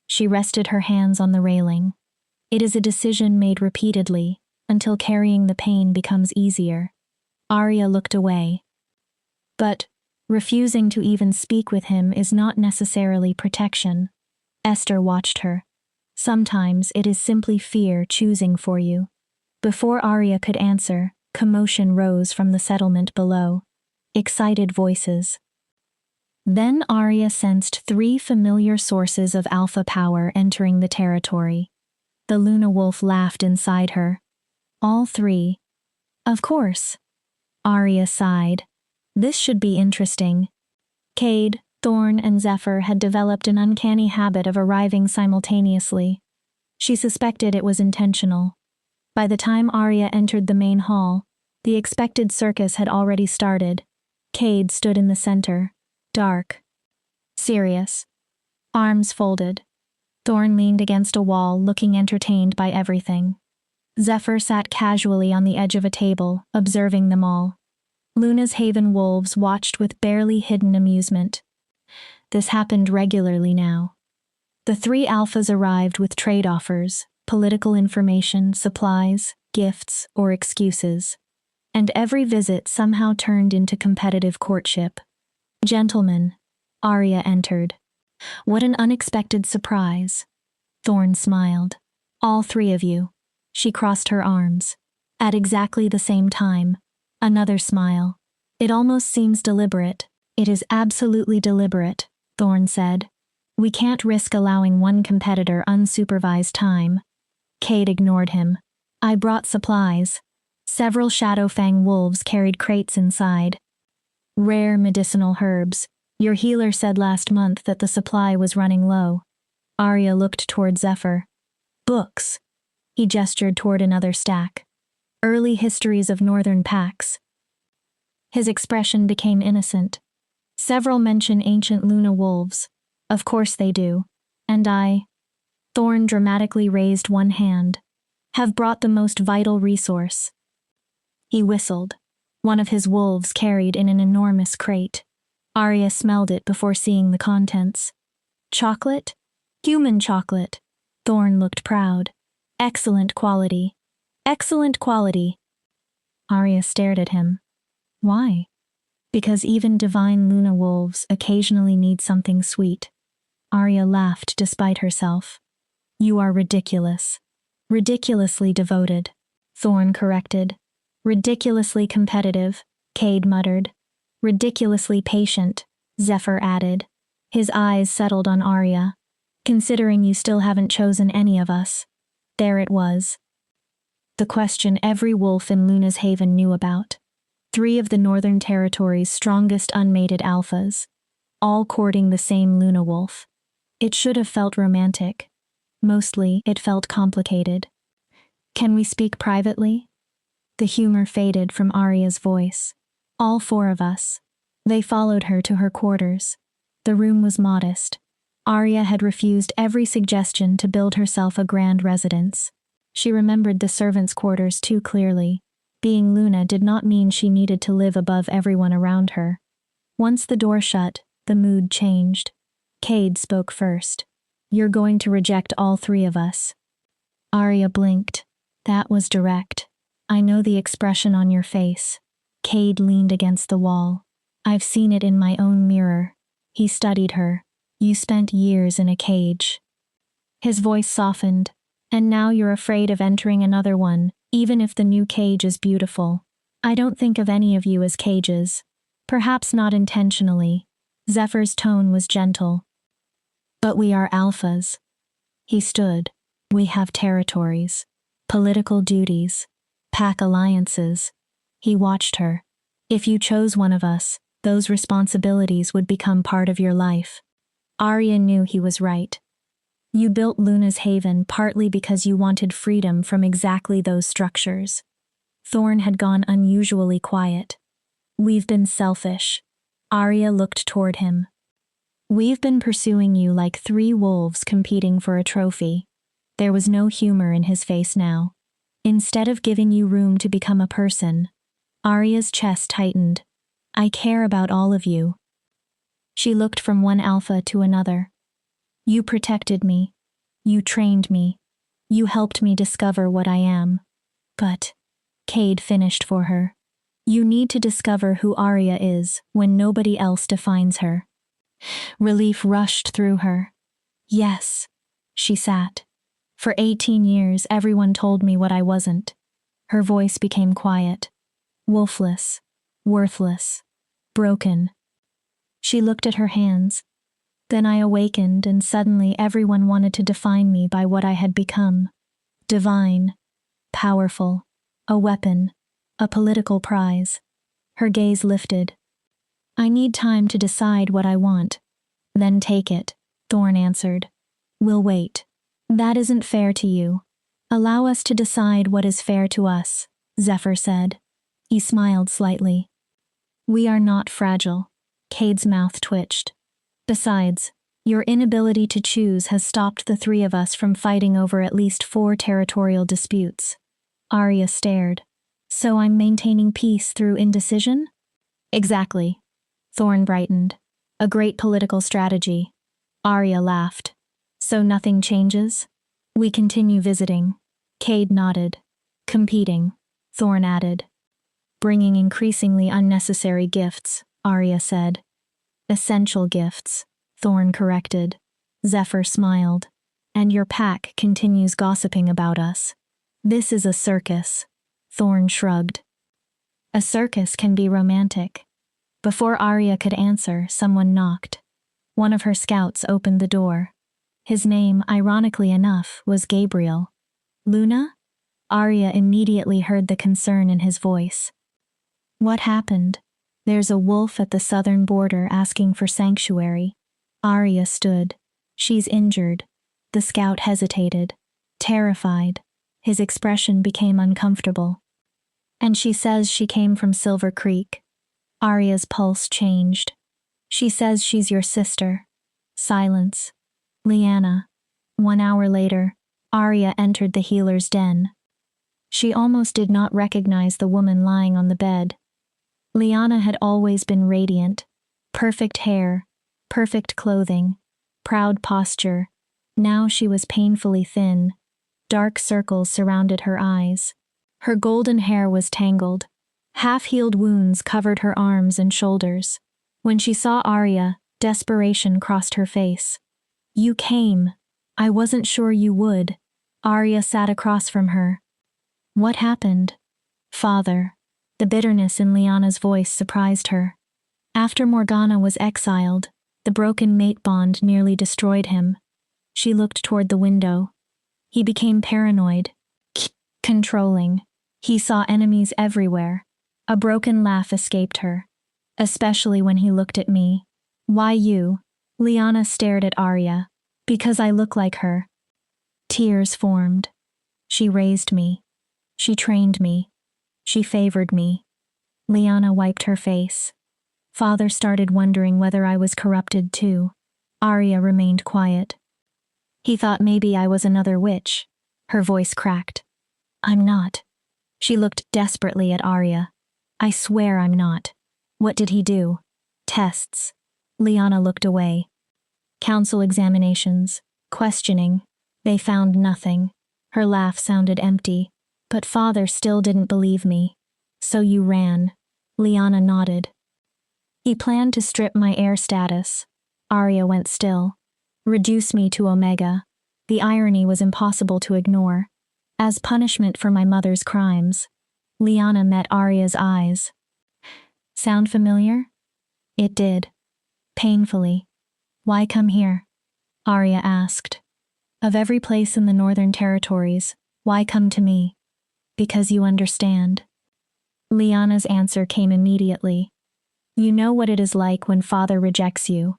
She rested her hands on the railing. It is a decision made repeatedly, until carrying the pain becomes easier. Arya looked away. But refusing to even speak with him is not necessarily protection. Esther watched her. Sometimes it is simply fear choosing for you. Before Arya could answer, commotion rose from the settlement below. Excited voices. Then Arya sensed 3 familiar sources of alpha power entering the territory. The Luna wolf laughed inside her. All three. Of course. Arya sighed. This should be interesting. Cade, Thorn, and Zephyr had developed an uncanny habit of arriving simultaneously. She suspected it was intentional. By the time Arya entered the main hall, the expected circus had already started. Cade stood in the center, dark, serious, arms folded. Thorn leaned against a wall, looking entertained by everything. Zephyr sat casually on the edge of a table, observing them all. Luna's Haven wolves watched with barely hidden amusement. This happened regularly now. The three alphas arrived with trade offers, political information, supplies, gifts, or excuses. And every visit somehow turned into competitive courtship. Gentlemen, Arya entered. What an unexpected surprise. Thorn smiled. All three of you. She crossed her arms. At exactly the same time. Another smile. It almost seems deliberate. It is absolutely deliberate, Thorn said. We can't risk allowing one competitor unsupervised time. Cade ignored him. I brought supplies. Several Shadowfang wolves carried crates inside. Rare medicinal herbs. Your healer said last month that the supply was running low. Arya looked toward Zephyr. Books. He gestured toward another stack. Early histories of northern packs. His expression became innocent. Several mention ancient Luna wolves. Of course they do. And I, Thorn dramatically raised one hand, have brought the most vital resource. He whistled. One of his wolves carried in an enormous crate. Arya smelled it before seeing the contents. Chocolate? Human chocolate. Thorn looked proud. Excellent quality. Excellent quality. Arya stared at him. Why? Because even divine Luna wolves occasionally need something sweet. Arya laughed despite herself. You are ridiculous. Ridiculously devoted. Thorn corrected. Ridiculously competitive, Cade muttered. Ridiculously patient, Zephyr added. His eyes settled on Arya. Considering you still haven't chosen any of us. There it was. The question every wolf in Luna's Haven knew about. 3 of the Northern Territory's strongest unmated alphas, all courting the same Luna wolf. It should have felt romantic. Mostly, it felt complicated. Can we speak privately? The humor faded from Arya's voice. All 4 of us. They followed her to her quarters. The room was modest. Arya had refused every suggestion to build herself a grand residence. She remembered the servants' quarters too clearly. Being Luna did not mean she needed to live above everyone around her. Once the door shut, the mood changed. Cade spoke first. You're going to reject all 3 of us. Arya blinked. That was direct. I know the expression on your face. Cade leaned against the wall. I've seen it in my own mirror. He studied her. You spent years in a cage. His voice softened. And now you're afraid of entering another one, even if the new cage is beautiful. I don't think of any of you as cages. Perhaps not intentionally. Zephyr's tone was gentle. But we are alphas. He stood. We have territories, political duties, pack alliances. He watched her. If you chose one of us, those responsibilities would become part of your life. Arya knew he was right. You built Luna's Haven partly because you wanted freedom from exactly those structures. Thorn had gone unusually quiet. We've been selfish. Arya looked toward him. We've been pursuing you like 3 wolves competing for a trophy. There was no humor in his face now. Instead of giving you room to become a person, Arya's chest tightened. I care about all of you. She looked from one alpha to another. You protected me. You trained me. You helped me discover what I am. But, Cade finished for her. You need to discover who Arya is when nobody else defines her. Relief rushed through her. Yes, she sat. For 18 years, everyone told me what I wasn't. Her voice became quiet. Wolfless. Worthless. Broken. She looked at her hands. Then I awakened and suddenly everyone wanted to define me by what I had become. Divine. Powerful. A weapon. A political prize. Her gaze lifted. I need time to decide what I want. Then take it, Thorn answered. We'll wait. That isn't fair to you. Allow us to decide what is fair to us, Zephyr said. He smiled slightly. We are not fragile. Cade's mouth twitched. Besides, your inability to choose has stopped the three of us from fighting over at least 4 territorial disputes. Arya stared. So I'm maintaining peace through indecision? Exactly. Thorn brightened. A great political strategy. Arya laughed. So nothing changes? We continue visiting. Cade nodded. Competing, Thorn added. Bringing increasingly unnecessary gifts, Arya said. Essential gifts, Thorn corrected. Zephyr smiled. And your pack continues gossiping about us. This is a circus. Thorn shrugged. A circus can be romantic. Before Arya could answer, someone knocked. One of her scouts opened the door. His name, ironically enough, was Gabriel. Luna? Arya immediately heard the concern in his voice. What happened? There's a wolf at the southern border asking for sanctuary. Arya stood. She's injured. The scout hesitated. Terrified. His expression became uncomfortable. And she says she came from Silver Creek. Arya's pulse changed. She says she's your sister. Silence. Lyanna. 1 hour later, Arya entered the healer's den. She almost did not recognize the woman lying on the bed. Lyanna had always been radiant. Perfect hair, perfect clothing, proud posture. Now she was painfully thin. Dark circles surrounded her eyes. Her golden hair was tangled. Half-healed wounds covered her arms and shoulders. When she saw Arya, desperation crossed her face. You came. I wasn't sure you would. Arya sat across from her. What happened? Father. The bitterness in Lyanna's voice surprised her. After Morgana was exiled, the broken mate bond nearly destroyed him. She looked toward the window. He became paranoid. Controlling. He saw enemies everywhere. A broken laugh escaped her. Especially when he looked at me. Why you? Lyanna stared at Arya. Because I look like her. Tears formed. She raised me. She trained me. She favored me. Lyanna wiped her face. Father started wondering whether I was corrupted too. Arya remained quiet. He thought maybe I was another witch. Her voice cracked. I'm not. She looked desperately at Arya. I swear I'm not. What did he do? Tests. Lyanna looked away. Council examinations. Questioning. They found nothing. Her laugh sounded empty. But Father still didn't believe me. So you ran. Lyanna nodded. He planned to strip my heir status. Arya went still. Reduce me to Omega. The irony was impossible to ignore. As punishment for my mother's crimes. Lyanna met Arya's eyes. Sound familiar? It did. Painfully. Why come here? Arya asked. Of every place in the Northern Territories, why come to me? Because you understand. Lyanna's answer came immediately. You know what it is like when Father rejects you.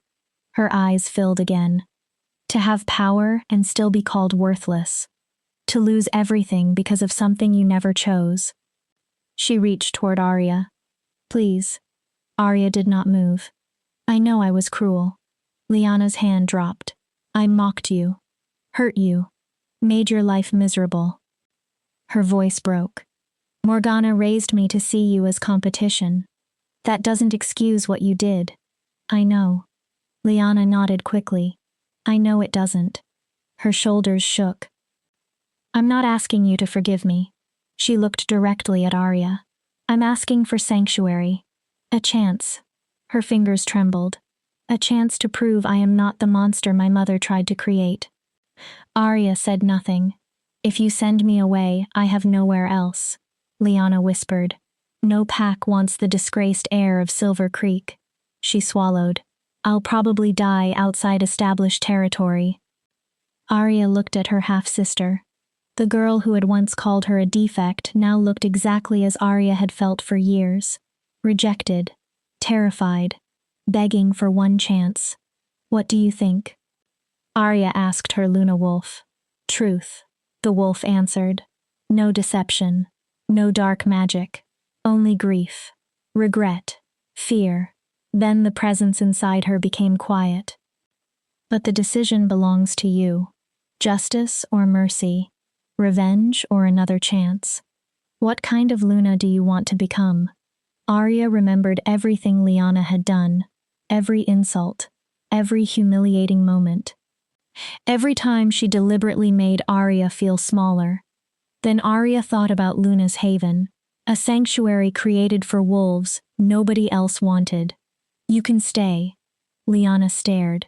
Her eyes filled again. To have power and still be called worthless. To lose everything because of something you never chose. She reached toward Arya. Please. Arya did not move. I know I was cruel. Lyanna's hand dropped. I mocked you. Hurt you. Made your life miserable. Her voice broke. Morgana raised me to see you as competition. That doesn't excuse what you did. I know. Lyanna nodded quickly. I know it doesn't. Her shoulders shook. I'm not asking you to forgive me. She looked directly at Arya. I'm asking for sanctuary. A chance. Her fingers trembled. A chance to prove I am not the monster my mother tried to create. Arya said nothing. If you send me away, I have nowhere else. Lyanna whispered. No pack wants the disgraced heir of Silver Creek. She swallowed. I'll probably die outside established territory. Arya looked at her half-sister. The girl who had once called her a defect now looked exactly as Arya had felt for years. Rejected, terrified, begging for one chance. "What do you think?" Arya asked her Luna wolf. "Truth," the wolf answered. "No deception, no dark magic, only grief, regret, fear." Then the presence inside her became quiet. "But the decision belongs to you. Justice or mercy, revenge or another chance. What kind of Luna do you want to become?" Arya remembered everything Lyanna had done, every insult, every humiliating moment. Every time she deliberately made Arya feel smaller. Then Arya thought about Luna's haven, a sanctuary created for wolves nobody else wanted. "You can stay." Lyanna stared.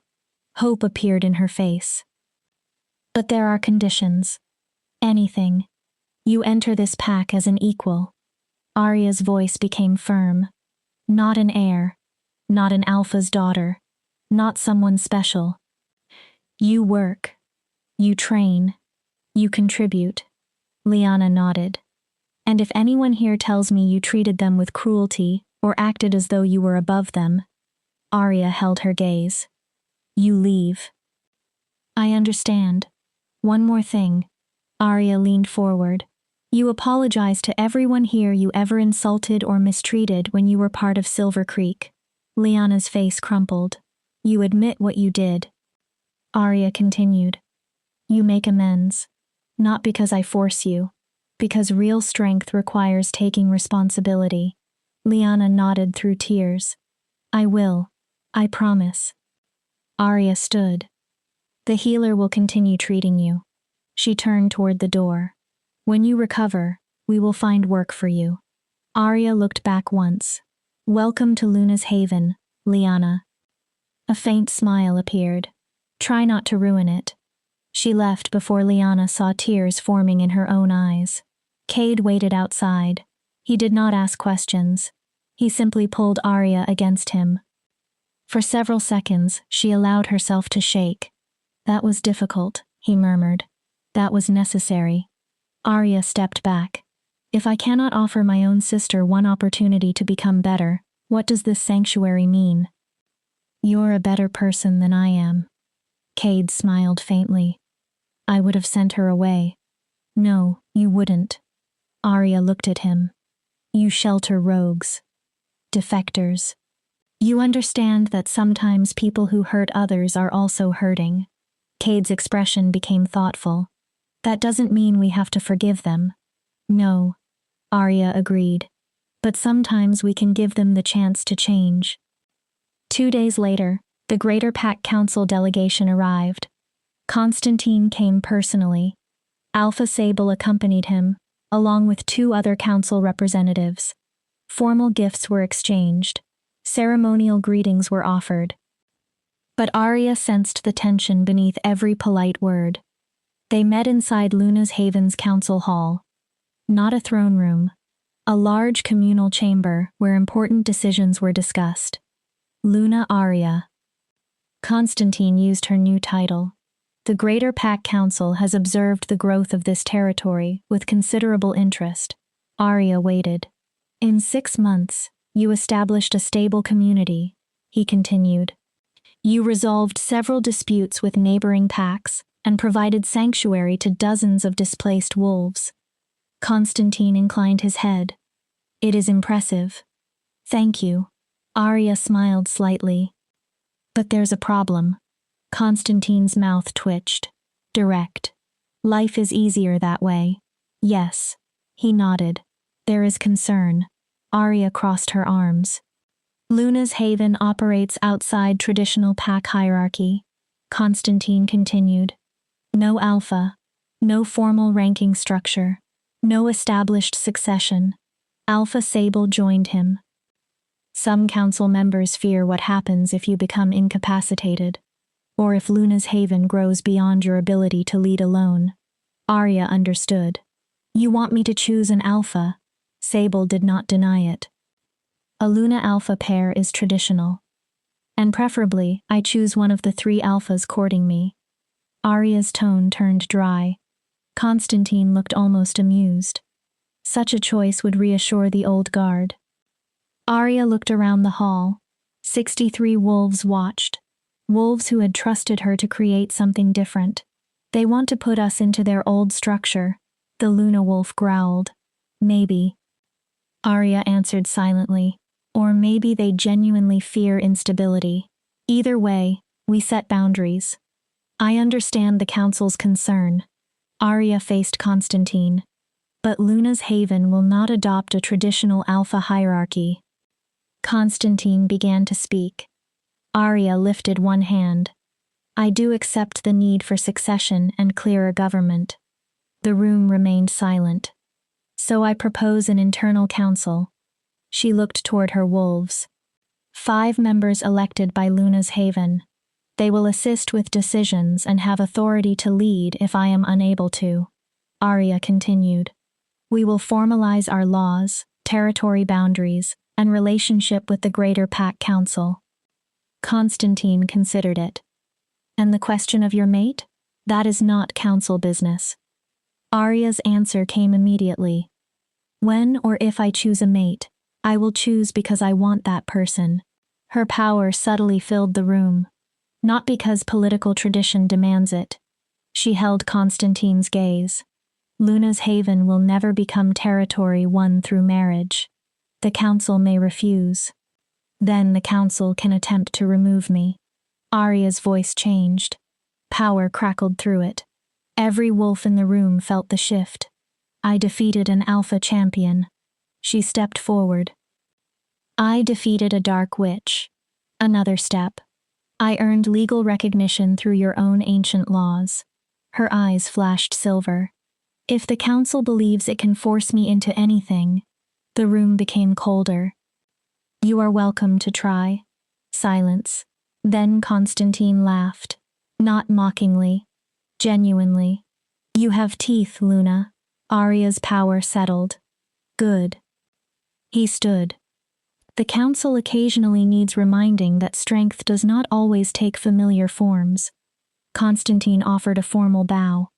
Hope appeared in her face. "But there are conditions. Anything. You enter this pack as an equal." Arya's voice became firm. "Not an heir. Not an alpha's daughter. Not someone special. You work. You train. You contribute." Lyanna nodded. "And if anyone here tells me you treated them with cruelty or acted as though you were above them..." Arya held her gaze. "You leave." "I understand. One more thing." Arya leaned forward. "You apologize to everyone here you ever insulted or mistreated when you were part of Silver Creek." Lyanna's face crumpled. "You admit what you did." Arya continued. "You make amends. Not because I force you. Because real strength requires taking responsibility." Lyanna nodded through tears. "I will. I promise." Arya stood. "The healer will continue treating you." She turned toward the door. "When you recover, we will find work for you." Arya looked back once. "Welcome to Luna's haven, Lyanna." A faint smile appeared. "Try not to ruin it." She left before Lyanna saw tears forming in her own eyes. Cade waited outside. He did not ask questions. He simply pulled Arya against him. For several seconds, she allowed herself to shake. "That was difficult," he murmured. "That was necessary." Arya stepped back. "If I cannot offer my own sister one opportunity to become better, what does this sanctuary mean?" "You're a better person than I am." Cade smiled faintly. "I would have sent her away." "No, you wouldn't." Arya looked at him. "You shelter rogues. Defectors. You understand that sometimes people who hurt others are also hurting." Cade's expression became thoughtful. "That doesn't mean we have to forgive them." "No," Arya agreed. "But sometimes we can give them the chance to change." 2 days later, the Greater Pack Council delegation arrived. Constantine came personally. Alpha Sable accompanied him, along with 2 other council representatives. Formal gifts were exchanged. Ceremonial greetings were offered. But Arya sensed the tension beneath every polite word. They met inside Luna's Haven's council hall. Not a throne room. A large communal chamber where important decisions were discussed. Luna Arya. Constantine used her new title. "The Greater Pack Council has observed the growth of this territory with considerable interest." Arya waited. "In 6 months, you established a stable community," he continued. "You resolved several disputes with neighboring packs and provided sanctuary to dozens of displaced wolves." Constantine inclined his head. "It is impressive." "Thank you." Arya smiled slightly. "But there's a problem." Constantine's mouth twitched. "Direct. Life is easier that way." "Yes." He nodded. "There is concern." Arya crossed her arms. "Luna's Haven operates outside traditional pack hierarchy," Constantine continued. "No alpha. No formal ranking structure. No established succession." Alpha Sable joined him. "Some council members fear what happens if you become incapacitated, or if Luna's Haven grows beyond your ability to lead alone." Arya understood. "You want me to choose an alpha?" Sable did not deny it. "A Luna alpha pair is traditional. And preferably, I choose one of the 3 alphas courting me." Arya's tone turned dry. Constantine looked almost amused. Such a choice would reassure the old guard. Arya looked around the hall. 63 wolves watched. Wolves who had trusted her to create something different. They want to put us into their old structure, the Luna wolf growled. Maybe. Arya answered silently. Or maybe they genuinely fear instability. Either way, we set boundaries. I understand the council's concern. Arya faced Constantine. But Luna's Haven will not adopt a traditional alpha hierarchy. Constantine began to speak. Arya lifted one hand. I do accept the need for succession and clearer government. The room remained silent. So I propose an internal council. She looked toward her wolves. 5 members elected by Luna's Haven. They will assist with decisions and have authority to lead if I am unable to. Arya continued. We will formalize our laws, territory boundaries, and relationship with the greater Pack Council. Constantine considered it. And the question of your mate? That is not council business. Arya's answer came immediately. When or if I choose a mate, I will choose because I want that person. Her power subtly filled the room. Not because political tradition demands it. She held Constantine's gaze. Luna's Haven will never become territory won through marriage. The council may refuse. Then the council can attempt to remove me. Arya's voice changed. Power crackled through it. Every wolf in the room felt the shift. I defeated an alpha champion. She stepped forward. I defeated a dark witch. Another step. I earned legal recognition through your own ancient laws. Her eyes flashed silver. If the council believes it can force me into anything, the room became colder. You are welcome to try. Silence. Then Constantine laughed. Not mockingly. Genuinely. You have teeth, Luna. Arya's power settled. Good. He stood. The council occasionally needs reminding that strength does not always take familiar forms. Constantine offered a formal bow.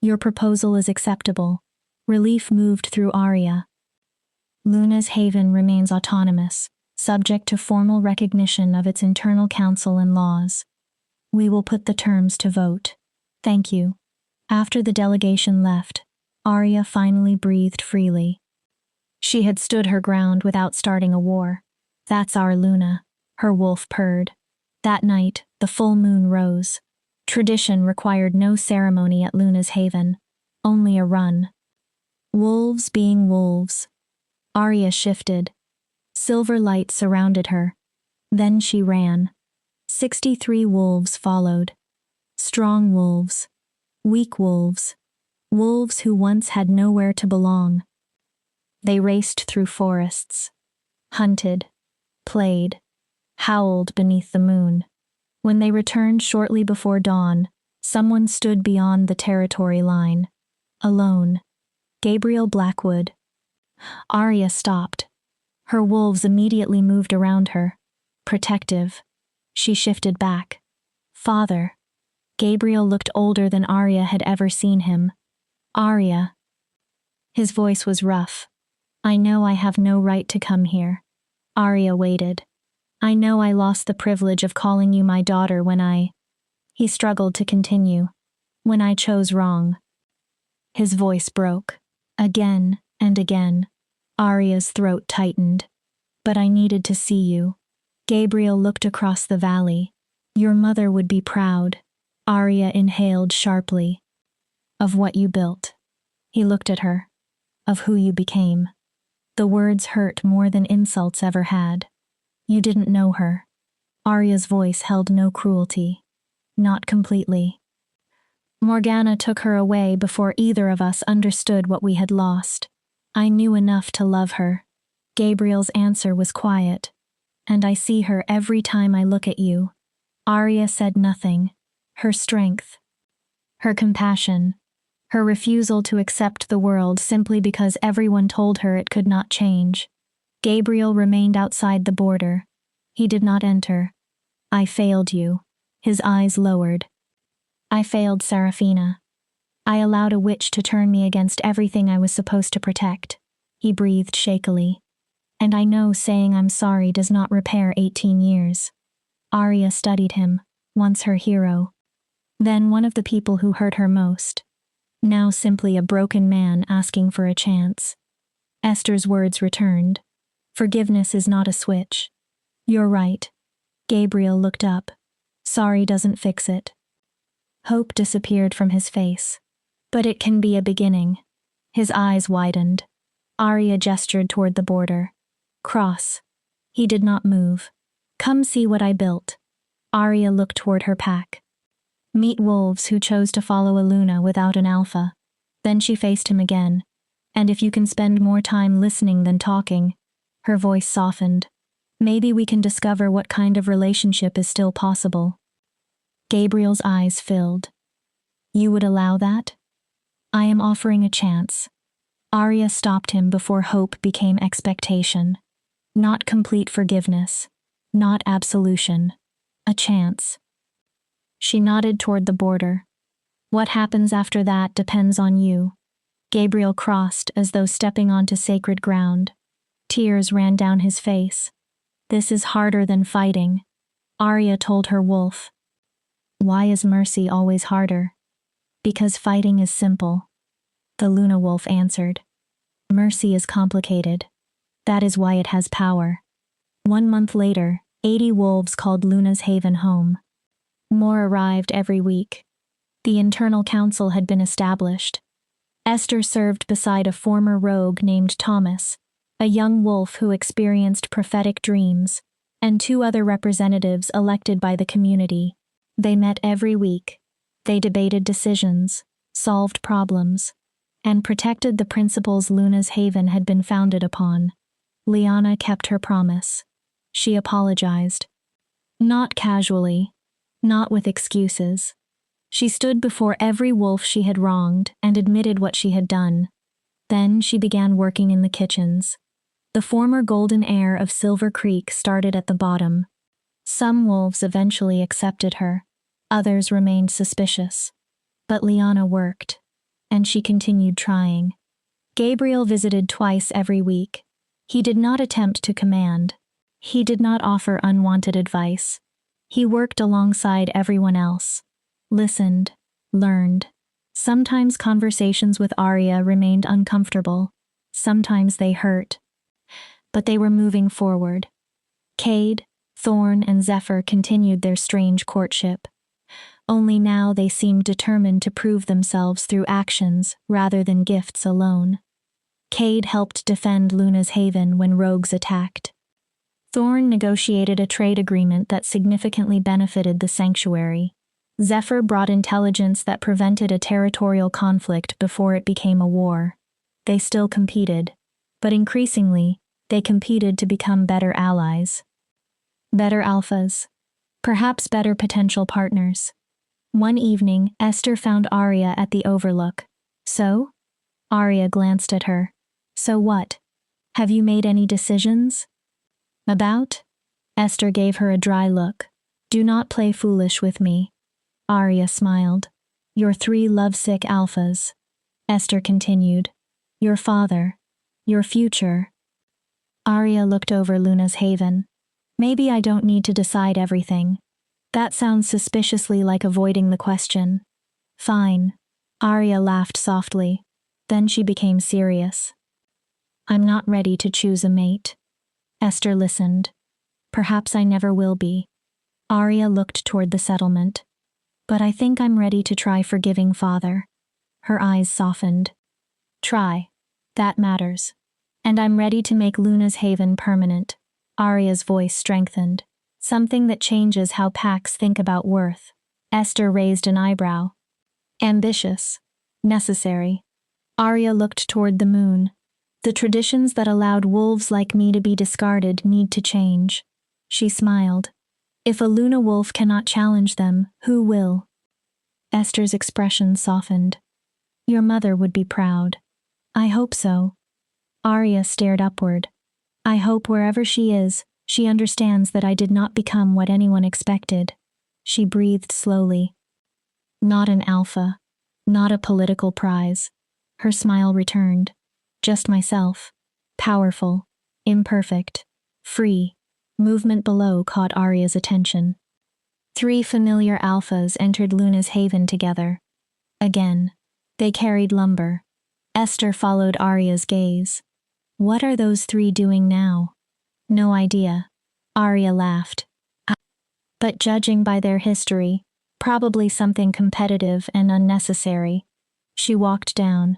Your proposal is acceptable. Relief moved through Arya. Luna's Haven remains autonomous, subject to formal recognition of its internal council and laws. We will put the terms to vote. Thank you. After the delegation left, Arya finally breathed freely. She had stood her ground without starting a war. That's our Luna, her wolf purred. That night, the full moon rose. Tradition required no ceremony at Luna's Haven, only a run. Wolves being wolves. Arya shifted. Silver light surrounded her. Then she ran. 63 wolves followed. Strong wolves. Weak wolves. Wolves who once had nowhere to belong. They raced through forests. Hunted. Played. Howled beneath the moon. When they returned shortly before dawn, someone stood beyond the territory line. Alone. Gabriel Blackwood. Arya stopped. Her wolves immediately moved around her. Protective. She shifted back. Father. Gabriel looked older than Arya had ever seen him. Arya. His voice was rough. I know I have no right to come here. Arya waited. I know I lost the privilege of calling you my daughter when I... He struggled to continue. When I chose wrong. His voice broke. Again and again. Arya's throat tightened. But I needed to see you. Gabriel looked across the valley. Your mother would be proud. Arya inhaled sharply. Of what you built. He looked at her. Of who you became. The words hurt more than insults ever had. You didn't know her. Arya's voice held no cruelty. Not completely. Morgana took her away before either of us understood what we had lost. I knew enough to love her. Gabriel's answer was quiet. And I see her every time I look at you. Arya said nothing. Her strength. Her compassion. Her refusal to accept the world simply because everyone told her it could not change. Gabriel remained outside the border. He did not enter. I failed you. His eyes lowered. I failed Serafina. I allowed a witch to turn me against everything I was supposed to protect. He breathed shakily. And I know saying I'm sorry does not repair 18 years. Arya studied him, once her hero. Then one of the people who hurt her most. Now simply a broken man asking for a chance. Esther's words returned. Forgiveness is not a switch. You're right. Gabriel looked up. Sorry doesn't fix it. Hope disappeared from his face. But it can be a beginning. His eyes widened. Arya gestured toward the border. Cross. He did not move. Come see what I built. Arya looked toward her pack. Meet wolves who chose to follow a Luna without an alpha. Then she faced him again. And if you can spend more time listening than talking. Her voice softened. Maybe we can discover what kind of relationship is still possible. Gabriel's eyes filled. You would allow that? I am offering a chance. Arya stopped him before hope became expectation. Not complete forgiveness. Not absolution. A chance. She nodded toward the border. What happens after that depends on you. Gabriel crossed as though stepping onto sacred ground. Tears ran down his face. This is harder than fighting. Arya told her wolf. Why is mercy always harder? Because fighting is simple. The Luna wolf answered. Mercy is complicated. That is why it has power. 1 month later, 80 wolves called Luna's Haven home. More arrived every week. The internal council had been established. Esther served beside a former rogue named Thomas, a young wolf who experienced prophetic dreams, and 2 other representatives elected by the community. They met every week. They debated decisions, solved problems, and protected the principles Luna's Haven had been founded upon. Liana kept her promise. She apologized. Not casually, not with excuses. She stood before every wolf she had wronged and admitted what she had done. Then she began working in the kitchens. The former golden heir of Silver Creek started at the bottom. Some wolves eventually accepted her. Others remained suspicious. But Liana worked, and she continued trying. Gabriel visited twice every week. He did not attempt to command. He did not offer unwanted advice. He worked alongside everyone else. Listened, learned. Sometimes conversations with Arya remained uncomfortable. Sometimes they hurt. But they were moving forward. Cade, Thorn, and Zephyr continued their strange courtship. Only now they seemed determined to prove themselves through actions rather than gifts alone. Cade helped defend Luna's Haven when rogues attacked. Thorn negotiated a trade agreement that significantly benefited the sanctuary. Zephyr brought intelligence that prevented a territorial conflict before it became a war. They still competed, but increasingly, they competed to become better allies. Better alphas. Perhaps better potential partners. One evening, Esther found Arya at the Overlook. So? Arya glanced at her. So what? Have you made any decisions? About? Esther gave her a dry look. Do not play foolish with me. Arya smiled. Your 3 lovesick alphas. Esther continued. Your father. Your future. Arya looked over Luna's Haven. Maybe I don't need to decide everything. That sounds suspiciously like avoiding the question. Fine. Arya laughed softly. Then she became serious. I'm not ready to choose a mate. Esther listened. Perhaps I never will be. Arya looked toward the settlement. But I think I'm ready to try forgiving father. Her eyes softened. Try. That matters. And I'm ready to make Luna's Haven permanent. Arya's voice strengthened. Something that changes how packs think about worth. Esther raised an eyebrow. Ambitious. Necessary. Arya looked toward the moon. The traditions that allowed wolves like me to be discarded need to change. She smiled. If a Luna wolf cannot challenge them, who will? Esther's expression softened. Your mother would be proud. I hope so. Arya stared upward. I hope wherever she is, she understands that I did not become what anyone expected. She breathed slowly. Not an alpha. Not a political prize. Her smile returned. Just myself. Powerful. Imperfect. Free. Movement below caught Arya's attention. 3 familiar alphas entered Luna's haven together. Again. They carried lumber. Esther followed Arya's gaze. What are those 3 doing now? No idea. Arya laughed. But judging by their history, probably something competitive and unnecessary. She walked down.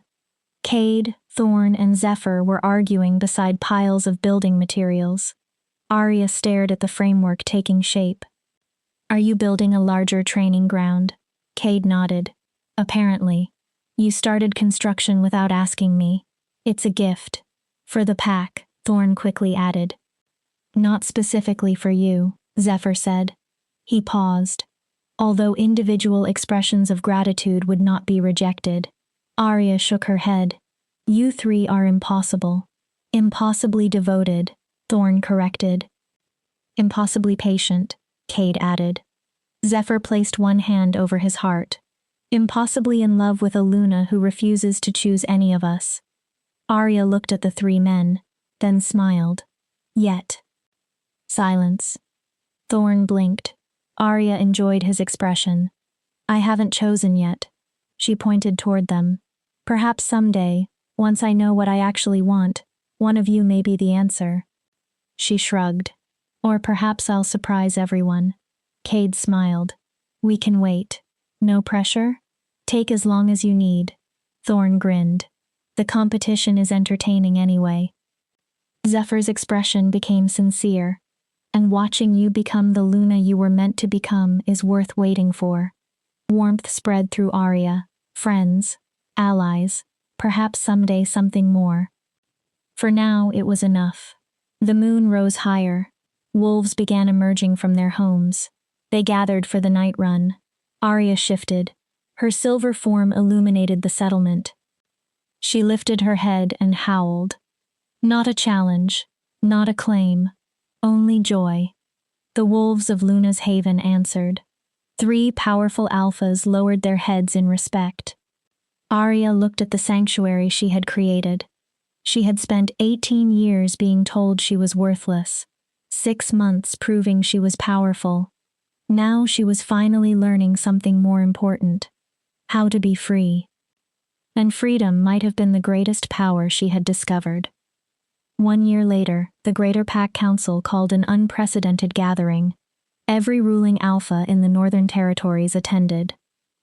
Cade, Thorn, and Zephyr were arguing beside piles of building materials. Arya stared at the framework taking shape. Are you building a larger training ground? Cade nodded. Apparently. You started construction without asking me. It's a gift. For the pack, Thorn quickly added. Not specifically for you, Zephyr said. He paused. Although individual expressions of gratitude would not be rejected. Arya shook her head. You 3 are impossible. Impossibly devoted, Thorn corrected. Impossibly patient, Cade added. Zephyr placed one hand over his heart. Impossibly in love with a Luna who refuses to choose any of us. Arya looked at the 3 men, then smiled. Yet. Silence. Thorn blinked. Arya enjoyed his expression. I haven't chosen yet. She pointed toward them. Perhaps someday, once I know what I actually want, one of you may be the answer. She shrugged. Or perhaps I'll surprise everyone. Cade smiled. We can wait. No pressure? Take as long as you need. Thorn grinned. The competition is entertaining anyway. Zephyr's expression became sincere. And watching you become the Luna you were meant to become is worth waiting for. Warmth spread through Arya. Friends. Allies. Perhaps someday something more. For now, it was enough. The moon rose higher. Wolves began emerging from their homes. They gathered for the night run. Arya shifted. Her silver form illuminated the settlement. She lifted her head and howled. Not a challenge. Not a claim. Only joy. The wolves of Luna's haven answered. 3 powerful alphas lowered their heads in respect. Arya looked at the sanctuary she had created. She had spent 18 years being told she was worthless. 6 months proving she was powerful. Now she was finally learning something more important. How to be free. And freedom might have been the greatest power she had discovered. 1 year later, the Greater Pack Council called an unprecedented gathering. Every ruling alpha in the Northern Territories attended.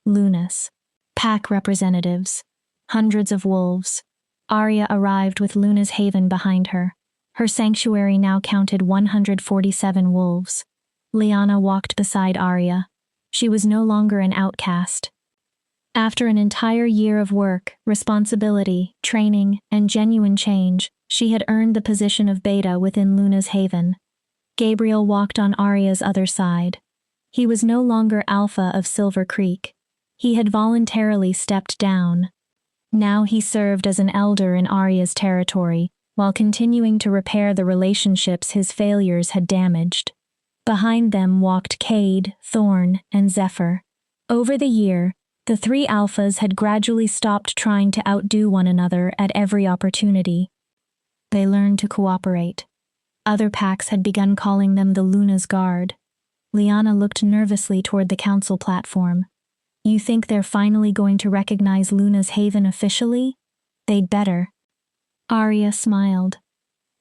Lunas. Pack representatives. Hundreds of wolves. Arya arrived with Luna's haven behind her. Her sanctuary now counted 147 wolves. Lyanna walked beside Arya. She was no longer an outcast. After an entire year of work, responsibility, training, and genuine change, she had earned the position of Beta within Luna's haven. Gabriel walked on Arya's other side. He was no longer Alpha of Silver Creek. He had voluntarily stepped down. Now he served as an elder in Arya's territory, while continuing to repair the relationships his failures had damaged. Behind them walked Cade, Thorn, and Zephyr. Over the year, the 3 alphas had gradually stopped trying to outdo one another at every opportunity. They learned to cooperate. Other packs had begun calling them the Luna's Guard. Lyanna looked nervously toward the council platform. You think they're finally going to recognize Luna's haven officially? They'd better. Arya smiled.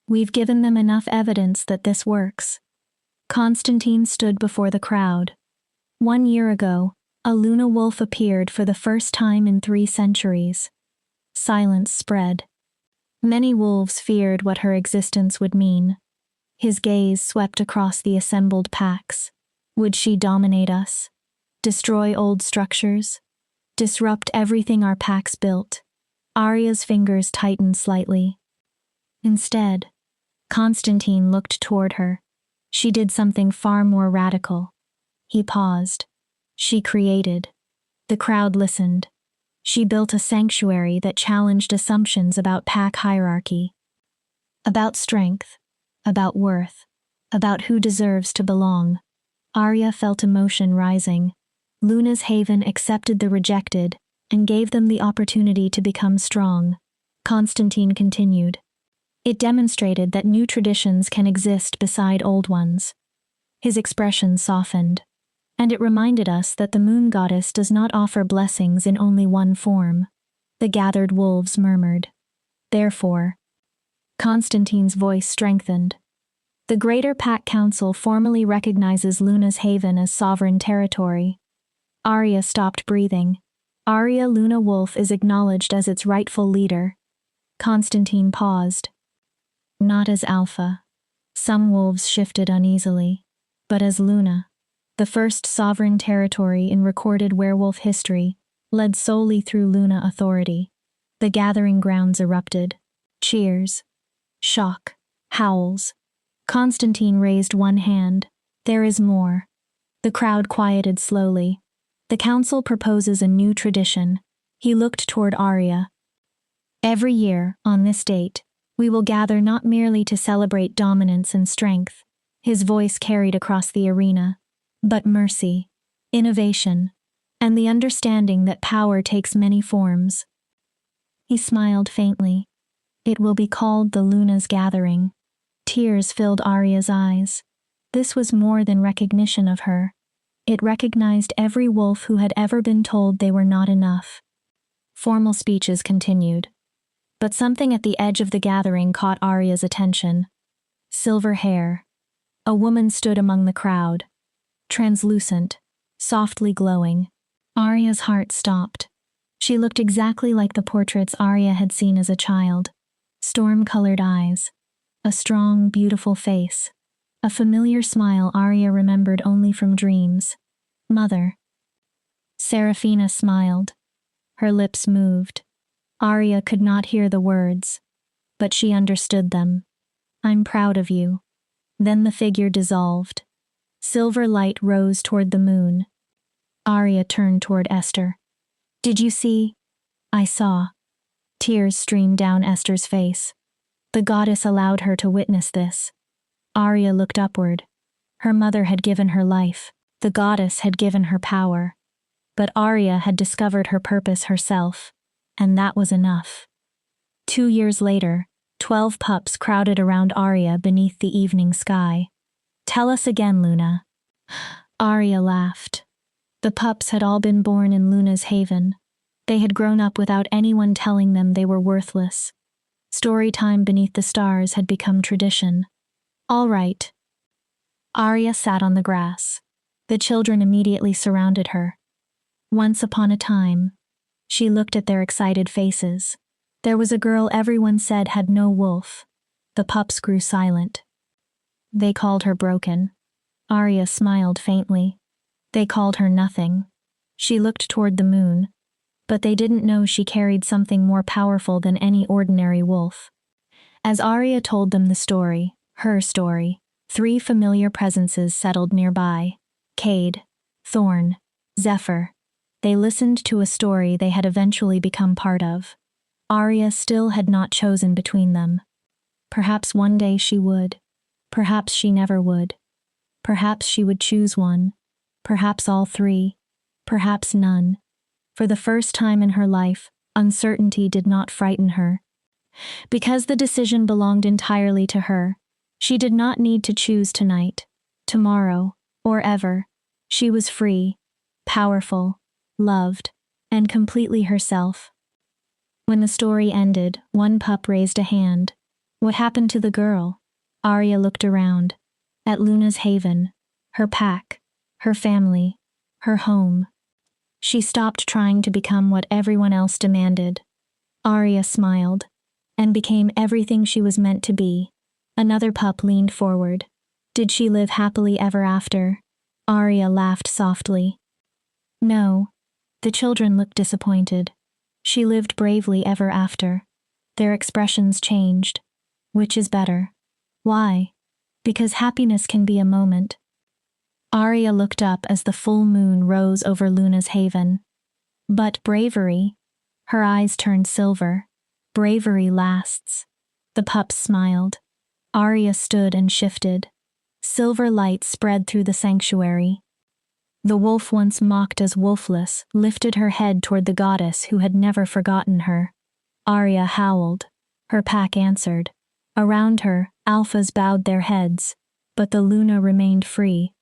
We've given them enough evidence that this works. Constantine stood before the crowd. 1 year ago, a Luna wolf appeared for the first time in 3 centuries. Silence spread. Many wolves feared what her existence would mean. His gaze swept across the assembled packs. Would she dominate us? Destroy old structures? Disrupt everything our packs built? Arya's fingers tightened slightly. Instead, Constantine looked toward her. She did something far more radical. He paused. She created. The crowd listened. She built a sanctuary that challenged assumptions about pack hierarchy. About strength. About worth. About who deserves to belong. Arya felt emotion rising. Luna's haven accepted the rejected, and gave them the opportunity to become strong. Constantine continued. It demonstrated that new traditions can exist beside old ones. His expression softened, and it reminded us that the moon goddess does not offer blessings in only one form. The gathered wolves murmured. Therefore, Constantine's voice strengthened. The Greater Pack Council formally recognizes Luna's Haven as sovereign territory. Arya stopped breathing. Arya Luna Wolf is acknowledged as its rightful leader. Constantine paused. Not as Alpha. Some wolves shifted uneasily. But as Luna, the first sovereign territory in recorded werewolf history, led solely through Luna authority. The gathering grounds erupted. Cheers. Shock. Howls. Constantine raised one hand. There is more. The crowd quieted slowly. The council proposes a new tradition. He looked toward Arya. Every year, on this date, we will gather not merely to celebrate dominance and strength, his voice carried across the arena, but mercy, innovation, and the understanding that power takes many forms. He smiled faintly. It will be called the Luna's Gathering. Tears filled Arya's eyes. This was more than recognition of her. It recognized every wolf who had ever been told they were not enough. Formal speeches continued. But something at the edge of the gathering caught Arya's attention. Silver hair. A woman stood among the crowd. Translucent, softly glowing. Arya's heart stopped. She looked exactly like the portraits Arya had seen as a child. Storm-colored eyes. A strong, beautiful face. A familiar smile Arya remembered only from dreams. Mother. Seraphina smiled. Her lips moved. Arya could not hear the words, but she understood them. I'm proud of you. Then the figure dissolved. Silver light rose toward the moon. Arya turned toward Esther. Did you see? I saw. Tears streamed down Esther's face. The goddess allowed her to witness this. Arya looked upward. Her mother had given her life. The goddess had given her power. But Arya had discovered her purpose herself, and that was enough. 2 years later, 12 pups crowded around Arya beneath the evening sky. Tell us again, Luna. Arya laughed. The pups had all been born in Luna's Haven. They had grown up without anyone telling them they were worthless. Story time beneath the stars had become tradition. All right. Arya sat on the grass. The children immediately surrounded her. Once upon a time, she looked at their excited faces. There was a girl everyone said had no wolf. The pups grew silent. They called her broken. Arya smiled faintly. They called her nothing. She looked toward the moon, but they didn't know she carried something more powerful than any ordinary wolf. As Arya told them the story, her story, 3 familiar presences settled nearby. Cade, Thorn, Zephyr. They listened to a story they had eventually become part of. Arya still had not chosen between them. Perhaps one day she would. Perhaps she never would. Perhaps she would choose one. Perhaps all 3. Perhaps none. For the first time in her life, uncertainty did not frighten her. Because the decision belonged entirely to her, she did not need to choose tonight, tomorrow, or ever. She was free, powerful, loved, and completely herself. When the story ended, one pup raised a hand. What happened to the girl? Arya looked around. At Luna's Haven. Her pack. Her family. Her home. She stopped trying to become what everyone else demanded. Arya smiled, and became everything she was meant to be. Another pup leaned forward. Did she live happily ever after? Arya laughed softly. No. The children looked disappointed. She lived bravely ever after. Their expressions changed. Which is better? Why? Because happiness can be a moment. Arya looked up as the full moon rose over Luna's Haven. But bravery? Her eyes turned silver. Bravery lasts. The pups smiled. Arya stood and shifted. Silver light spread through the sanctuary. The wolf once mocked as Wolfless lifted her head toward the goddess who had never forgotten her. Arya howled. Her pack answered. Around her, alphas bowed their heads, but the Luna remained free,